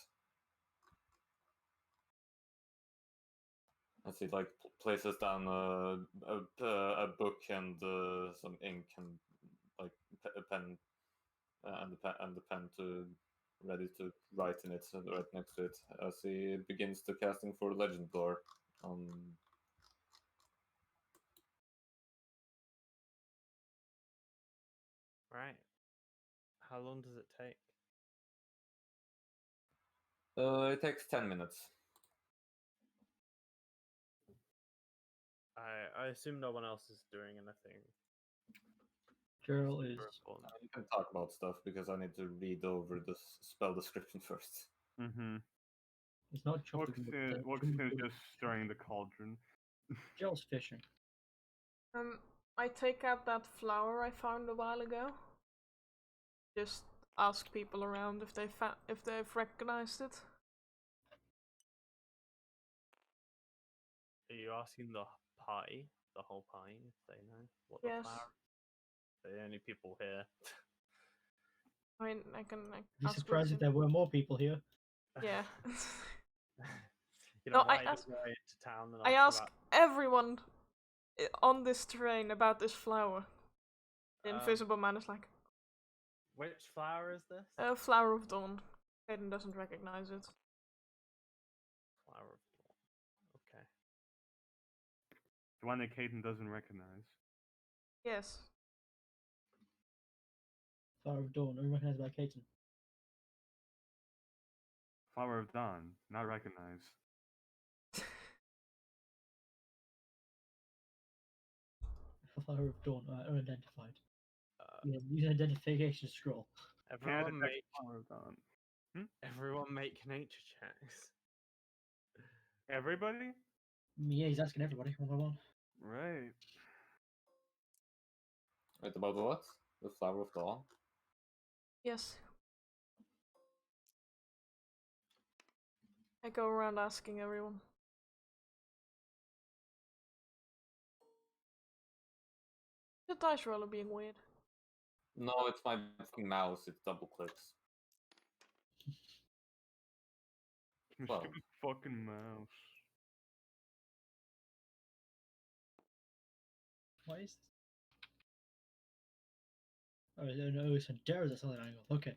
As he like places down a book and some ink and like a pen and the pen to ready to write in it right next to it as he begins the casting for Legend Lore on. right. How long does it take? It takes 10 minutes. I assume no one else is doing anything. Gerald is. super important. You can talk about stuff because I need to read over the spell description first. Mm-hmm. It's not chopping. Orgisia is just stirring the cauldron. Gerald's fishing. I take out that flower I found a while ago. Just ask people around if they've recognized it. Are you asking the whole party, if they know what Yes. the flower is? They're the only people here. I mean, I can Be ask surprised if Lucian. there were more people here. Yeah. You No, know, I ride ask- away to town and I ask ask everyone on this terrain about this flower. The about, Invisible Man is like, which flower is this? Flower of Dawn. Hayden doesn't recognize it. Flower of Dawn. Okay. The one that Caden doesn't recognize. Yes. Flower of Dawn, unrecognized by Caton. Flower of Dawn, not recognized. Flower of Dawn, unidentified. Uh, Yeah, use an identification scroll. Can't everyone detect make Flower of Dawn. Everyone make nature checks. Everybody? Yeah, he's asking everybody. One by one. Right. Wait, about what? The Flower of Dawn? Yes. I go around asking everyone. The dice roller being weird. No, it's my fucking mouse. It double clicks. Your Well. stupid fucking mouse. What is this? Oh, no, it's Sandera's that's on an angle. Okay.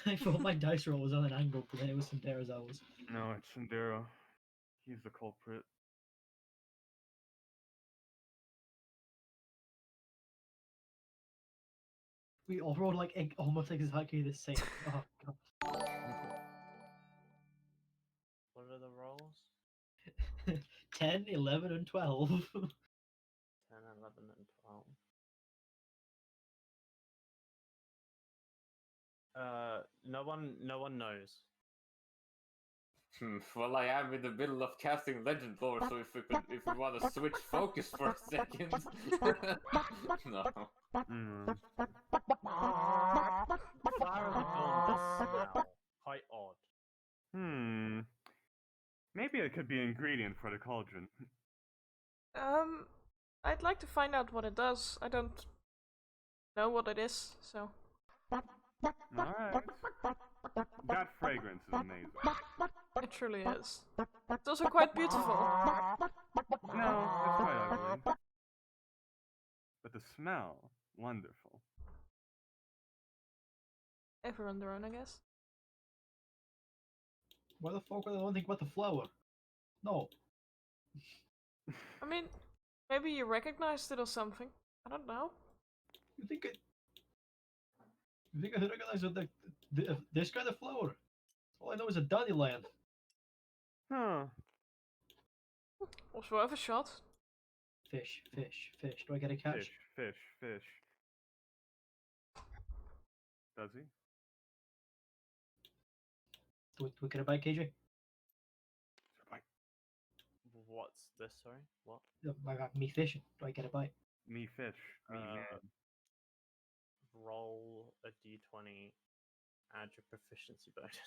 I thought my dice roll was on an angle, but then it was Sandera's hours. No, it's Sandero. He's the culprit. We all rolled like almost exactly the same. Oh god. What are the rolls? 10, 11, and 12. 10, 11, and 12. No one knows. Well, I am in the middle of casting Legend Lore, so if we want to switch focus for a second. No. Mm. Flower of the Dawn does smell. Quite odd. Maybe it could be an ingredient for the cauldron. I'd like to find out what it does. I don't know what it is, so. Alright. That fragrance is amazing. It truly is. It's also quite beautiful. No, it's quite ugly. But the smell, wonderful. Everyone their own, I guess. Why the fuck would I don't think about the flower? No. I mean, maybe you recognized it or something. I don't know. You think I recognize this kind of flower? All I know is a dandelion. Huh. Was worth a shot. Fish, fish, fish. Do I get a catch? Fish. Does he? Do we get a bite, KJ? What's this? Sorry? What? Me fishing. Do I get a bite? Me fish. Me man. Roll a d20, add your proficiency bonus.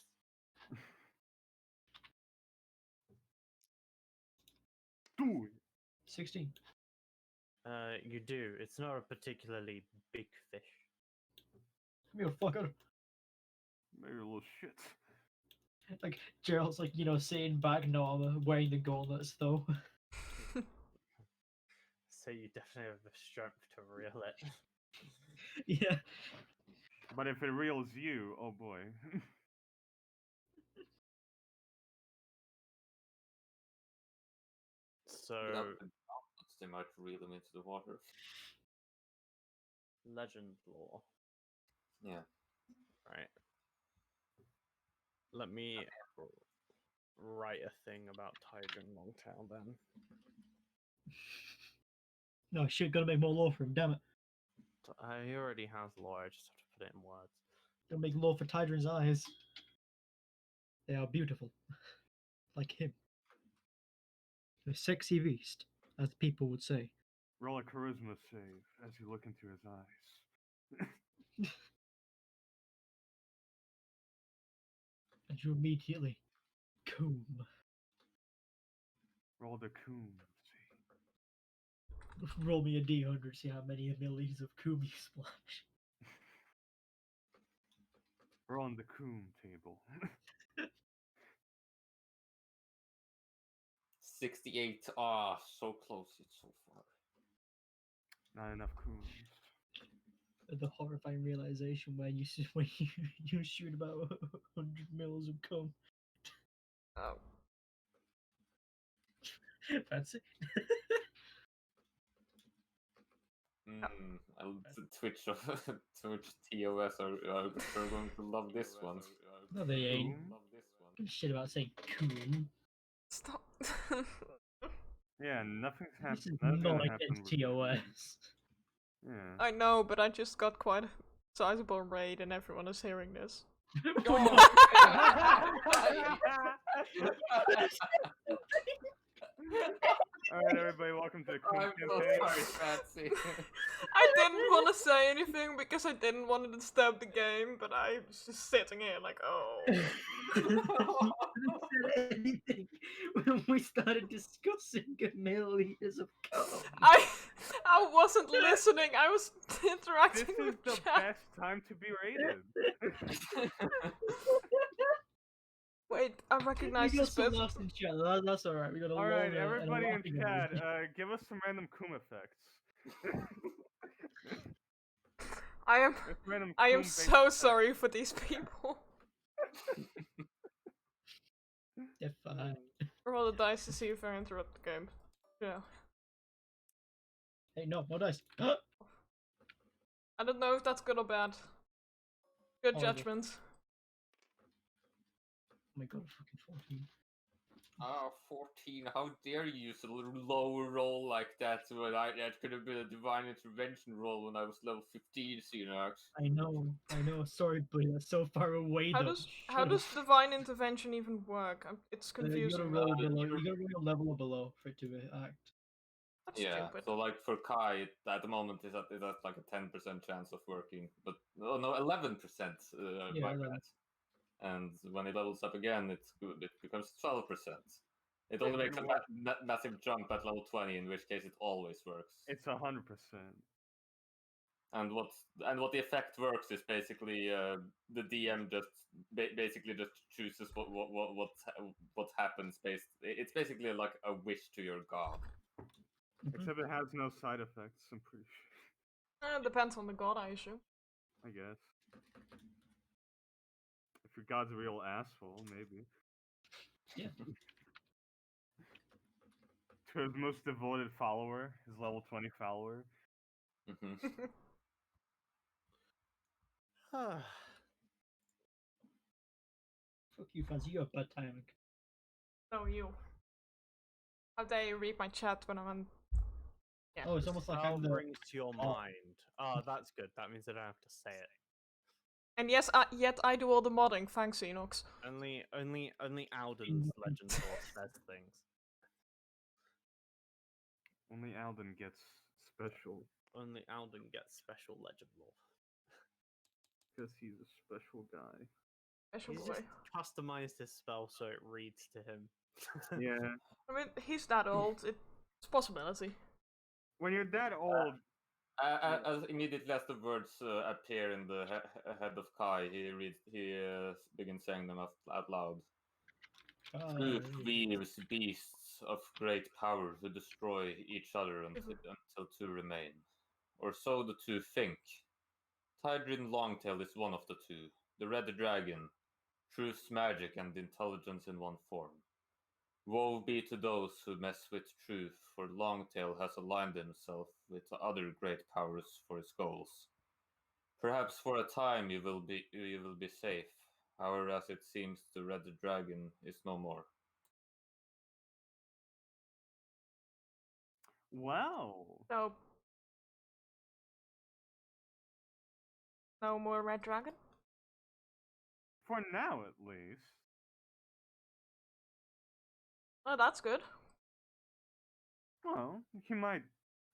16. You do. It's not a particularly big fish. Come here, fucker. Maybe a little shit. Like, Gerald's like, sitting back, no, I'm wearing the gauntlets though. So you definitely have the strength to reel it. Yeah. But if it reels you, oh boy. So, They might reel them into the water. legend lore. Yeah. Right. Let me write a thing about Tidrin Longtail then. No, shit, gotta make more law for him, damn it. He already has lore, I just have to put it in words. Gotta make law for Tidrin's eyes. They are beautiful. Like him. A sexy beast, as people would say. Roll a charisma save as you look into his eyes. And you immediately coom. Roll the coom save. Roll me a D100, see how many milliliters of coom you splash. We're on the coom table. 68. Ah, so close yet so far. Not enough cooms. The horrifying realization when you shoot about 100 mils of cum. Oh. Fancy. Twitch Twitch TOS are going to love this one. No, they ain't. Coom? Love this one. Shit about saying coom. Stop. Yeah, nothing's This is happened. not against TOS. Yeah. I know, but I just got quite a sizable raid and everyone is hearing this. Alright, everybody, welcome to the Coon I'm so campaign. sorry, Fancy. I didn't want to say anything because I didn't want to disturb the game, but I was just sitting here like, oh. You didn't say anything when we started discussing milliliters of coke. I wasn't listening. I was This interacting is with the chat. best time to be rated. Wait, I recognize We got this some person. laughs in chat. That's all right. We got a Alright, lot of everybody in laughing chat, emoji. give us some random Coom effects. I am It's random I am Coom-based so effects. sorry for these people. They're fine. Roll the dice to see if I interrupt the game. Yeah. Hey, no dice. I don't know if that's good or bad. Good Horrible. judgment. Oh my god, fucking 14. Ah, 14. How dare you use a little low roll like that when that could have been a divine intervention roll when I was level 15, Xenox. I know. Sorry, buddy. That's so far away, How though. how does divine intervention even work? It's You gotta confusing. roll below. You gotta roll a level below for it to act. That's Yeah, stupid. so like for Kai, at the moment is at like a 10% chance of working, but no, 11%. Yeah, My 11. bad. And when it levels up again, it becomes 12%. It Wait, only makes a then what? massive jump at level 20, in which case it always works. It's 100%. And what the effect works is basically the DM just basically just chooses what happens based. It's basically like a wish to your god. Except it has no side effects, I'm pretty sure. Depends on the god, I assume. I guess. If your god's a real asshole, maybe. Yeah. To his most devoted follower, his level 20 follower. Mm-hmm. Fuck you, fans. You got bad timing. No, you. How dare you read my chat when I'm on. Yeah. Oh, it's almost like Spell I'm the. brings to your mind. Oh, that's good. That means I don't have to say it. And yes, yet I do all the modding. Thanks, Enox. Only Alden's legend lore says things. Only Alden gets special. Only Alden gets special legend lore. Because he's a special guy. Special He's boy. just customized his spell so it reads to him. Yeah. I mean, he's that old. It's a possibility. When you're that old, As immediately as the words appear in the head of Kai, he begins saying them out loud. Truth weaves beasts of great power who destroy each other until two remain. Or so the two think. Tidrin Longtail is one of the two, the Red Dragon, truth's magic and intelligence in one form. Woe be to those who mess with truth, for Longtail has aligned himself with other great powers for his goals. Perhaps for a time you will be safe, however, as it seems the Red Dragon is no more. wow. So. No more Red Dragon? For now, at least. Oh, that's good. Well, he might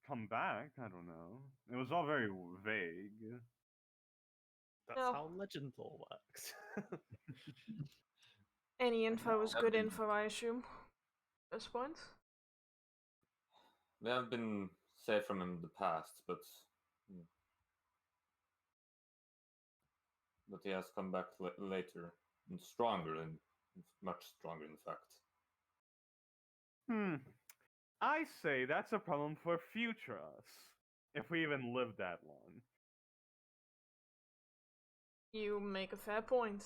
come back. I don't know. It was all very vague. That's Yeah. how legend lore works. Any info is good info, I assume. At this point. We have been safe from him in the past, but he has come back later and stronger, and much stronger, in fact. I say that's a problem for future us. If we even live that long. You make a fair point.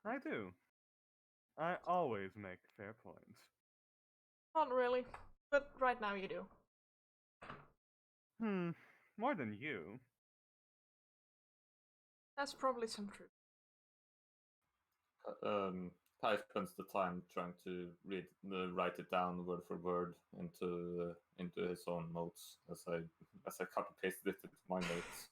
I do. I always make fair points. Not really, but right now you do. More than you. That's probably some truth. Kai spends the time trying to write it down word for word into his own notes as I as I copy pasted it into my notes.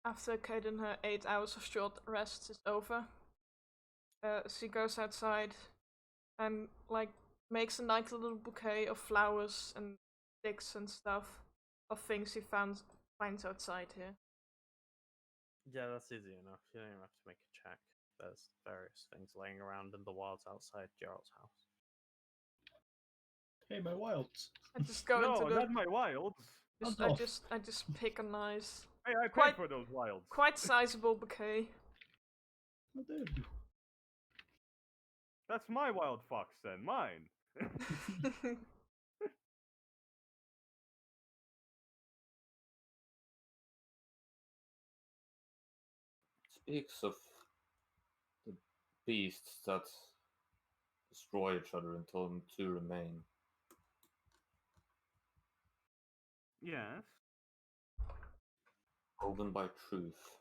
After Kate and her 8 hours of short rest is over, she goes outside and like makes a nice little bouquet of flowers and sticks and stuff of things she finds outside here. Yeah, that's easy enough. You don't even have to make a check. There's various things laying around in the wilds outside Gerald's house. Hey, my wilds. I just go No, into the. not my wilds. Just, Hands I off. just pick a nice, Hey, I paid Quite- for those wilds. quite sizable bouquet. How dare you? That's my wild fox then, mine. Speaks of the beasts that destroy each other until two remain. Yes. Woven by truth.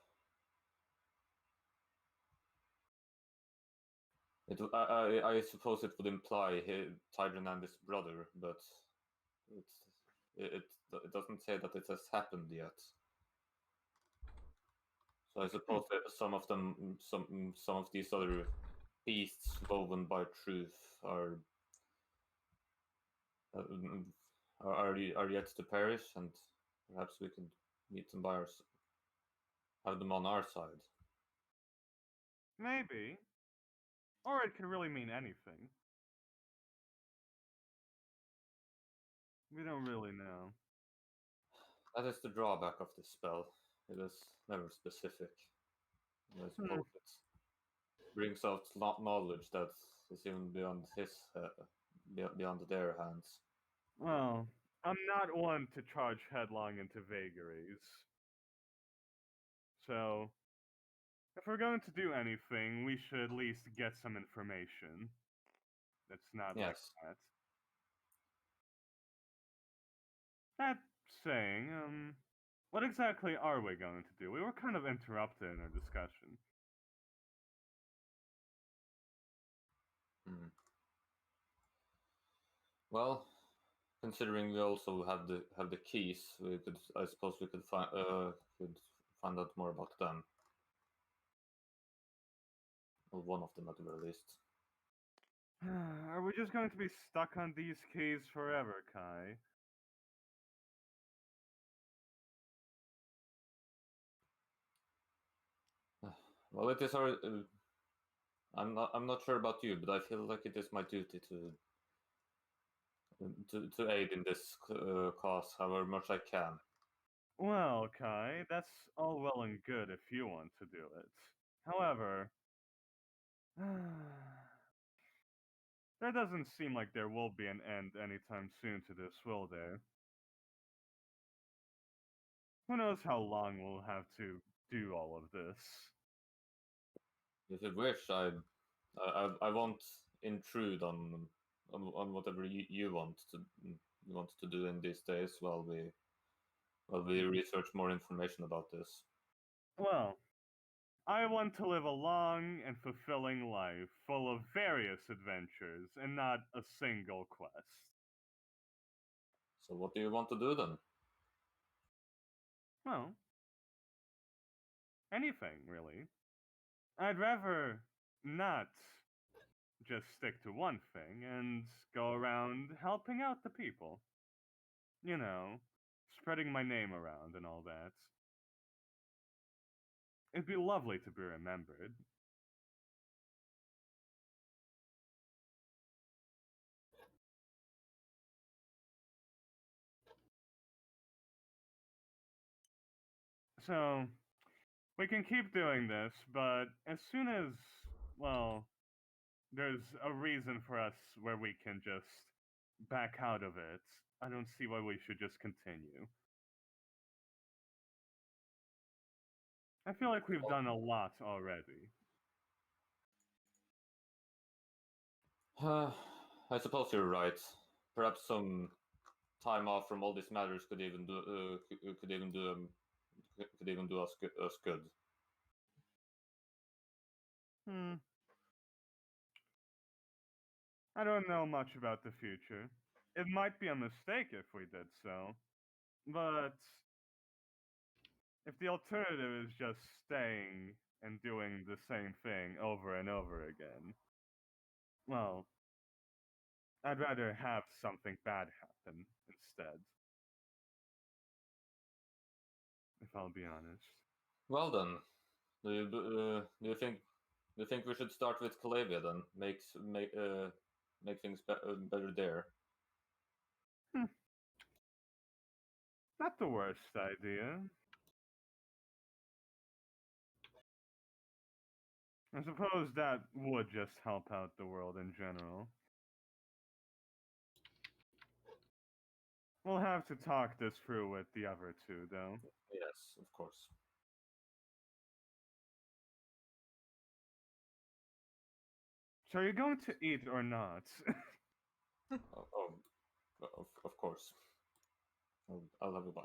I suppose it would imply Tyrion and his brother, but it doesn't say that it has happened yet. So I suppose that some of them, some of these other beasts woven by truth are yet to perish, and perhaps we can meet them have them on our side. Maybe. Or it could really mean anything. We don't really know. That is the drawback of this spell. It is never specific. And I suppose it brings out knowledge that is even beyond beyond their hands. Well, I'm not one to charge headlong into vagaries. So, if we're going to do anything, we should at least get some information. That's not like Yes. that. That saying, what exactly are we going to do? We were kind of interrupted in our discussion. Hmm. Well, considering we also have the keys, I suppose we could find out more about them. Or one of them at the very least. Are we just going to be stuck on these keys forever, Kai? Well, it is our. I'm not sure about you, but I feel like it is my duty to aid in this cause, however much I can. Well, Kai, that's all well and good if you want to do it. However, there doesn't seem like there will be an end anytime soon to this, will there? Who knows how long we'll have to do all of this? If you wish, I won't intrude on whatever you want to do in these days while we research more information about this. Well, I want to live a long and fulfilling life, full of various adventures, and not a single quest. So what do you want to do then? Well, anything, really. I'd rather not just stick to one thing and go around helping out the people. You know, spreading my name around and all that. It'd be lovely to be remembered. So, we can keep doing this, but as soon as, well, there's a reason for us where we can just back out of it, I don't see why we should just continue. I feel like we've done a lot already. I suppose you're right. Perhaps some time off from all these matters could even do us good. Hmm. I don't know much about the future. It might be a mistake if we did so, but if the alternative is just staying and doing the same thing over and over again, well, I'd rather have something bad happen instead. If I'll be honest. Well then, do you think we should start with Calavia then? Make things better there. Not the worst idea. I suppose that would just help out the world in general. We'll have to talk this through with the other two, though. Yes, of course. So are you going to eat or not? Of course. I'll have a bite.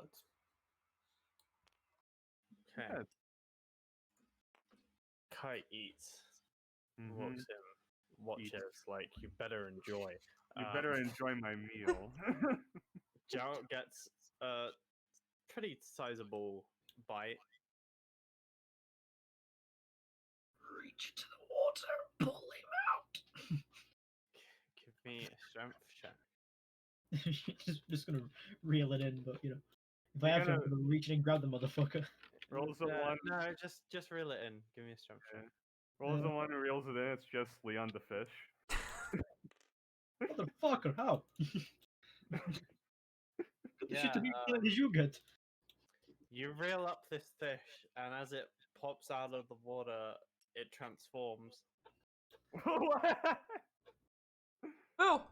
Okay. Good. Kai eats, Mhm. walks in, watches, like, you better enjoy. You better enjoy my meal. Jarrett gets a pretty sizable bite. Reach to the water, pull him Give me a strength check. out. just gonna reel it in, but you know, if I You're have to, I'm gonna- gonna reach in and grab the motherfucker. Rolls a one. No, just reel it in. Give me a strength check. Rolls a one and reels it in. It's just Leon the fish. Motherfucker, how? Good shit to be playing as you get. You reel up this fish, and as it pops out of the water, it transforms. What? Oh!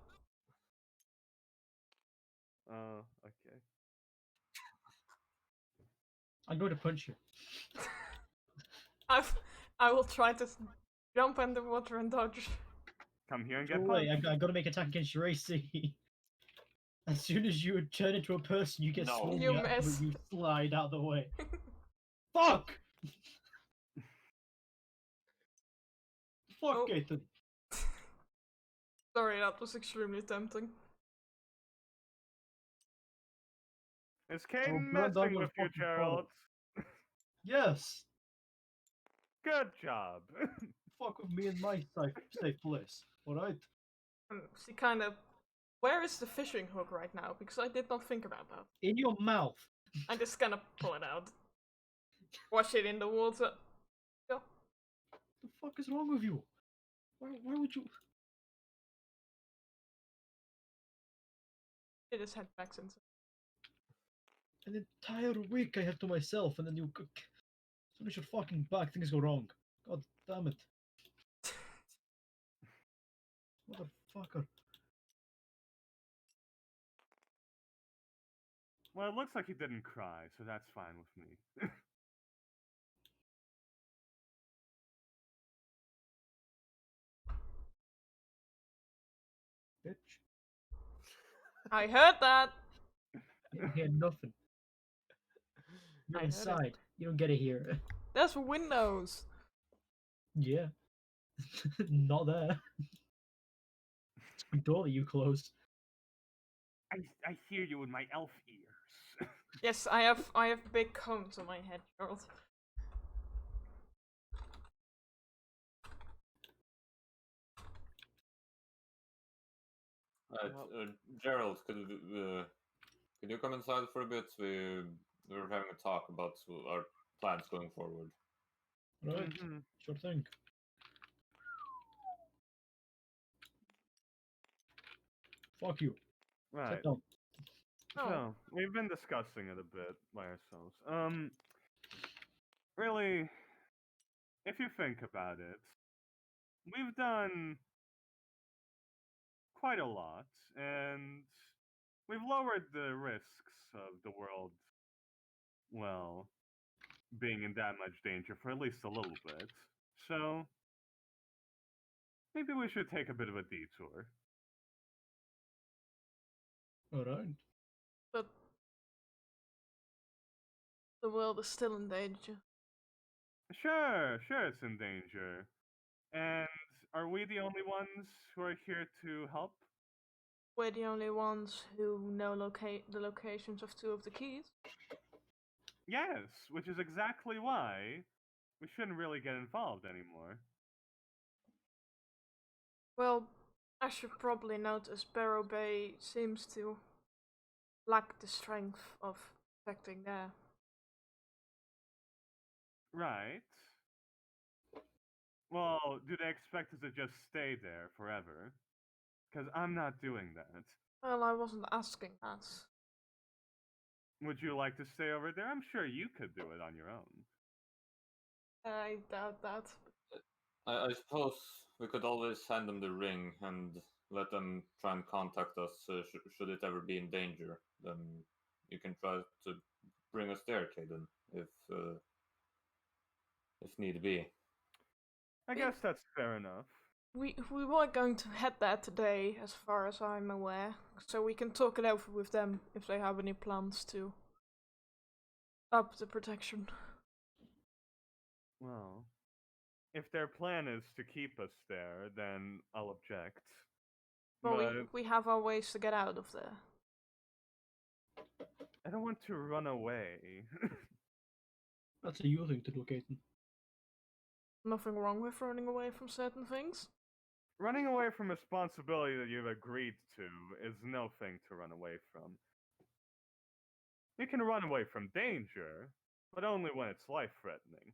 Oh, okay. I'm going to punch you. I will try to jump in the water and dodge. Come here and Go get away, punched. I gotta make attack against your AC. As soon as you turn into a person, you get No. swung You at, but miss. you slide out the way. Fuck! Fuck, Oh. Gaten. Sorry, that was extremely tempting. Is Caden burn down messing your with you, fucking Gerald? Yes! Good job. Fuck with me in my safe place, alright? She kind of. Where is the fishing hook right now? Because I did not think about that. In your mouth. I just kind of pull it out. Wash it in the water. Go. The fuck is wrong with you? Why would you? It is head back since. An entire week I have to myself, and then you. As soon as you're fucking back, things go wrong. God damn it. Motherfucker. Well, it looks like he didn't cry, so that's fine with me. Bitch. I heard that! You hear nothing. You're I heard it. inside. You don't get it here. There's windows! Yeah. Not there. It's a door that you closed. I hear you in my elf ears. Yes, I have big cones on my head, Gerald. Right, Gerald, could you come inside for a bit? We were having a talk about our plans going forward. Right. Mhm. Sure thing. Fuck you. Right. Sit down. Oh. So, we've been discussing it a bit by ourselves. Really, if you think about it, we've done quite a lot, and we've lowered the risks of the world, well, being in that much danger for at least a little bit. So, maybe we should take a bit of a detour. Alright. But the world is still in danger. Sure, it's in danger. And are we the only ones who are here to help? We're the only ones who know the locations of two of the keys. Yes, which is exactly why we shouldn't really get involved anymore. Well, as you probably notice, Barrow Bay seems to lack the strength of protecting there. Right. Well, do they expect us to just stay there forever? Because I'm not doing that. Well, I wasn't asking that. Would you like to stay over there? I'm sure you could do it on your own. I doubt that. I suppose we could always hand them the ring and let them try and contact us should it ever be in danger. Then you can try to bring us there, Caden, if need be. I guess that's fair enough. We were going to head there today, as far as I'm aware, so we can talk it over with them if they have any plans to up the protection. Well, if their plan is to keep us there, then I'll object. Well, But we have our ways to get out of there. I don't want to run away. That's a you thing to do, Caden. Nothing wrong with running away from certain things. Running away from responsibility that you've agreed to is no thing to run away from. You can run away from danger, but only when it's life-threatening.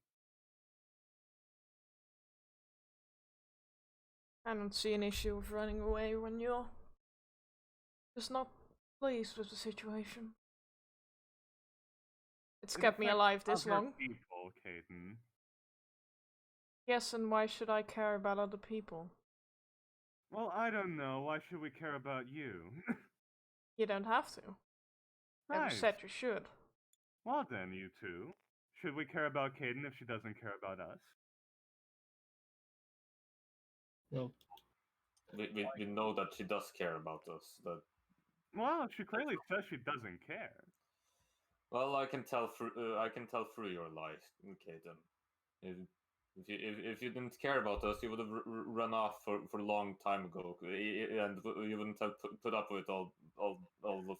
I don't see an issue with running away when you're just not pleased with the situation. It's It kept me affects alive this other long. people, Caden. Yes, and why should I care about other people? Well, I don't know. Why should we care about you? You don't have to. Never Right. said you should. Well then, you two. Should we care about Caden if she doesn't care about us? Well, We know that she does care about us. That Well, she clearly says she doesn't care. well, I can tell through your lies, Caden. If you didn't care about us, you would have run off for a long time ago, and you wouldn't have put up with all of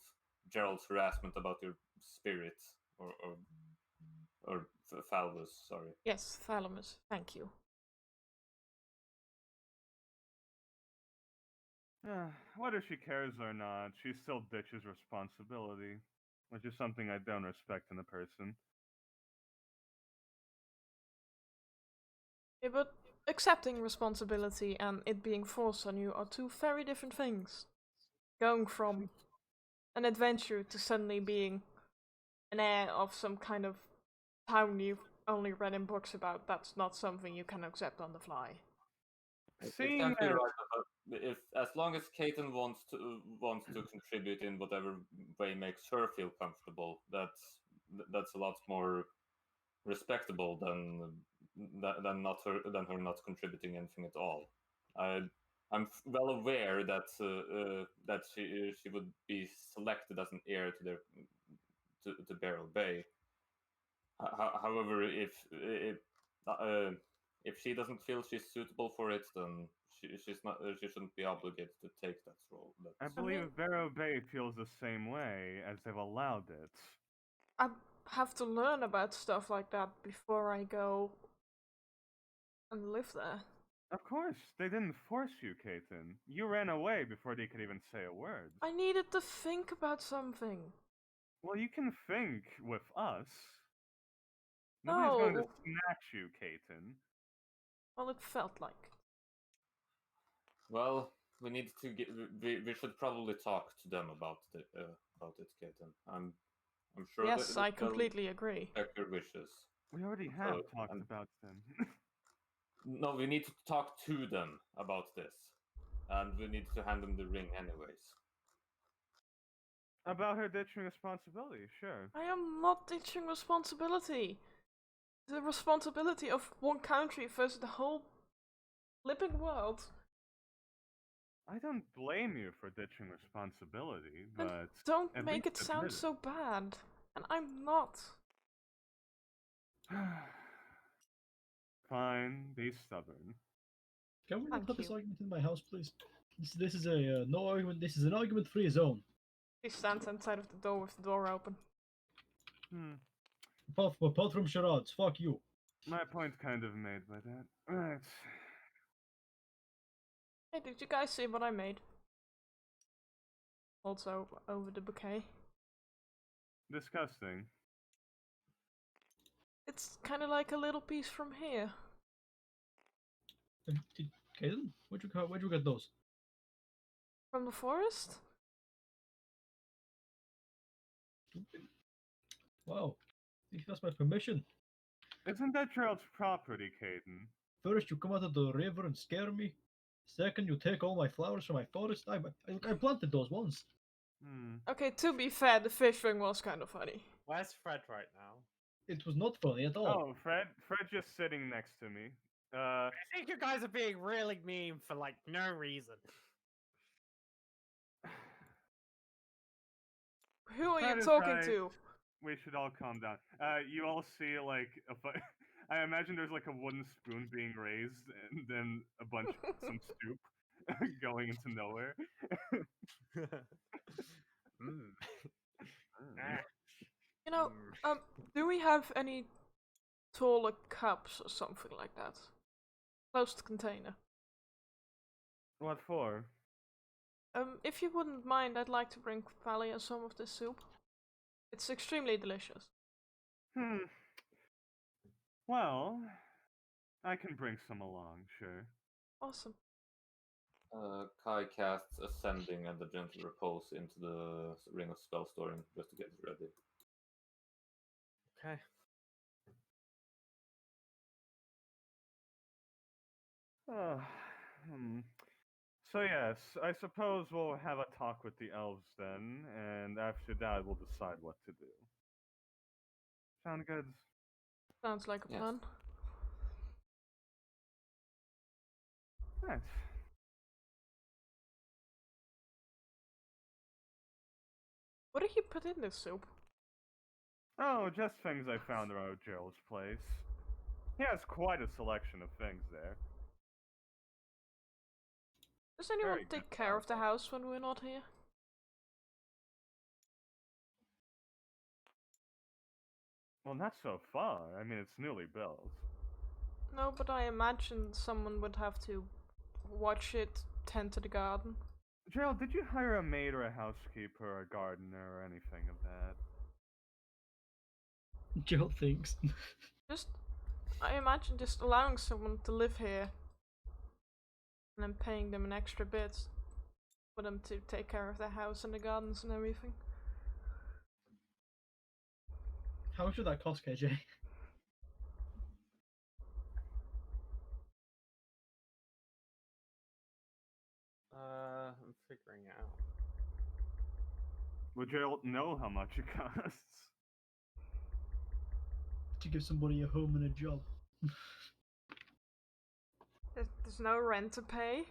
Gerald's harassment about your spirit or Falbus. Sorry. Yes, Thalamus, thank you. Whether she cares or not, she still ditches responsibility, which is something I don't respect in a person. Yeah, but accepting responsibility and it being forced on you are two very different things. Going from an adventure to suddenly being an heir of some kind of town you've only read in books about, that's not something you can accept on the fly. It Seeing can't be as right, but if as long as Caden wants to contribute in whatever way makes her feel comfortable, that's a lot more respectable than her not contributing anything at all. I'm well aware that that she would be selected as an heir to their to Barrow Bay. However, if she doesn't feel she's suitable for it, then she shouldn't be obligated to take that role. I That's, believe mean- Barrow Bay feels the same way, as they've allowed it. I have to learn about stuff like that before I go and live there. Of course, they didn't force you, Caton. You ran away before they could even say a word. I needed to think about something. Well, you can think with us. Nobody's going to No. snatch you, Caton. Well, it felt like. well, we need to get. We should probably talk to them about it, Katen. I'm sure. Yes, I they'll completely agree. respect your wishes. We already have Oh, talked and- about them. No, we need to talk to them about this, and we need to hand them the ring anyways. About her ditching responsibility, sure. I am not ditching responsibility. The responsibility of one country versus the whole living world. I don't blame you for ditching responsibility, And but don't at make least it sound admit so bad. And I'm not. Fine, be stubborn. Can we not Thank have this you. argument in my house, please? This is a no argument. This is an argument-free zone. He stands inside of the door with the door open. Apart from charades, fuck you. My point's kind of made by that. Right. Hey, did you guys see what I made? Also, over the bouquet. Disgusting. It's kind of like a little piece from here. Kaden, where'd you get those? From the forest? Wow, that's my permission. Isn't that Gerald's property, Caden? First, you come out of the river and scare me. Second, you take all my flowers from my forest. I planted those once. Okay, to be fair, the fish ring was kind of funny. Where's Fred right now? It was not funny at all. Oh, Fred just sitting next to me. I think you guys are being really mean for like no reason. Who are That you is talking right. to? We should all calm down. You all see like I imagine there's like a wooden spoon being raised and then some soup going into nowhere. Mm. You know, do we have any taller cups or something like that? Closed container. What for? If you wouldn't mind, I'd like to bring Valia some of this soup. It's extremely delicious. Well, I can bring some along, sure. Awesome. Kai casts Ascending and the Gentle Repose into the Ring of Spell Storing just to get it ready. Okay. So yes, I suppose we'll have a talk with the elves then, and after that we'll decide what to do. Sound good? Sounds like a Yes. plan. Right. What did you put in this soup? Oh, just things I found around Gerald's place. He has quite a selection of things there. Does anyone Very take good care of the salad. house when we're not here? Well, not so far. I mean, it's newly built. No, but I imagine someone would have to watch it, tend to the garden. Gerald, did you hire a maid or a housekeeper or a gardener or anything of that? Jill thinks. I imagine just allowing someone to live here and then paying them an extra bit for them to take care of their house and the gardens and everything. How much would that cost, KJ? I'm figuring it out. Would Gerald know how much it costs? To give somebody a home and a job. There's no rent to pay.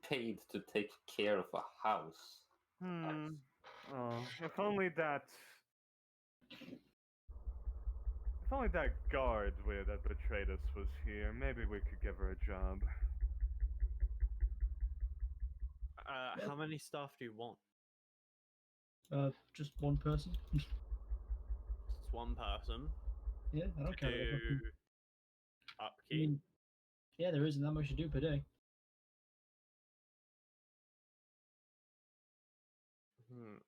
Paid to take care of a house. Oh, if only that. If only that guard that betrayed us was here, maybe we could give her a job. How many staff do you want? Just one person. It's one person. Yeah, I don't care. Do I upkeep. mean, yeah, there isn't that much to do per day.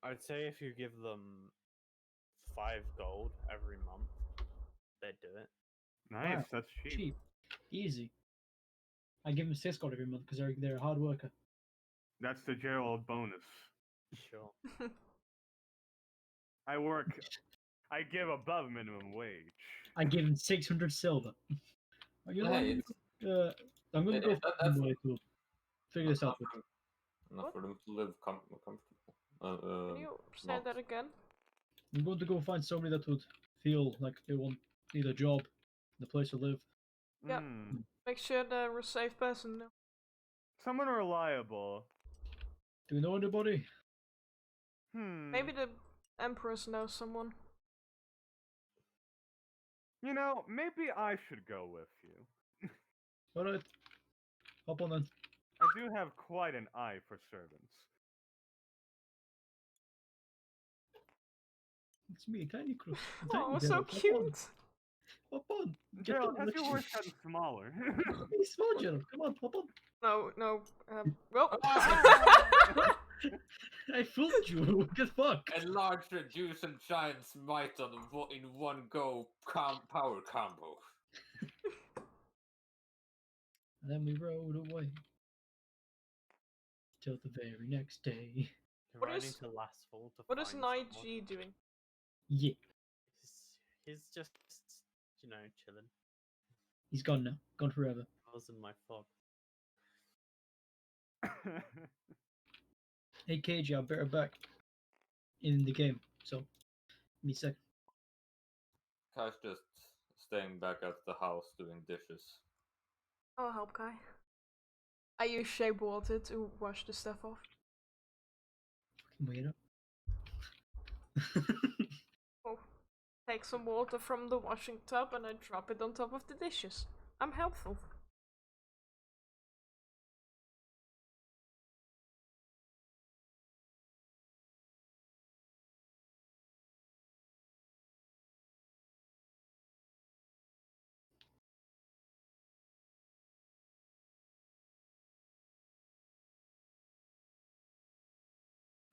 I'd say if you give them 5 gold every month, they'd do it. Nice, Wow, that's cheap. Cheap, easy. I give them 6 gold every month because they're a hard worker. That's the Gerald bonus. Sure. I give above minimum wage. I give them 600 silver. You know, Hey, I'm gonna go that's find a way to figure this out. enough for them to live comfortable. Can you say not- that again? I'm going to go find somebody that would feel like they need a job, and a place to live. Yep. Make sure they're a safe person. Someone reliable. Do you know anybody? Maybe the Empress knows someone. You know, maybe I should go with you. Alright. Hop on then. I do have quite an eye for servants. It's me, Tiny Cruz. Oh, Tiny so Gerald. cute. Hop on. Get Gerald, on has the your horse ship. gotten smaller? He's small, Gerald. Come on, hop on. No. Well. I fooled you. What the fuck? Enlarge, reduce, and giant smite in one go power combo. And then we rode away. Till the very next day. You're What riding is- to Lastfall to What is find Knight someone. G doing? Yeah. He's just, chilling. He's gone now. Gone forever. I was in my fog. Hey KJ, I'll better back in the game. So, give me a sec. Kai's just staying back at the house doing dishes. I'll help Kai. I use shape water to wash the stuff off. Fucking weirdo. Oh, take some water from the washing tub and I drop it on top of the dishes. I'm helpful.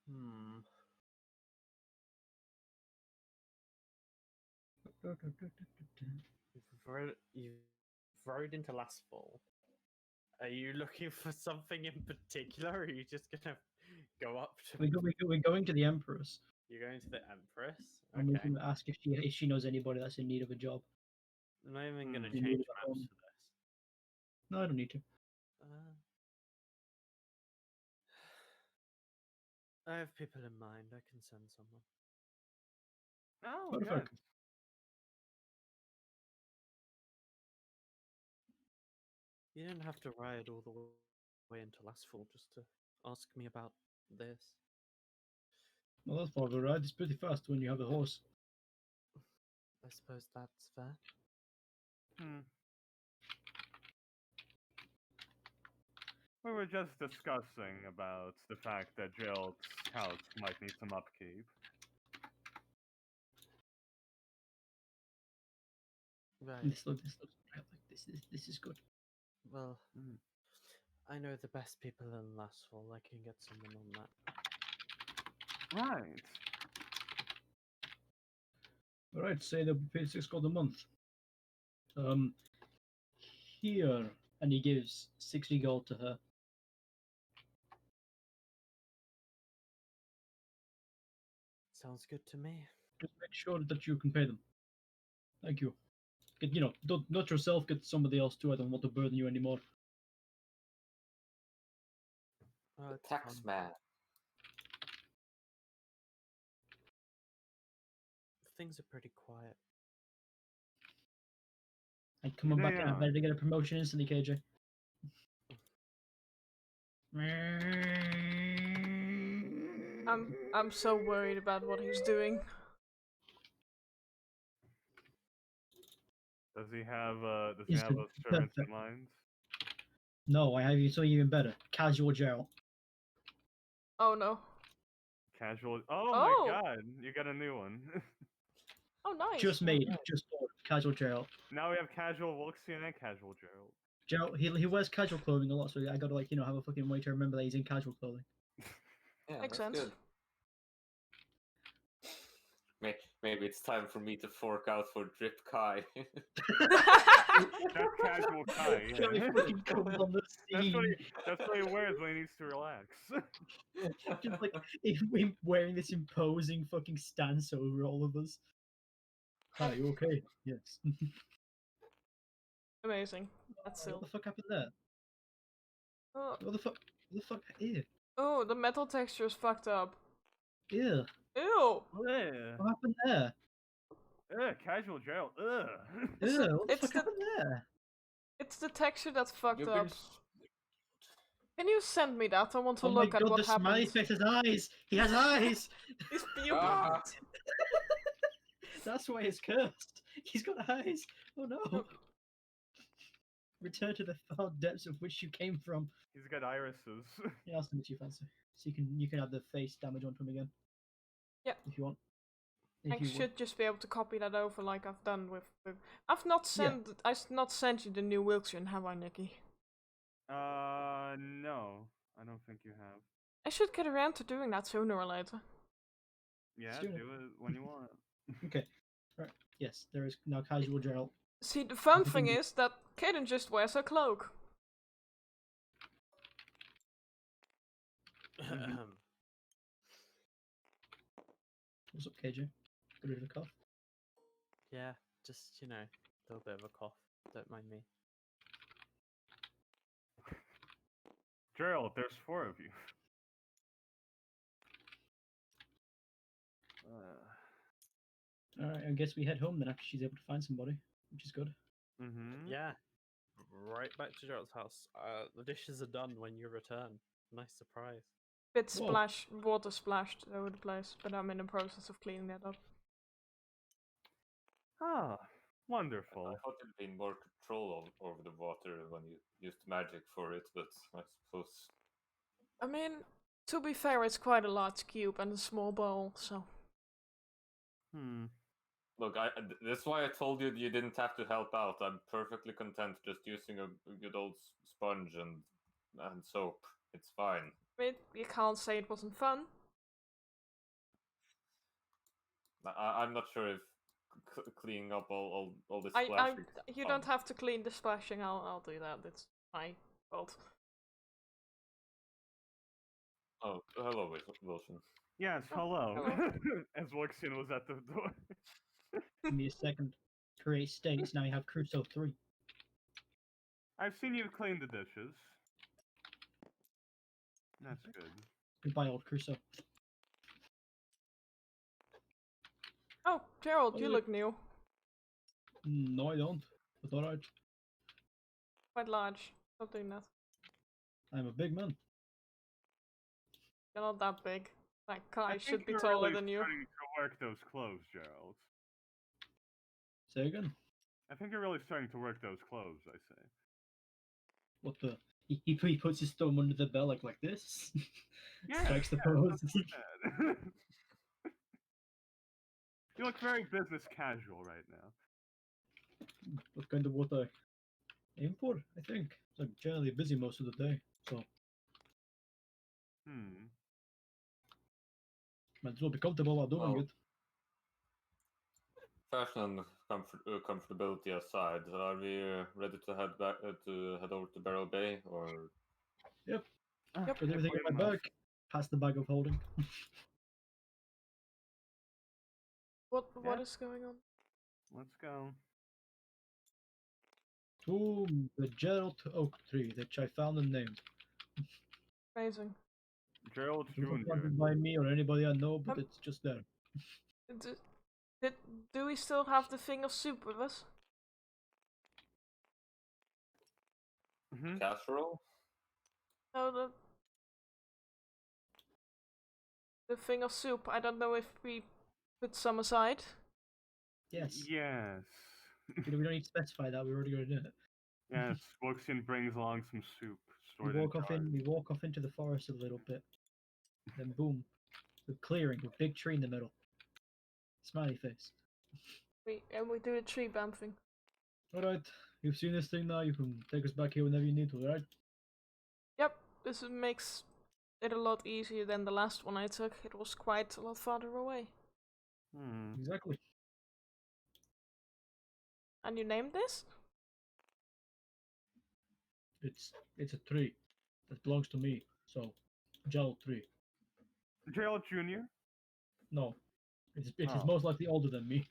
Hmm. You've rode into Lastfall. Are you looking for something in particular, or are you just gonna go up to? We're going to the Empress. You're going to the Empress. And we Okay. can ask if she knows anybody that's in need of a job. I'm not even gonna You change need maps a for this. No, I don't need to. I have people in mind. I can send someone. Oh, What the good. fuck? You didn't have to ride all the way into Lastfall just to ask me about this. Well, that's part of the ride. It's pretty fast when you have a horse. I suppose that's fair. We were just discussing about the fact that Gerald's house might need some upkeep. Right. This looks right, like this is good. Well, I know the best people in Lastfall. I can get someone on that. Right. All right, say they'll be paid 6 gold a month. Here, and he gives 60 gold to her. Sounds good to me. Just make sure that you can pay them. Thank you. Get, not yourself. Get somebody else too. I don't want to burden you anymore. It's Tax fun. man. Things are pretty quiet. And coming back in, I Yeah. better get a promotion instantly, KJ. I'm so worried about what he's doing. Does he have a Is the servant in perfect- mind? No, I have you something even better. Casual Gerald. Oh no. Casual. Oh, Oh. my god, you got a new one. Oh nice. Just made. Just ordered. Casual Gerald. Now we have casual Orgisia and casual Gerald. Gerald, he wears casual clothing a lot, so I gotta have a fucking way to remember that he's in casual clothing. Yeah, Makes that's sense. good. Maybe it's time for me to fork out for Drip Kai. That's casual Kai, Guy yeah. fucking comes on the That's what, scene, that's what he wears when he needs to relax. just like him wearing this imposing fucking stance over all of us. Hi, you okay? Yes. Amazing. That's What still. the fuck happened there? Oh, What the fuck? What the fuck? Ew. oh, the metal texture is fucked up. Ew. Ew. Ugh. What happened there? Ugh, casual Gerald. Ugh. It's Ew. the- What the it's fuck the- happened there? It's the texture that's fucked You've up. been Can you send me that? I want to Oh my look at god, what the smiley happened. face has eyes! He has eyes! He's pupil. Ah, That's why it's cursed. He's got eyes. Oh no. Return to the foul depths of which you came from. He's got irises. Yeah, I'll send it to you, Fancy. So you can have the face damage onto him again. Yeah. If you want. I If you should just be able to copy that over like I've done with. I've not sent. I've not sent you the new Wilkson, have I, Nikki? No, I don't think you have. I should get around to doing that sooner or later. Yeah, do do it. it when you want. Okay. Right. Yes, there is now casual Gerald. See, the fun Everything thing you- is that Kaden just wears a cloak. What's up, KJ? Got rid of a cough. Yeah, just, a little bit of a cough. Don't mind me. Gerald, there's 4 of you. Alright, I guess we head home then after she's able to find somebody, which is good. Mm-hmm. Yeah, right back to Gerald's house. The dishes are done when you return. Nice surprise. Bit Whoa. water splashed over the place, but I'm in the process of cleaning that up. Ah, I wonderful. thought there'd been more control over the water when you used magic for it, but I suppose. I mean, to be fair, it's quite a large cube and a small bowl, so. Look, this is why I told you you didn't have to help out. I'm perfectly content just using a good old sponge and soap. It's fine. I mean, you can't say it wasn't fun. I'm not sure if cleaning up all this You splashing. don't have to clean the splashing. I'll do that. It's my fault. Oh, hello, Wilson. Yes, hello. hello. As Wilkson was at the door. Give me a second. Create states. Now you have Crusoe 3. I've seen you clean the dishes. That's good. Goodbye, old Crusoe. Oh, Gerald, Oh, you yeah. look new. No, I don't. But alright. Quite large. Stop doing that. I'm a big man. You're not that big. Like, Kai I should think be you're taller really than you. starting to work those clothes, Gerald. Say again. I think you're really starting to work those clothes, I say. What the? He puts his thumb under the bell like this. Yeah, Strikes the yeah, pose. something like that. You look very business casual right now. That's kind of what I aim for, I think. I'm generally busy most of the day, so might as well be comfortable while doing Well, it. Fashion and comfortability aside, are we ready to head back to head over to Barrow Bay, or? Yep. Yep. Put everything in my bag. Pass the bag of holding. What Yeah. is going on? Let's go. To the Gerald Oak Tree, which I found and named. Amazing. Gerald It wasn't Jr. planted by me or anybody I know, but it's just there. Do we still have the thing of soup with us? Mm-hmm. Casserole? No, the thing of soup. I don't know if we put some aside. Yes. Yes. We don't need to specify that. We're already going to do it. Yes, Wilkson brings along some soup. We Stored in walk off jars. we walk off into the forest a little bit. Then boom, we're clearing with big tree in the middle. Smiley face. We do the tree bouncing. Alright, you've seen this thing now, you can take us back here whenever you need to, alright? Yep, this makes it a lot easier than the last one I took. It was quite a lot farther away. Exactly. And you named this? It's a tree that belongs to me, so Gerald tree. Gerald Jr.? No. It is Oh. most likely older than me.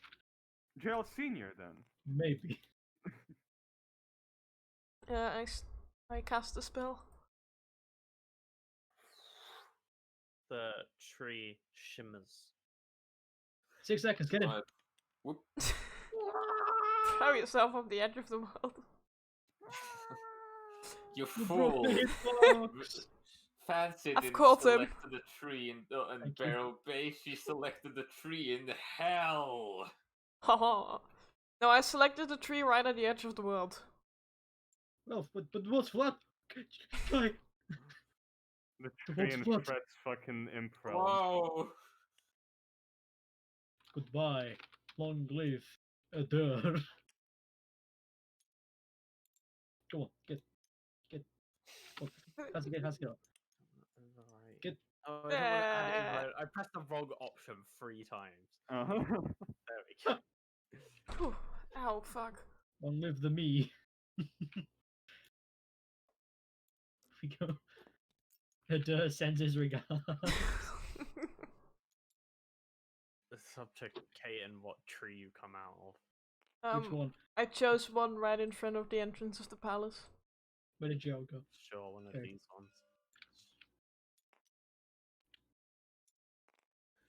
Gerald Sr. then? Maybe. Yeah, I cast a spell. The tree shimmers. 6 seconds, get it. Right. Whoop. Throw yourself off the edge of the world. You You broke fool! the hitbox. Fancy I've didn't caught him. select the tree in Thank you. Barrow Bay. She selected the tree in hell. Haha. No, I selected the tree right at the edge of the world. Well, but what's flat? Guy, The The tree wolf's and blood. Fred's fucking improv. Whoa! goodbye. Long live Adair. Come on, get. Oh, has to get. Right. Get. Oh, I don't want to add Eh. invite. I pressed the wrong option 3 times. Uh-huh. There we go. Whew. Ow, fuck. Long live the me. We go. Adair sends his regards. It's up to Kate and what tree you come out of. Which one? I chose one right in front of the entrance of the palace. Where did Joe go? Sure, one of Okay. these ones.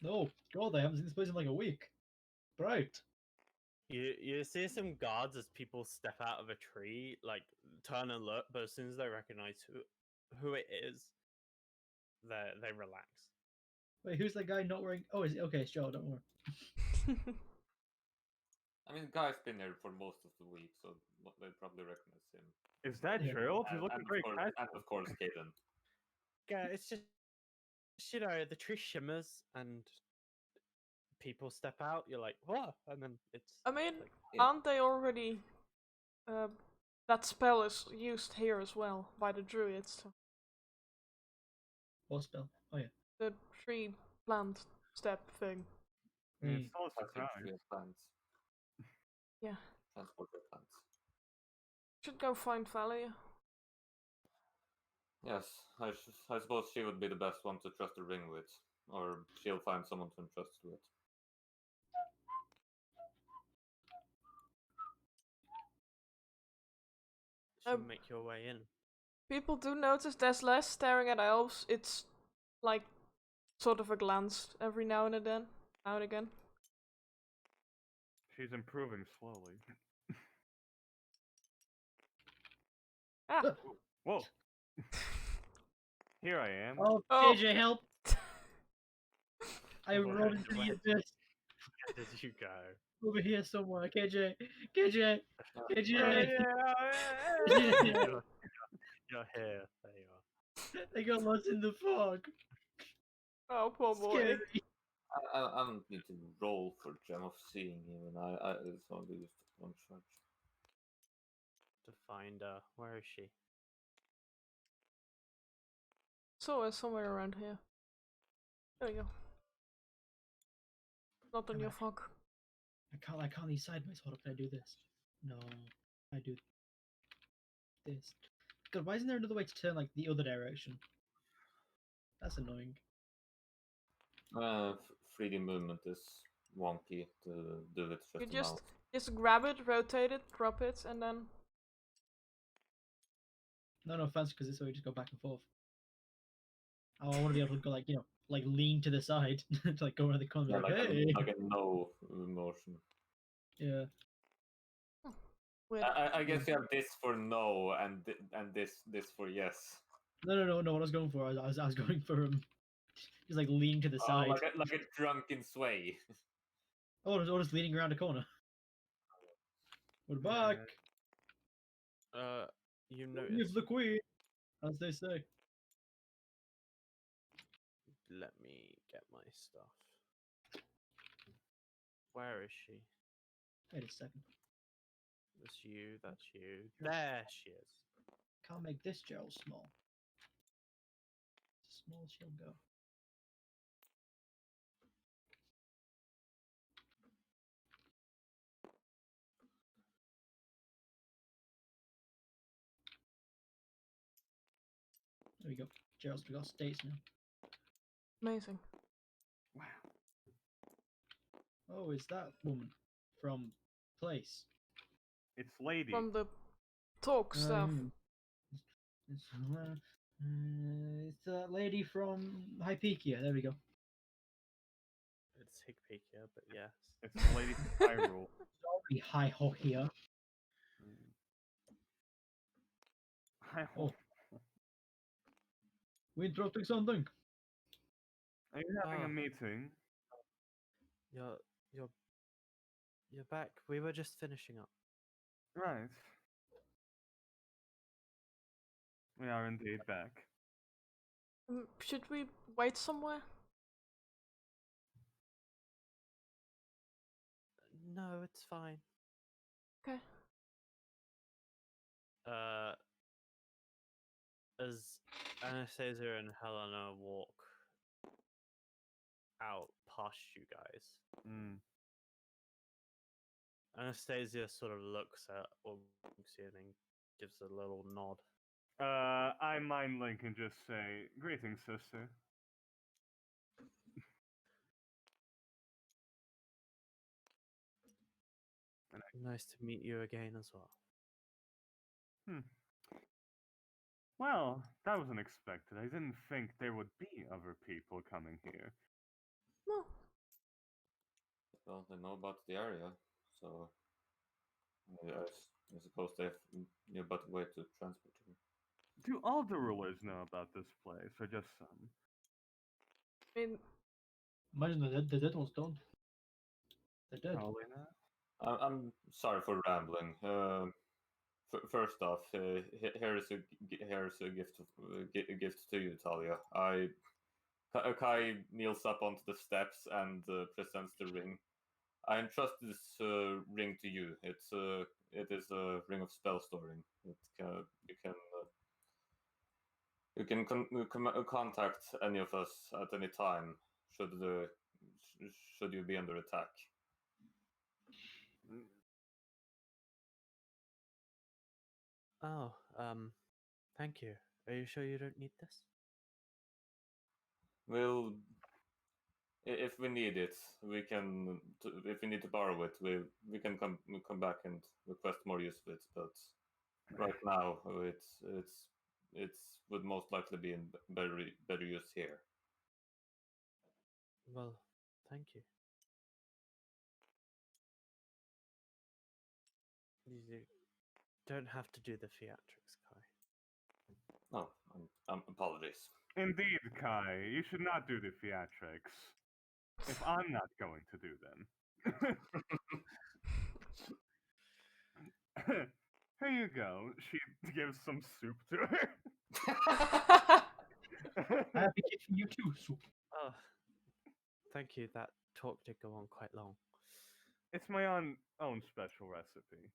No, God, I haven't seen this place in like a week. Right. You see some guards as people step out of a tree, like turn and look, but as soon as they recognize who it is, they relax. Wait, who's that guy not wearing? Oh, is it? Okay, it's Joe. Don't worry. I mean, the guy's been there for most of the week, so they probably recognize him. Is that Yeah. Gerald? He's And, looking and, very of course, casual. and of course, Kaden. Yeah, it's just the tree shimmers and people step out. You're like, what? And then it's. I mean, like, aren't they already... that spell is used here as well, by the druids. What spell? Oh yeah. The tree plant step thing. Yeah, Mm. it's still a Passing surprise. through plants. Yeah. Transport your plants. Should go find Valia. Yes, I suppose she would be the best one to trust the ring with, or she'll find someone to entrust it with. should make your way in. People do notice there's less staring at elves. It's like sort of a glance every now and again. She's improving slowly. Ah. Whoa. Here I am. Oh, Oh. KJ, help! I Where rolled into the where abyss. did you go? Over here somewhere. KJ, KJ, KJ. You're here. There you are. I got lost in the fog. Oh, poor boy. Scary. I don't need to roll for Gem of Seeing even. It's only just one charge. To find her. Where is she? So somewhere around here. There we go. Not in your fog. I can't leave sideways. Hold up, can I do this? No, I do this. God, why isn't there another way to turn like the other direction? That's annoying. 3D movement is wonky to do with You just a mouse. just grab it, rotate it, drop it, and then... No offense, because this way we just go back and forth. Oh, I want to be able to go like, like lean to the side, to like go around the corner. Yeah, Like, like, hey. like a no motion. Yeah. Weird. I guess you have this for no and this for yes. No. What I was going for, I was going for just like lean to the Oh, side. like a drunken sway. Oh, just leaning around a corner. We're back. You Live notice. the queen, as they say. Let me get my stuff. Where is she? Wait a second. That's you. That's you. There she is. Can't make this gel small. Small she'll go. There we go. Gerald's got states now. Amazing. Wow. Oh, is that woman from Place? It's Lady. From the talk stuff. It's that lady from Hypekia. There we go. It's Higpekia, but yes. It's the Lady from Hyrule. Sorry, Hi Ho here. Oh. We interrupting something? Are you having a Ah. meeting? You're You're back. We were just finishing up. Right. We are indeed back. Should we wait somewhere? No, it's fine. Okay. As Anastasia and Helena walk out past you guys, Mm. Anastasia sort of looks at Orgisia and gives a little nod. I mind link and just say, "Greetings, sister." Nice to meet you again as well. Hmm. Well, that was unexpected. I didn't think there would be other people coming here. No. Well, they know about the area, so I suppose they have but a way to transport you. Do all the rulers know about this place, or just some? I mean, Imagine the dead ones don't. They're dead. Probably not. I'm sorry for rambling. First off, here's a gift a gift to you, Talia. Kai kneels up onto the steps and presents the ring. I entrust this ring to you. It is a ring of spell storing. You can contact any of us at any time should you be under attack. Oh, thank you. Are you sure you don't need this? We'll if we need it, we can. If we need to borrow it, we can come back and request more use of it. But right now, it's would most likely be in better use here. Well, thank you. You don't have to do the theatrics, Kai. Oh, apologies. Indeed, Kai, you should not do the theatrics. If I'm not going to do them. Here you go. She gives some soup to her. I'll be giving you too, soup. Oh, thank you. That talk did go on quite long. It's my own special recipe.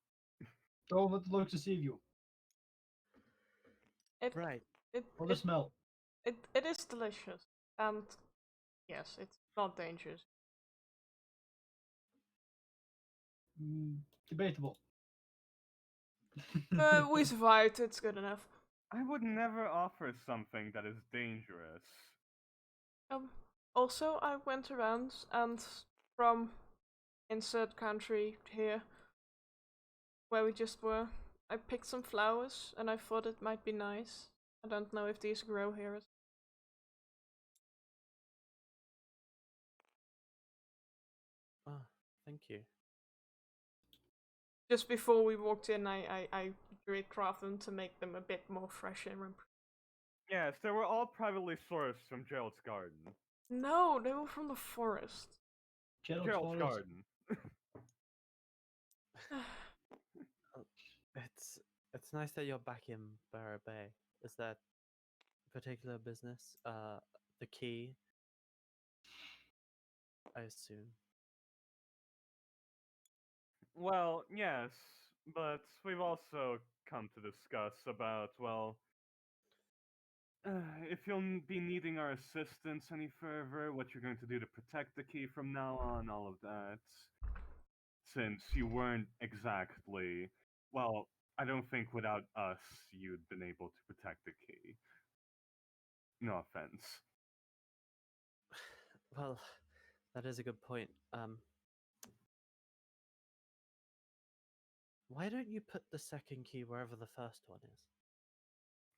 Don't let the looks deceive you. it, Right. it, Or the it, smell. it is delicious. And yes, it's not dangerous. Debatable. We survived, it's good enough. I would never offer something that is dangerous. Also, I went around and from insert country here, where we just were, I picked some flowers and I thought it might be nice. I don't know if these grow here. Oh, thank you. Just before we walked in, I druid craft them to make them a bit more fresh and Yes, they were all privately sourced from Gerald's garden. No, they were from the forest. Gerald's Forest. garden. It's nice that you're back in Barra Bay. Is that particular business? The key, I assume. Well, yes, but we've also come to discuss about, well, if you'll be needing our assistance any further, what you're going to do to protect the key from now on, all of that. Since you weren't exactly, well, I don't think without us you'd been able to protect the key. No offense. Well, that is a good point. Why don't you put the second key wherever the first one is?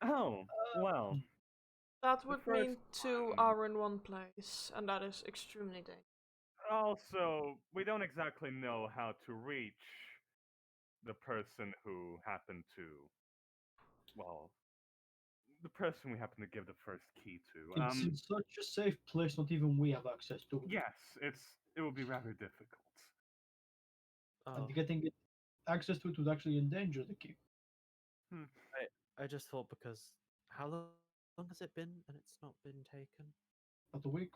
Oh, well. That would mean first two one. are in one place, and that is extremely dangerous. Also, we don't exactly know how to reach the person who happened to, well, the person we happen to give the first key to. It's in such a safe place, not even we have access to it. Yes, it will be rather difficult. Oh, and getting access to it would actually endanger the key. I just thought because how long has it been and it's not been taken? About a week.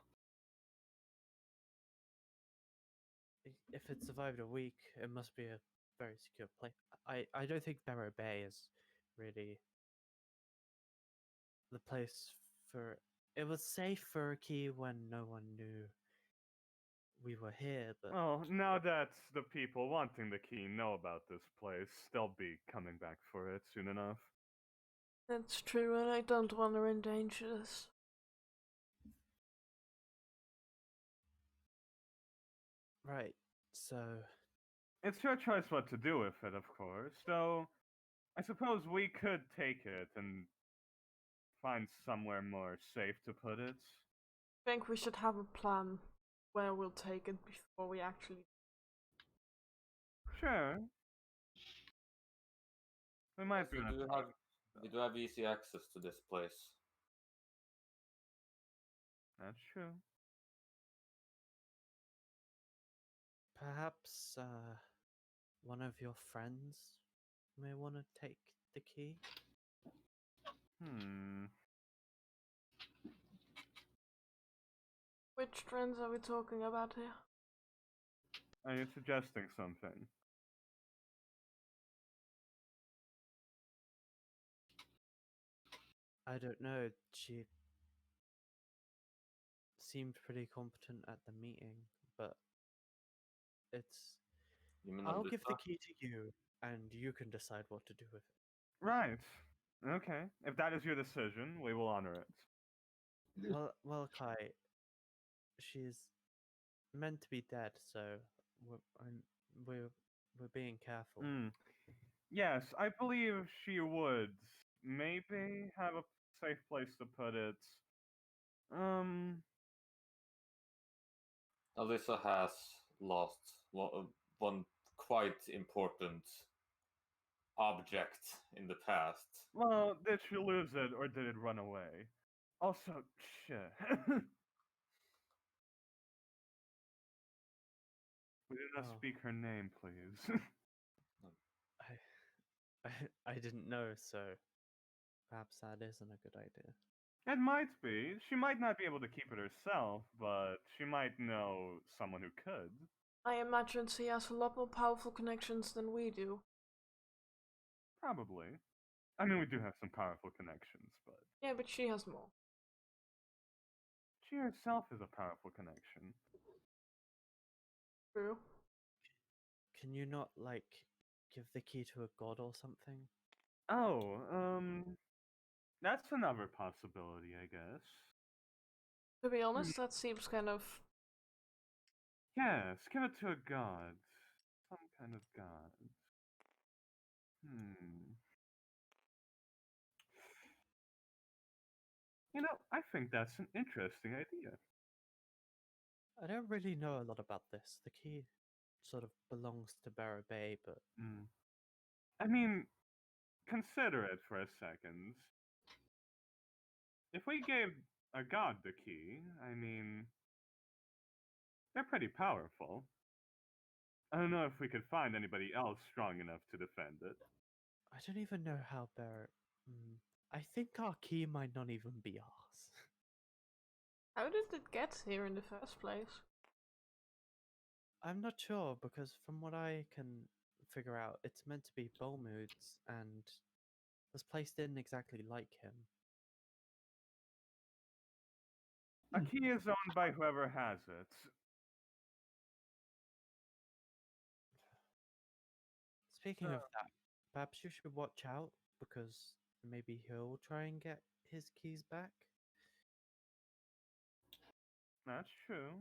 If it survived a week, it must be a very secure place. I don't think Barrow Bay is really the place for. It was safe for a key when no one knew we were here, but Well, now that the people wanting the key know about this place, they'll be coming back for it soon enough. That's true, and I don't want to endanger this. right. So It's your choice what to do with it, of course, though I suppose we could take it and find somewhere more safe to put it. I think we should have a plan where we'll take it before we actually. Sure. We might Yes, be on a we do have easy access to this place. That's true. perhaps one of your friends may want to take the key. Which trends are we talking about here? Are you suggesting something? I don't know. She seemed pretty competent at the meeting, but it's. You mean I'll give the Alyssa? key to you, and you can decide what to do with it. Right. Okay. If that is your decision, we will honor it. Well, Kai, she's meant to be dead, so we're I'm- we're being careful. Yes, I believe she would maybe have a safe place to put it. Alyssa has lost one quite important object in the past. Well, did she lose it or did it run away? Also, shit. We did not Oh. speak her name, please. I didn't know, so perhaps that isn't a good idea. It might be. She might not be able to keep it herself, but she might know someone who could. I imagine she has a lot more powerful connections than we do. Probably. I mean, we do have some powerful connections, but Yeah, but she has more. she herself is a powerful connection. True. Can you not give the key to a god or something? Oh, that's another possibility, I guess. To be honest, that seems kind of. Yes, give it to a god. Some kind of god. You know, I think that's an interesting idea. I don't really know a lot about this. The key sort of belongs to Barrow Bay, but I mean, consider it for a second. If we gave a god the key, I mean, they're pretty powerful. I don't know if we could find anybody else strong enough to defend it. I don't even know how Barrow. I think our key might not even be ours. How did it get here in the first place? I'm not sure because from what I can figure out, it's meant to be Bolmood's, and this place didn't exactly like him. A key is owned by whoever has it. Speaking of that, perhaps you should watch out because maybe he'll try and get his keys back. That's true.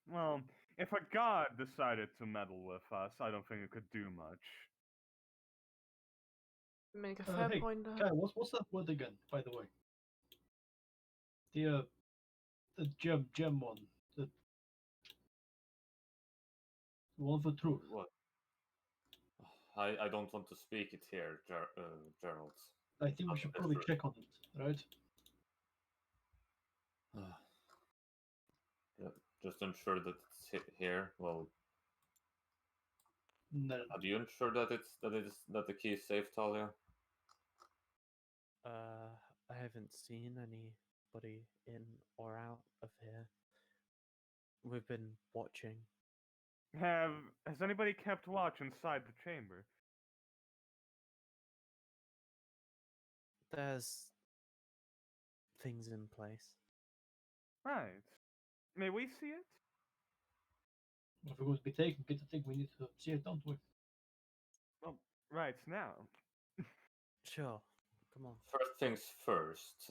Well, if a god decided to meddle with us, I don't think it could do much. Make a fair Hey, point there. Kai, what's that word again? By the way, the gem one, the one for truth. What? I don't want to speak it here, Gerald. I think we should probably check on it, right? Yeah, just ensure that it's here. Well, No, Are you sure that that the key is safe, Talia? I haven't seen anybody in or out of here. We've been watching. Has anybody kept watch inside the chamber? There's things in place. Right. May we see it? if we're going to be taken, get the thing, we need to see it, don't we? Well, right now. Sure. Come on. First things first.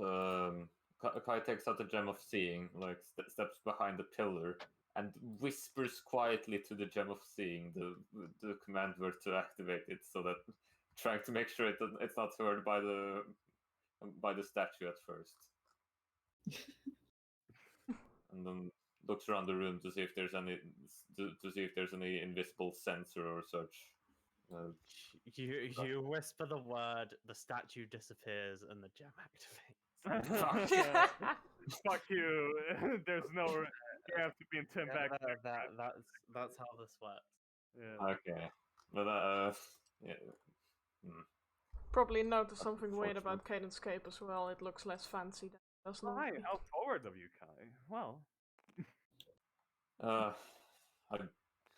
Kai takes out the gem of seeing, like steps behind the pillar, and whispers quietly to the gem of seeing the command word to activate it, so that trying to make sure it's not heard by the statue at first, and then looks around the room to see if there's any invisible sensor or such. You whisper the word, the statue disappears, and the gem activates. Fuck you. There's no. You have to be in Tim back. That's how this works. Yeah. Okay, but yeah. Probably notice something weird about Caden's cape as well. It looks less fancy than it does Hi, normally. how forward of you, Kai. Well. I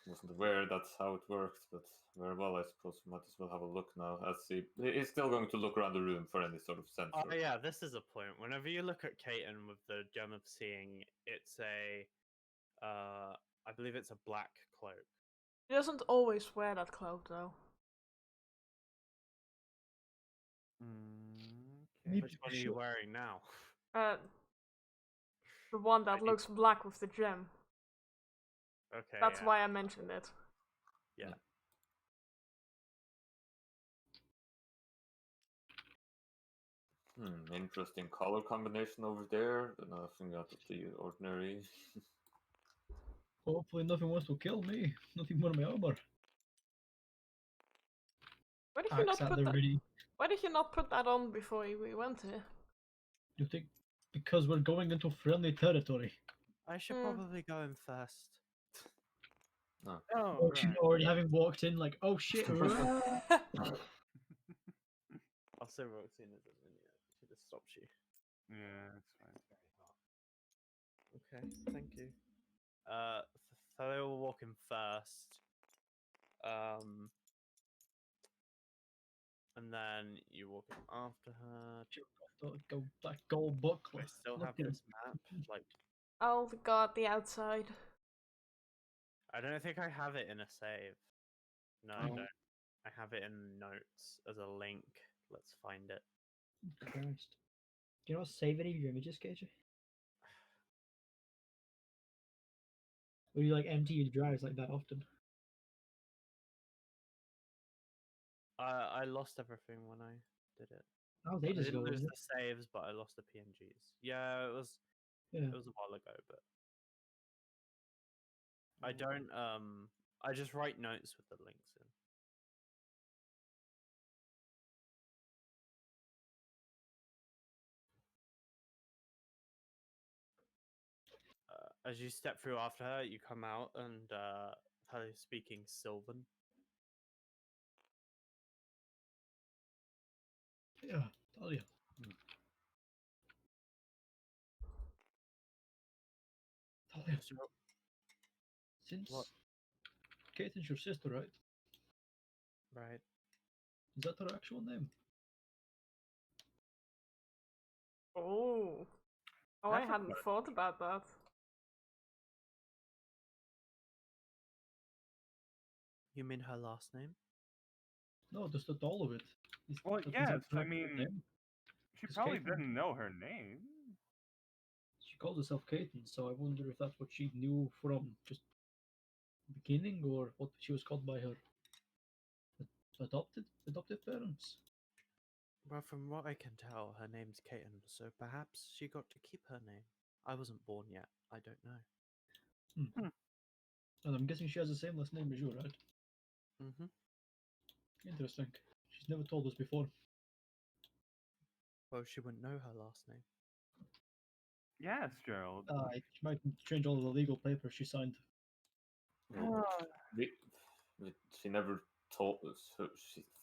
wasn't aware that's how it worked, but very well, I suppose we might as well have a look now. He's still going to look around the room for any sort of sensor. Oh yeah, this is a point. Whenever you look at Caden with the gem of seeing, it's I believe it's a black cloak. He doesn't always wear that cloak though. Okay. Which one are you wearing now? The one that looks black with the gem. Okay. That's yeah. why I mentioned it. Yeah. Interesting color combination over there. Nothing out of the ordinary. Hopefully nothing wants to kill me. Nothing more of my armor. Why did you not Axe at put the that? ready. Why did you not put that on before we went here? You think because we're going into friendly territory? I should probably go in first. Oh, Oh, she's right. already having walked in like, oh shit. Also, Roxine is a minion. She just stops you. Yeah, that's fine. Okay, thank you. Thalia will walk in first. And then you walk in after her. That gold buckler. I still Look have at this map. Like, I'll guard the outside. I don't think I have it in a save. No, I Oh. don't. I have it in notes as a link. Let's find it. Christ. Do you not save any of your images, KJ? Or you like empty your drives like that often? I lost everything when I did it. That was I ages ago, didn't lose wasn't the saves, but I lost the PNGs. Yeah, it was. Yeah. It was a while ago, but I don't. I just write notes with the links in. As you step through after her, you come out and her speaking Sylvan. Yeah, Talia. Talia. So, Since What? Caitlin's your sister, right? right. Is that her actual name? Oh. Oh, I hadn't thought about that. You mean her last name? No, just all of it. Well, Is that yes, her I actual mean, name? she 'Cause probably Caitlin- didn't know her name. She calls herself Caitlin, so I wonder if that's what she knew from just beginning, or what she was called by her adopted parents. Well, from what I can tell, her name's Caitlin, so perhaps she got to keep her name. I wasn't born yet. I don't know. And I'm guessing she has the same last name as you, right? Mm-hmm. Interesting. She's never told us before. Well, she wouldn't know her last name. Yes, Gerald. She might change all the legal papers she signed. With She never told us.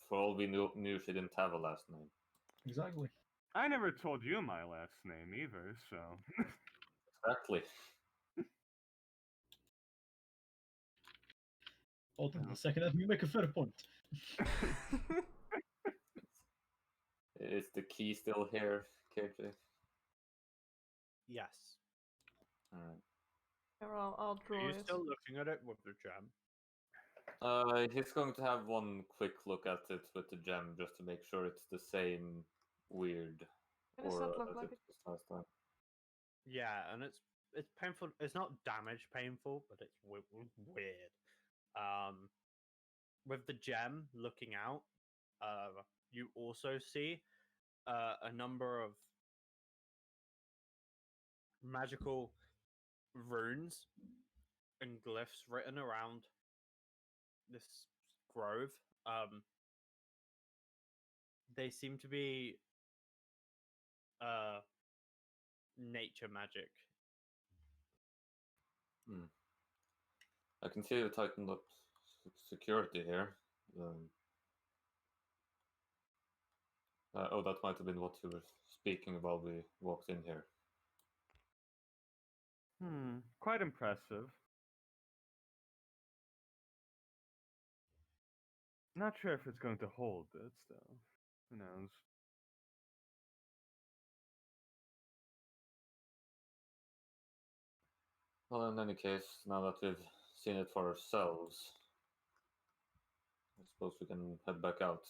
For all we knew, she didn't have a last name. Exactly. I never told you my last name either, so. Exactly. Hold on No. a second, let me make a fair point. Is the key still here, KJ? Yes. Alright. Here, I'll Are draw you it. still looking at it with the gem? He's going to have one quick look at it with the gem just to make sure it's the same weird Why does aura that look as like it it? was last time. Yeah, and it's painful. It's not damage painful, but it's weird. With the gem looking out, you also see a number of magical runes and glyphs written around this grove. They seem to be uh, nature magic. I can see you tightened up security here. Oh, that might have been what you were speaking while we walked in here. Quite impressive. Not sure if it's going to hold this, though. Who knows? Well, in any case, now that we've seen it for ourselves, I suppose we can head back out,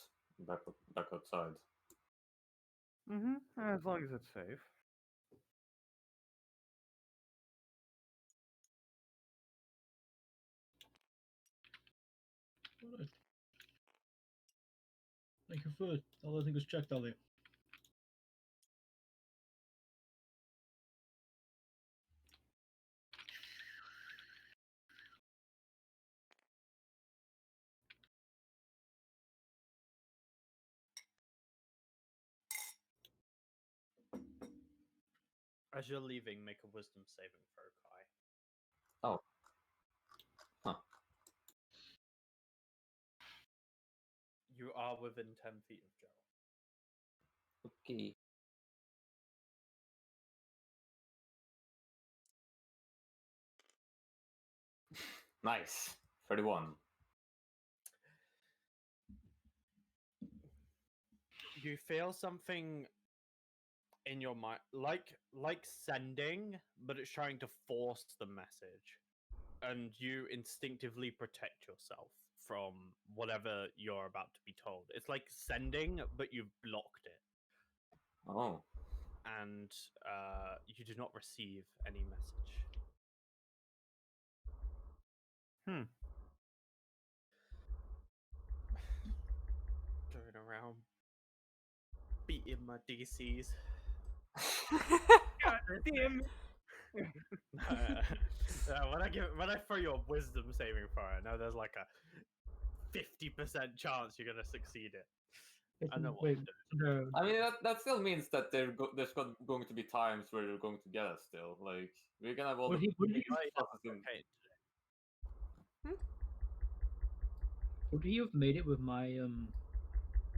back outside. As long as it's safe. Alright. Thank you for everything was checked, Ali. As you're leaving, make a wisdom saving throw, Kai. Oh. Huh. You are within 10 feet of Gerald. Okay. Nice. 31. You feel something in your mind, like sending, but it's trying to force the message, and you instinctively protect yourself from whatever you're about to be told. It's like sending, but you've blocked it, Oh. and you do not receive any message. Going around beating my DCs. God damn it! When I throw you a wisdom saving throw, I know there's like a 50% chance you're gonna succeed it. I know what Wait, I'm doing. no. I mean, that still means that there's going to be times where they're going to get us still. Like, we're gonna have all Would the he, would he, pluses in. Okay. would he have made it with my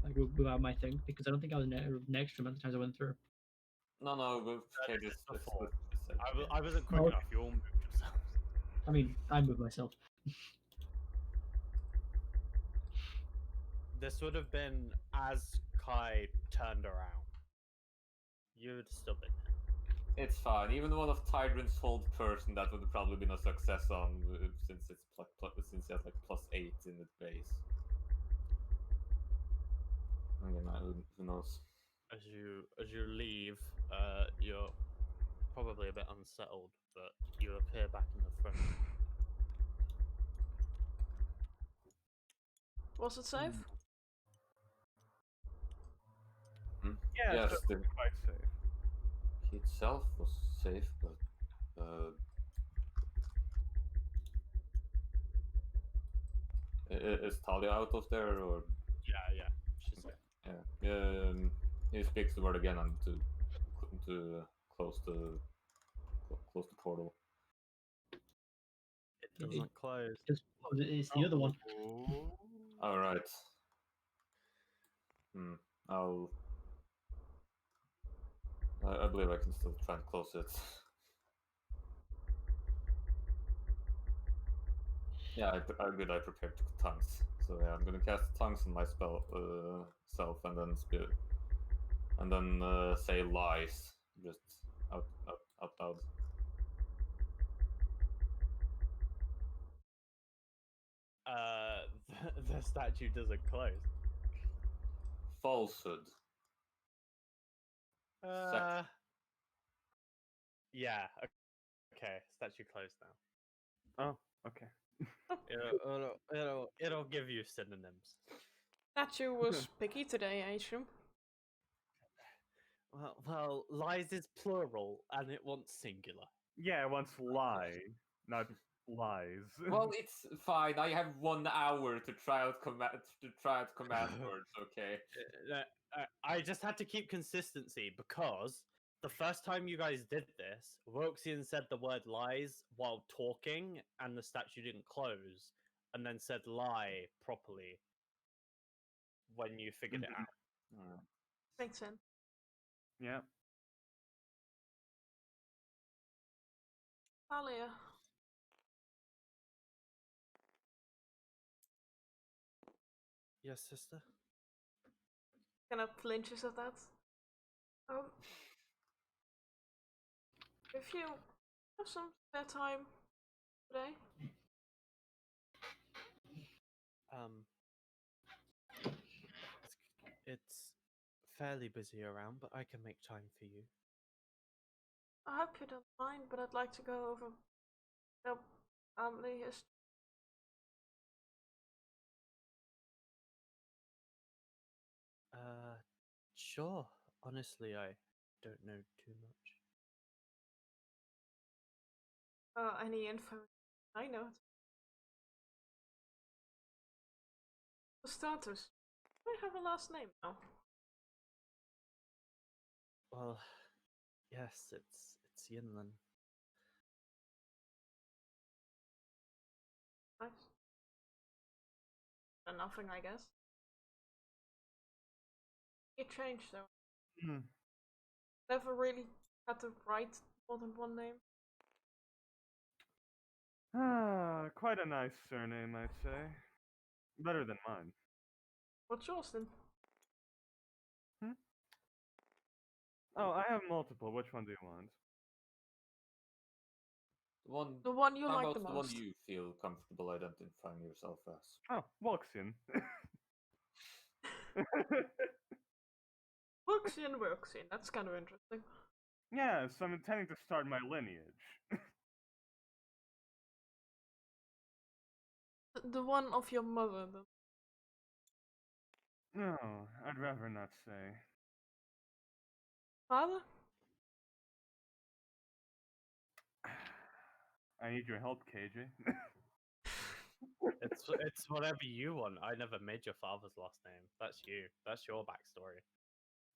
like without my thing? Because I don't think I was next to him at the times I went through. No, okay, This this is before. this I wasn't quick No. enough. You all moved yourselves. I mean, I moved myself. This would have been as Kai turned around. You would have still been there. It's fine. Even one of Tyrant's hold person, that would have probably been a success on since it's since it has like +8 in its base. Again, who knows? As you leave, you're probably a bit unsettled, but you appear back in the front. Was it safe? Yeah, Yes, it's the quite safe. key itself was safe, but is Talia out of there, or Yeah, she's there. yeah? He speaks the word again and to close the portal. It doesn't close. It's the other one. Oh. All right. I'll. I believe I can still try and close it. Yeah, I'm good. I prepared tongues, so yeah, I'm gonna cast tongues on my spell self, and then say lies just out loud. The statue doesn't close. Falsehood. Yeah. Okay. Statue closed now. Oh, okay. It'll give you synonyms. Statue was picky today, I assume. Well, lies is plural and it wants singular. Yeah, it wants lie, not lies. Well, it's fine. I have 1 hour to try out command words. Okay. I just had to keep consistency because the first time you guys did this, Woxian said the word lies while talking, and the statue didn't close, and then said lie properly when you figured it out. Makes sense. Yeah. Talia. Yes, sister. Kind of flinches at that. If you have some spare time today, It's fairly busy around, but I can make time for you. I hope you don't mind, but I'd like to go over the family history. Sure. Honestly, I don't know too much. Any info I know. For starters, do I have a last name now? Well, yes, it's Yinlan. Nice. And nothing, I guess. It changed though. Hmm. Never really had to write more than one name. Quite a nice surname, I'd say. Better than mine. What's yours then? Oh, I have multiple. Which one do you want? The one you How like about the the one most. you feel comfortable identifying yourself as? Oh, Woxian. Woxian. That's kind of interesting. Yes, I'm intending to start my lineage. The one of your mother, then. No, I'd rather not say. Father? I need your help, KJ. It's whatever you want. I never made your father's last name. That's you. That's your backstory.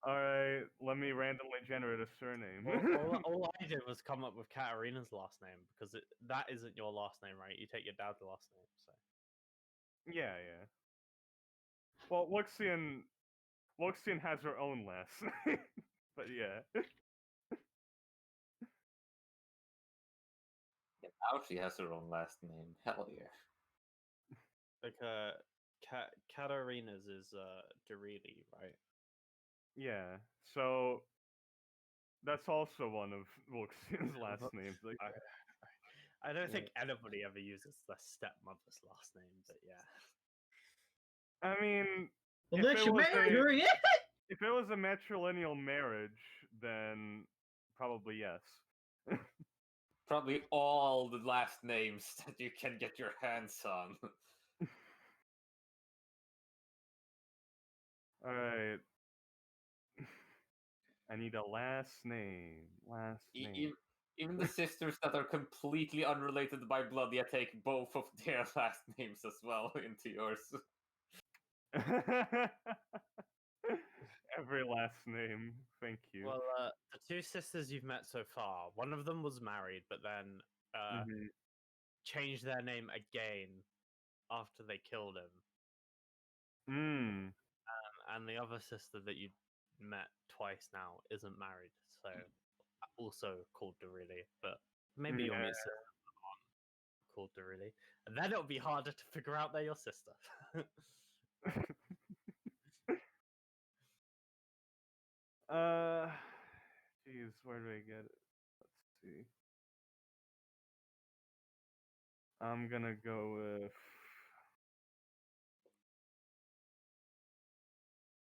Alright, let me randomly generate a surname. All I did was come up with Katarina's last name because that isn't your last name, right? You take your dad's last name, so. Yeah. Well, Woxian has her own last name. But yeah. Now she has her own last name. Hell yeah. Like Katarina's is Derili, right? Yeah. So that's also one of Woxian's last names. Like, I don't think anybody ever uses their stepmother's last name, but yeah. I mean, Unless you're married, yeah. if it was a matrilineal marriage, then probably yes. Probably all the last names that you can get your hands on. Alright. I need a last name. Even the sisters that are completely unrelated by blood, yet take both of their last names as well into yours. Every last name. Thank you. Well, the two sisters you've met so far, one of them was married, but then Mhm. changed their name again after they killed him. Hmm. And the other sister that you met twice now isn't married, so also called Darili, but maybe you'll meet sisters that aren't called Darili, and then it'll be harder to figure out they're your sister. Jeez, where do I get it? Let's see. I'm gonna go with.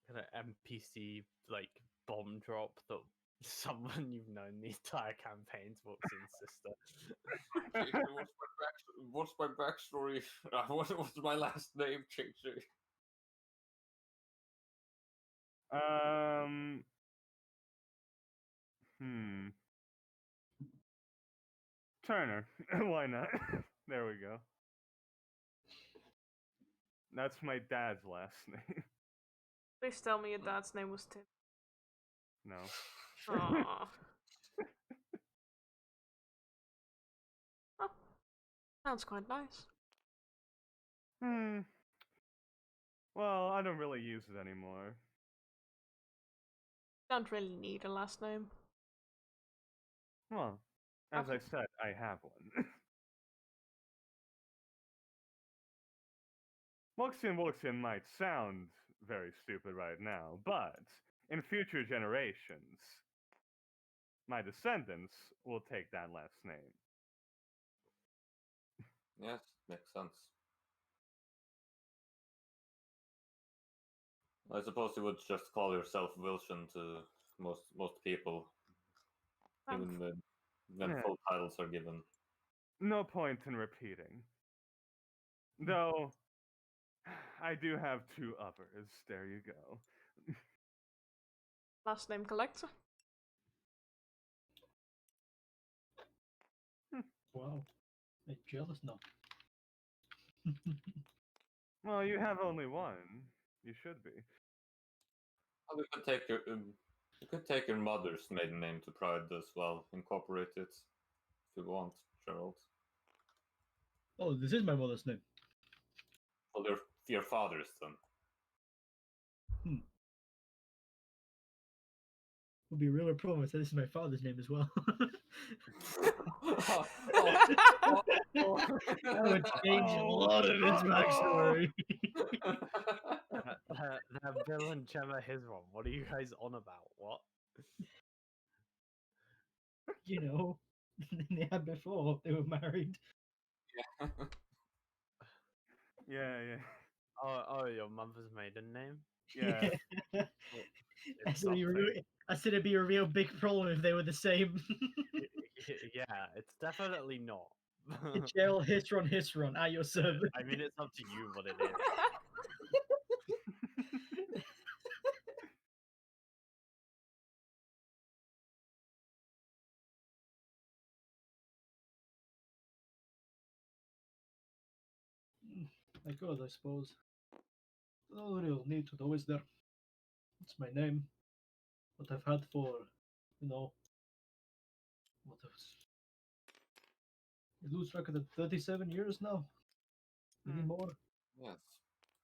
Kind of NPC like bomb drop that someone you've known the entire campaigns walks in sister. JJ, what's my backstory? What's my last name, JJ? Hmm. Turner. Why not? There we go. That's my dad's last name. Please tell me your dad's name was Tim. No. Aww. Oh, sounds quite nice. Hmm. Well, I don't really use it anymore. Don't really need a last name. Well, as I said, I have one. Wuxian might sound very stupid right now, but in future generations, my descendants will take that last name. Yes, makes sense. I suppose you would just call yourself Wilson to most people, even when Yeah. full titles are given. No point in repeating. Though, I do have two others. There you go. Last name collector. Wow. I'm jealous now. Well, you have only one. You should be. Well, you could take your mother's maiden name to Pride as well. Incorporate it if you want, Gerald. Oh, this is my mother's name. Well, your father's then. Would be a real problem if this is my father's name as well. That would change a lot of his backstory. That Bill and Gemma his one. What are you guys on about? What? You know, they had before they were married. Yeah. Oh, your mother's maiden name? Yeah. I It's said, it'd be a real big problem if they were the same. yeah, it's definitely not. Jail, Hisron, at your service. I mean, it's up to you what it is. I could, I suppose. No real need to know, is there? It's my name. What I've had for, what else? I lose track of the 37 years now. Maybe more. Yes.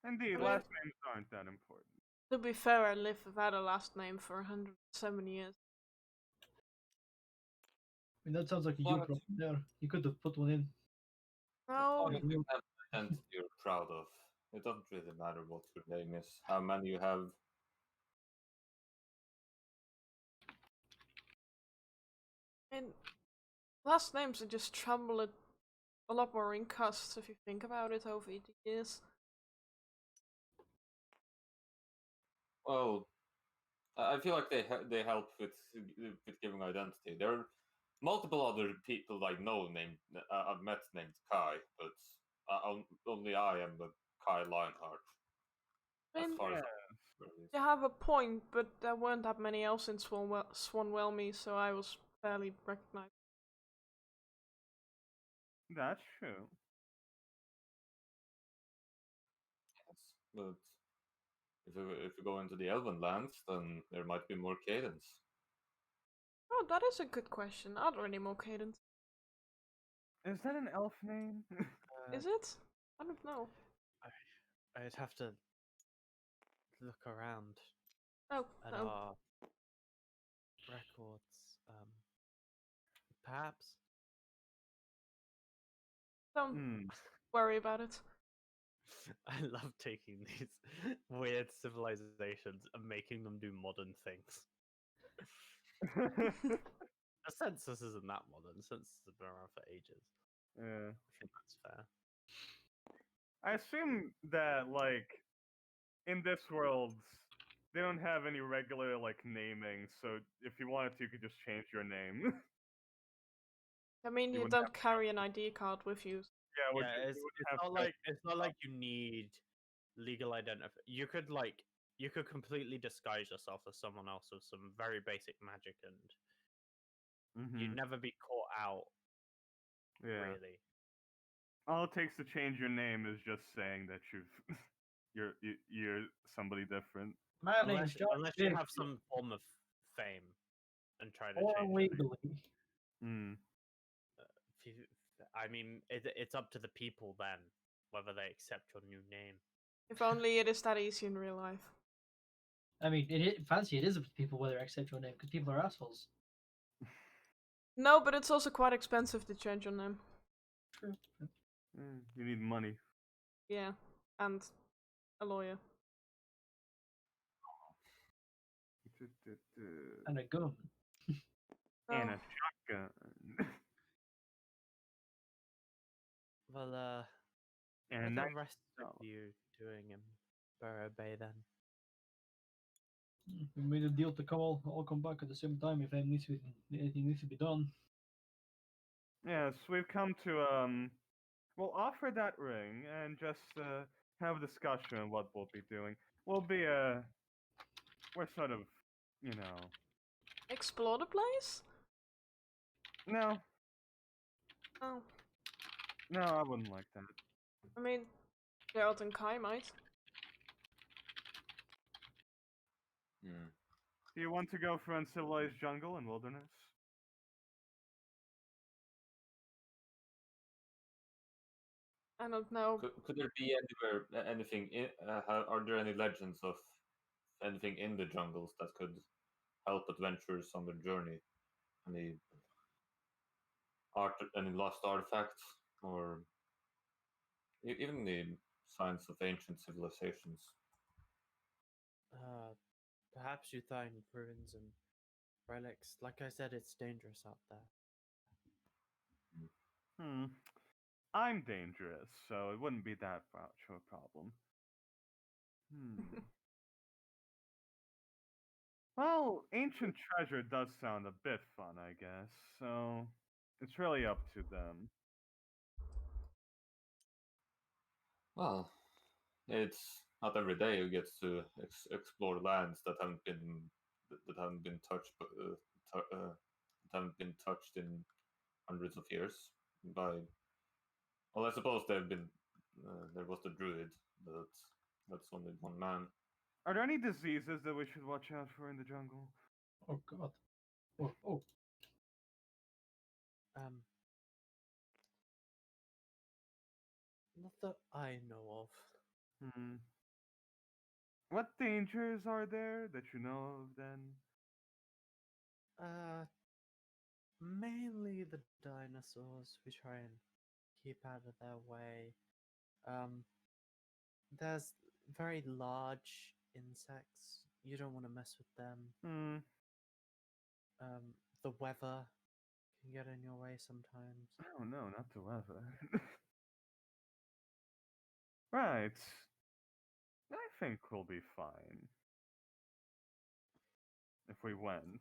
Indeed, I mean- last names aren't that important. To be fair, I lived without a last name for 107 years. I mean, that sounds like a you Well, problem there. You could have put one in. No, As long as you have an identity you're proud of, it doesn't really matter what your name is, how many you have. and last names are just trouble a lot more in costs if you think about it over the years. Well, I feel like they help with giving identity. There are multiple other people I know named I've met named Kai, but only I am the Kai Lionheart. I As mean, far as you have a point, but there weren't that many else in Swanwhelmy, so I was barely recognized. That's true. yes, but if you go into the Elven lands, then there might be more cadence. Oh, that is a good question. Are there any more cadence? Is that an elf name? Is it? I don't know. I'd have to look around Oh, at no. our records. Perhaps. Don't Hmm. worry about it. I love taking these weird civilizations and making them do modern things. The census isn't that modern. The census has been around for ages. Yeah. I think that's fair. I assume that, like, in this world, they don't have any regular, like, naming, so if you wanted to, you could just change your name. I mean, You you wouldn't don't carry an ID card with you. Yeah, Yeah, you wouldn't have to- it's not like you need legal identification. You could completely disguise yourself as someone else with some very basic magic, and you'd Mhm. never be caught out. Yeah. Really. All it takes to change your name is just saying that you're somebody different. My name's John. Unless you have some form of fame and try to Or change your name. legally. Hmm. I mean, it's up to the people then whether they accept your new name. If only it is that easy in real life. I mean, fancy it is up to people whether they accept your name, because people are assholes. No, but it's also quite expensive to change your name. True. You need money. Yeah, and a lawyer. And a gun. And Oh, a shotgun. Well, And a what knife. the rest of Oh. you doing in Burrow Bay then? We made a deal to all come back at the same time if anything needs to be done. Yes, we've come to we'll offer that ring and just have a discussion on what we'll be doing. We'll be we're sort of, you know, explore the place? no, Oh, no, I wouldn't like that. I mean, Gerald and Kai might. Hmm. Do you want to go for uncivilized jungle and wilderness? I don't know. Could there be anything are there any legends of anything in the jungles that could help adventurers on their journey? Any any lost artifacts, or even the signs of ancient civilizations? Perhaps you find ruins and relics. Like I said, it's dangerous out there. Hmm. I'm dangerous, so it wouldn't be that much of a problem. Hmm. Well, ancient treasure does sound a bit fun, I guess. So it's really up to them. Well, it's not every day you get to explore lands that haven't been touched that haven't been touched in hundreds of years by. Well, I suppose they've been. There was the druid, but that's only one man. Are there any diseases that we should watch out for in the jungle? Oh god. Oh. Um, not that I know of. Hmm. What dangers are there that you know of then? Mainly the dinosaurs. We try and keep out of their way. There's very large insects. You don't want to mess with them. Hmm. The weather can get in your way sometimes. Oh no, not the weather. Right. I think we'll be fine. If we went.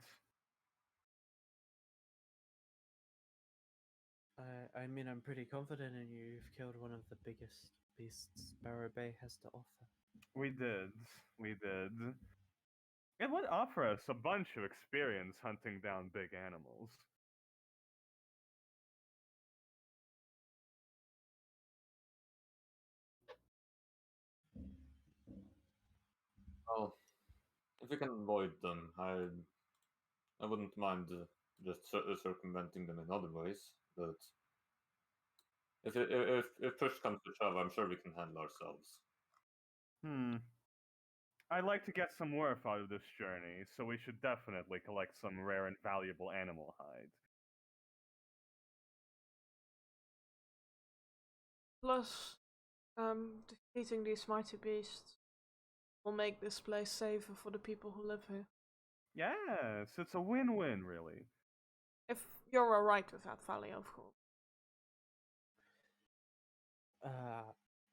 I mean, I'm pretty confident in you. You've killed one of the biggest beasts Barrow Bay has to offer. We did. We did. It would offer us a bunch of experience hunting down big animals. Well, if we can avoid them, I wouldn't mind just circumventing them in other ways. But if push comes to shove, I'm sure we can handle ourselves. Hmm. I'd like to get some worth out of this journey, so we should definitely collect some rare and valuable animal hide. Plus, defeating these mighty beasts will make this place safer for the people who live here. Yes, it's a win-win, really. If you're alright with that, Valley, of course.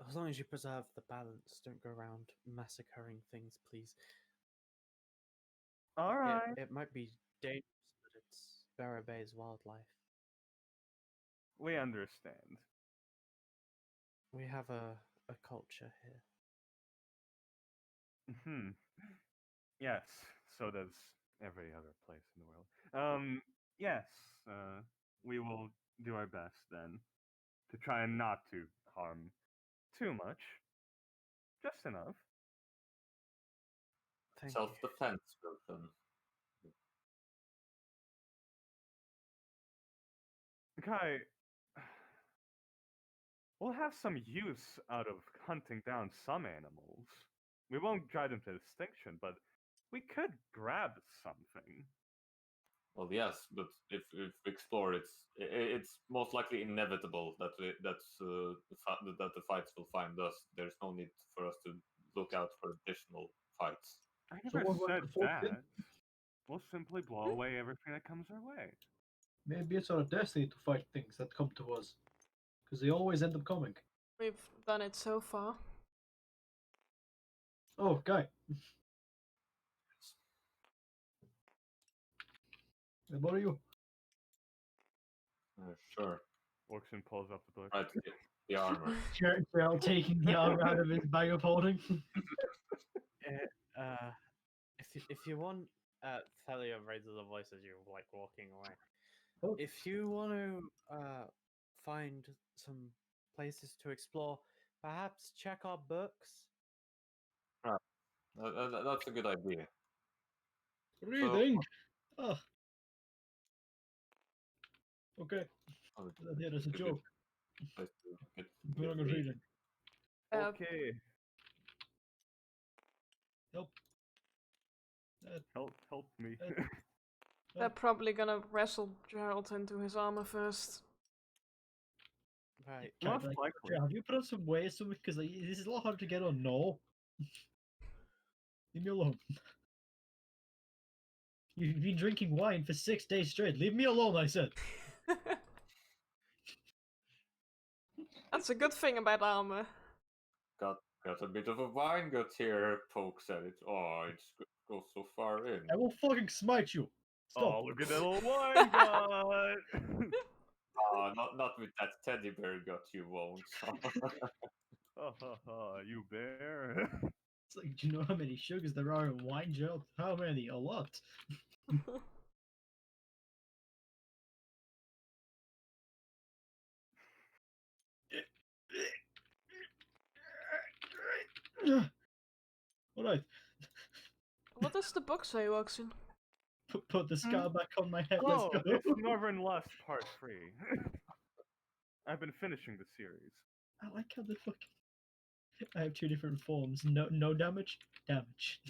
As long as you preserve the balance, don't go around massacring things, please. All right. It might be dangerous, but it's Barrow Bay's wildlife. We understand. We have a culture here. Hmm. Yes, so does every other place in the world. Yes, we will do our best then to try and not to harm too much. Just enough. Thank you. Self-defense, Griffin. Kai, we'll have some use out of hunting down some animals. We won't drive them to extinction, but we could grab something. Well, yes, but if we explore, it's most likely inevitable that that the fights will find us. There's no need for us to look out for additional fights. I So never what about said the folk then? that. We'll simply blow away everything that comes our way. Maybe it's our destiny to fight things that come to us, because they always end up coming. We've done it so far. Oh, guy. What are you? Sure. Walks and pulls up the book. Right, the armor. Gerald taking the armor out of his bag of holding. If you want, Thalia raises a voice as you're like walking away. Oh. If you want to find some places to explore, perhaps check our books. That's a good idea. Reading. Ah. Okay. Oh, Yeah, that's a good joke. place to get We're not gonna reading. read it. Okay. Help. Help me. They're probably gonna wrestle Gerald into his armor first. Right. Most Like, likely. have you put on some weight or something? Because like, this is a lot harder to get on. No. Leave me alone. You've been drinking wine for 6 days straight. Leave me alone, I said. That's a good thing about armor. Got a bit of a wine gut here. Pokes at it. Oh, it goes so far in. I will fucking smite you. Stop. Oh, look at that little wine gut! Not with that teddy bear gut, you won't. You bear. It's like, do you know how many sugars there are in wine, Gerald? How many? A lot. All right. What does the book say, Oxen? Put the scar back on my head. Let's Oh, go. it's Northern Lust Part 3. I've been finishing the series. I like how the fuck. I have two different forms. No damage. Damage.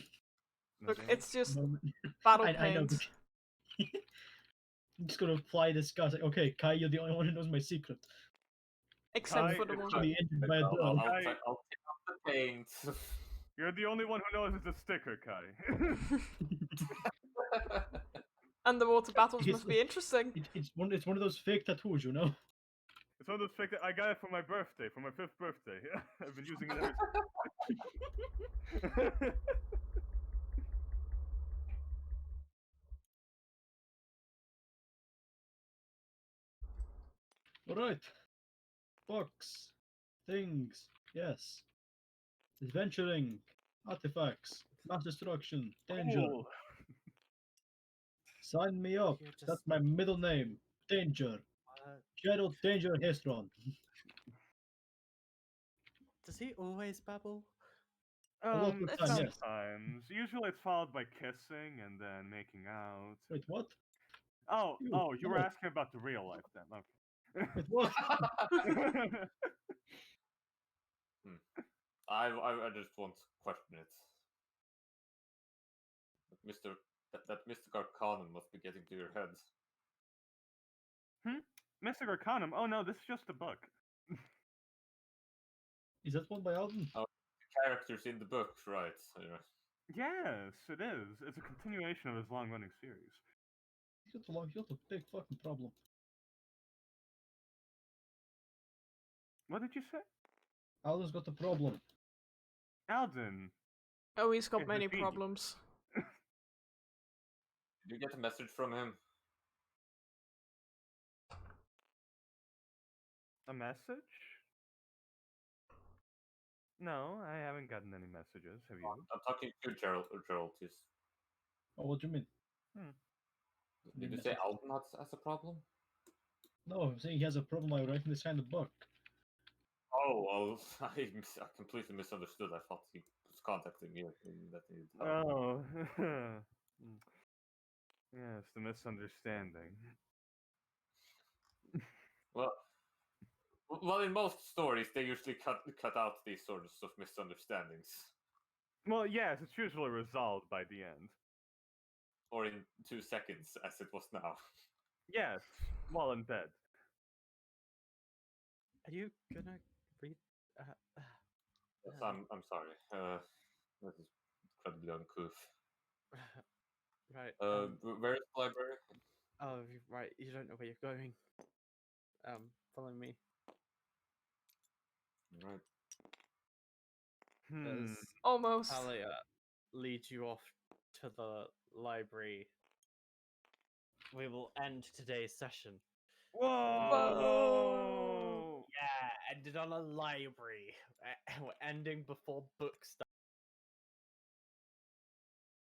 Look, it's just No- battle I know. paint. I'm just gonna apply this scar. It's like, okay, Kai, you're the only one who knows my secret. Except Kai, for the one. Actually injured by a blow. I'll take up the paint. You're the only one who knows it's a sticker, Kai. Underwater battles It's- must be interesting. It's one of those fake tattoos, you know. It's one of those fake that I got it for my birthday, for my 5th birthday. I've been using it ever since. All right. Books, things, yes. Adventuring, artifacts, mass destruction, danger. Cool. Sign me up. You're just- That's my middle name. Danger. Gerald Danger Hestron. Does he always babble? A lot of the It's- time, yes. Sometimes. Usually it's followed by kissing and then making out. Wait, what? Oh, Ew, you were no. asking about the real life then. Wait, what? Okay. I just want to question it. that Mystic Arcanum must be getting to your head. Mystic Arcanum? Oh no, this is just a book. Is that one by Alden? Characters in the book, right? Yes, it is. It's a continuation of his long-running series. He's got a big fucking problem. What did you say? Alden's got a problem. Alden. Oh, he's got Yeah, many the genius. problems. Did you get a message from him? A message? No, I haven't gotten any messages. Have you? I'm talking to Gerald. Oh, what do you mean? Did you say Alden has a problem? No, I'm saying he has a problem by writing this kind of book. Oh, well, I completely misunderstood. I thought he was contacting you and that he needed help. Oh. Yes, the misunderstanding. Well, in most stories, they usually cut out these sorts of misunderstandings, Well, yes, it's usually resolved by the end. or in 2 seconds, as it was now. Yes, while in bed. Are you gonna read? Yes, I'm sorry. That is incredibly uncouth. Right. Where is the library? Oh, right. You don't know where you're going. Follow me. Right. As Almost. Talia leads you off to the library, we will end today's session. Whoa! Yeah, ended on a library. We're ending before book stuff.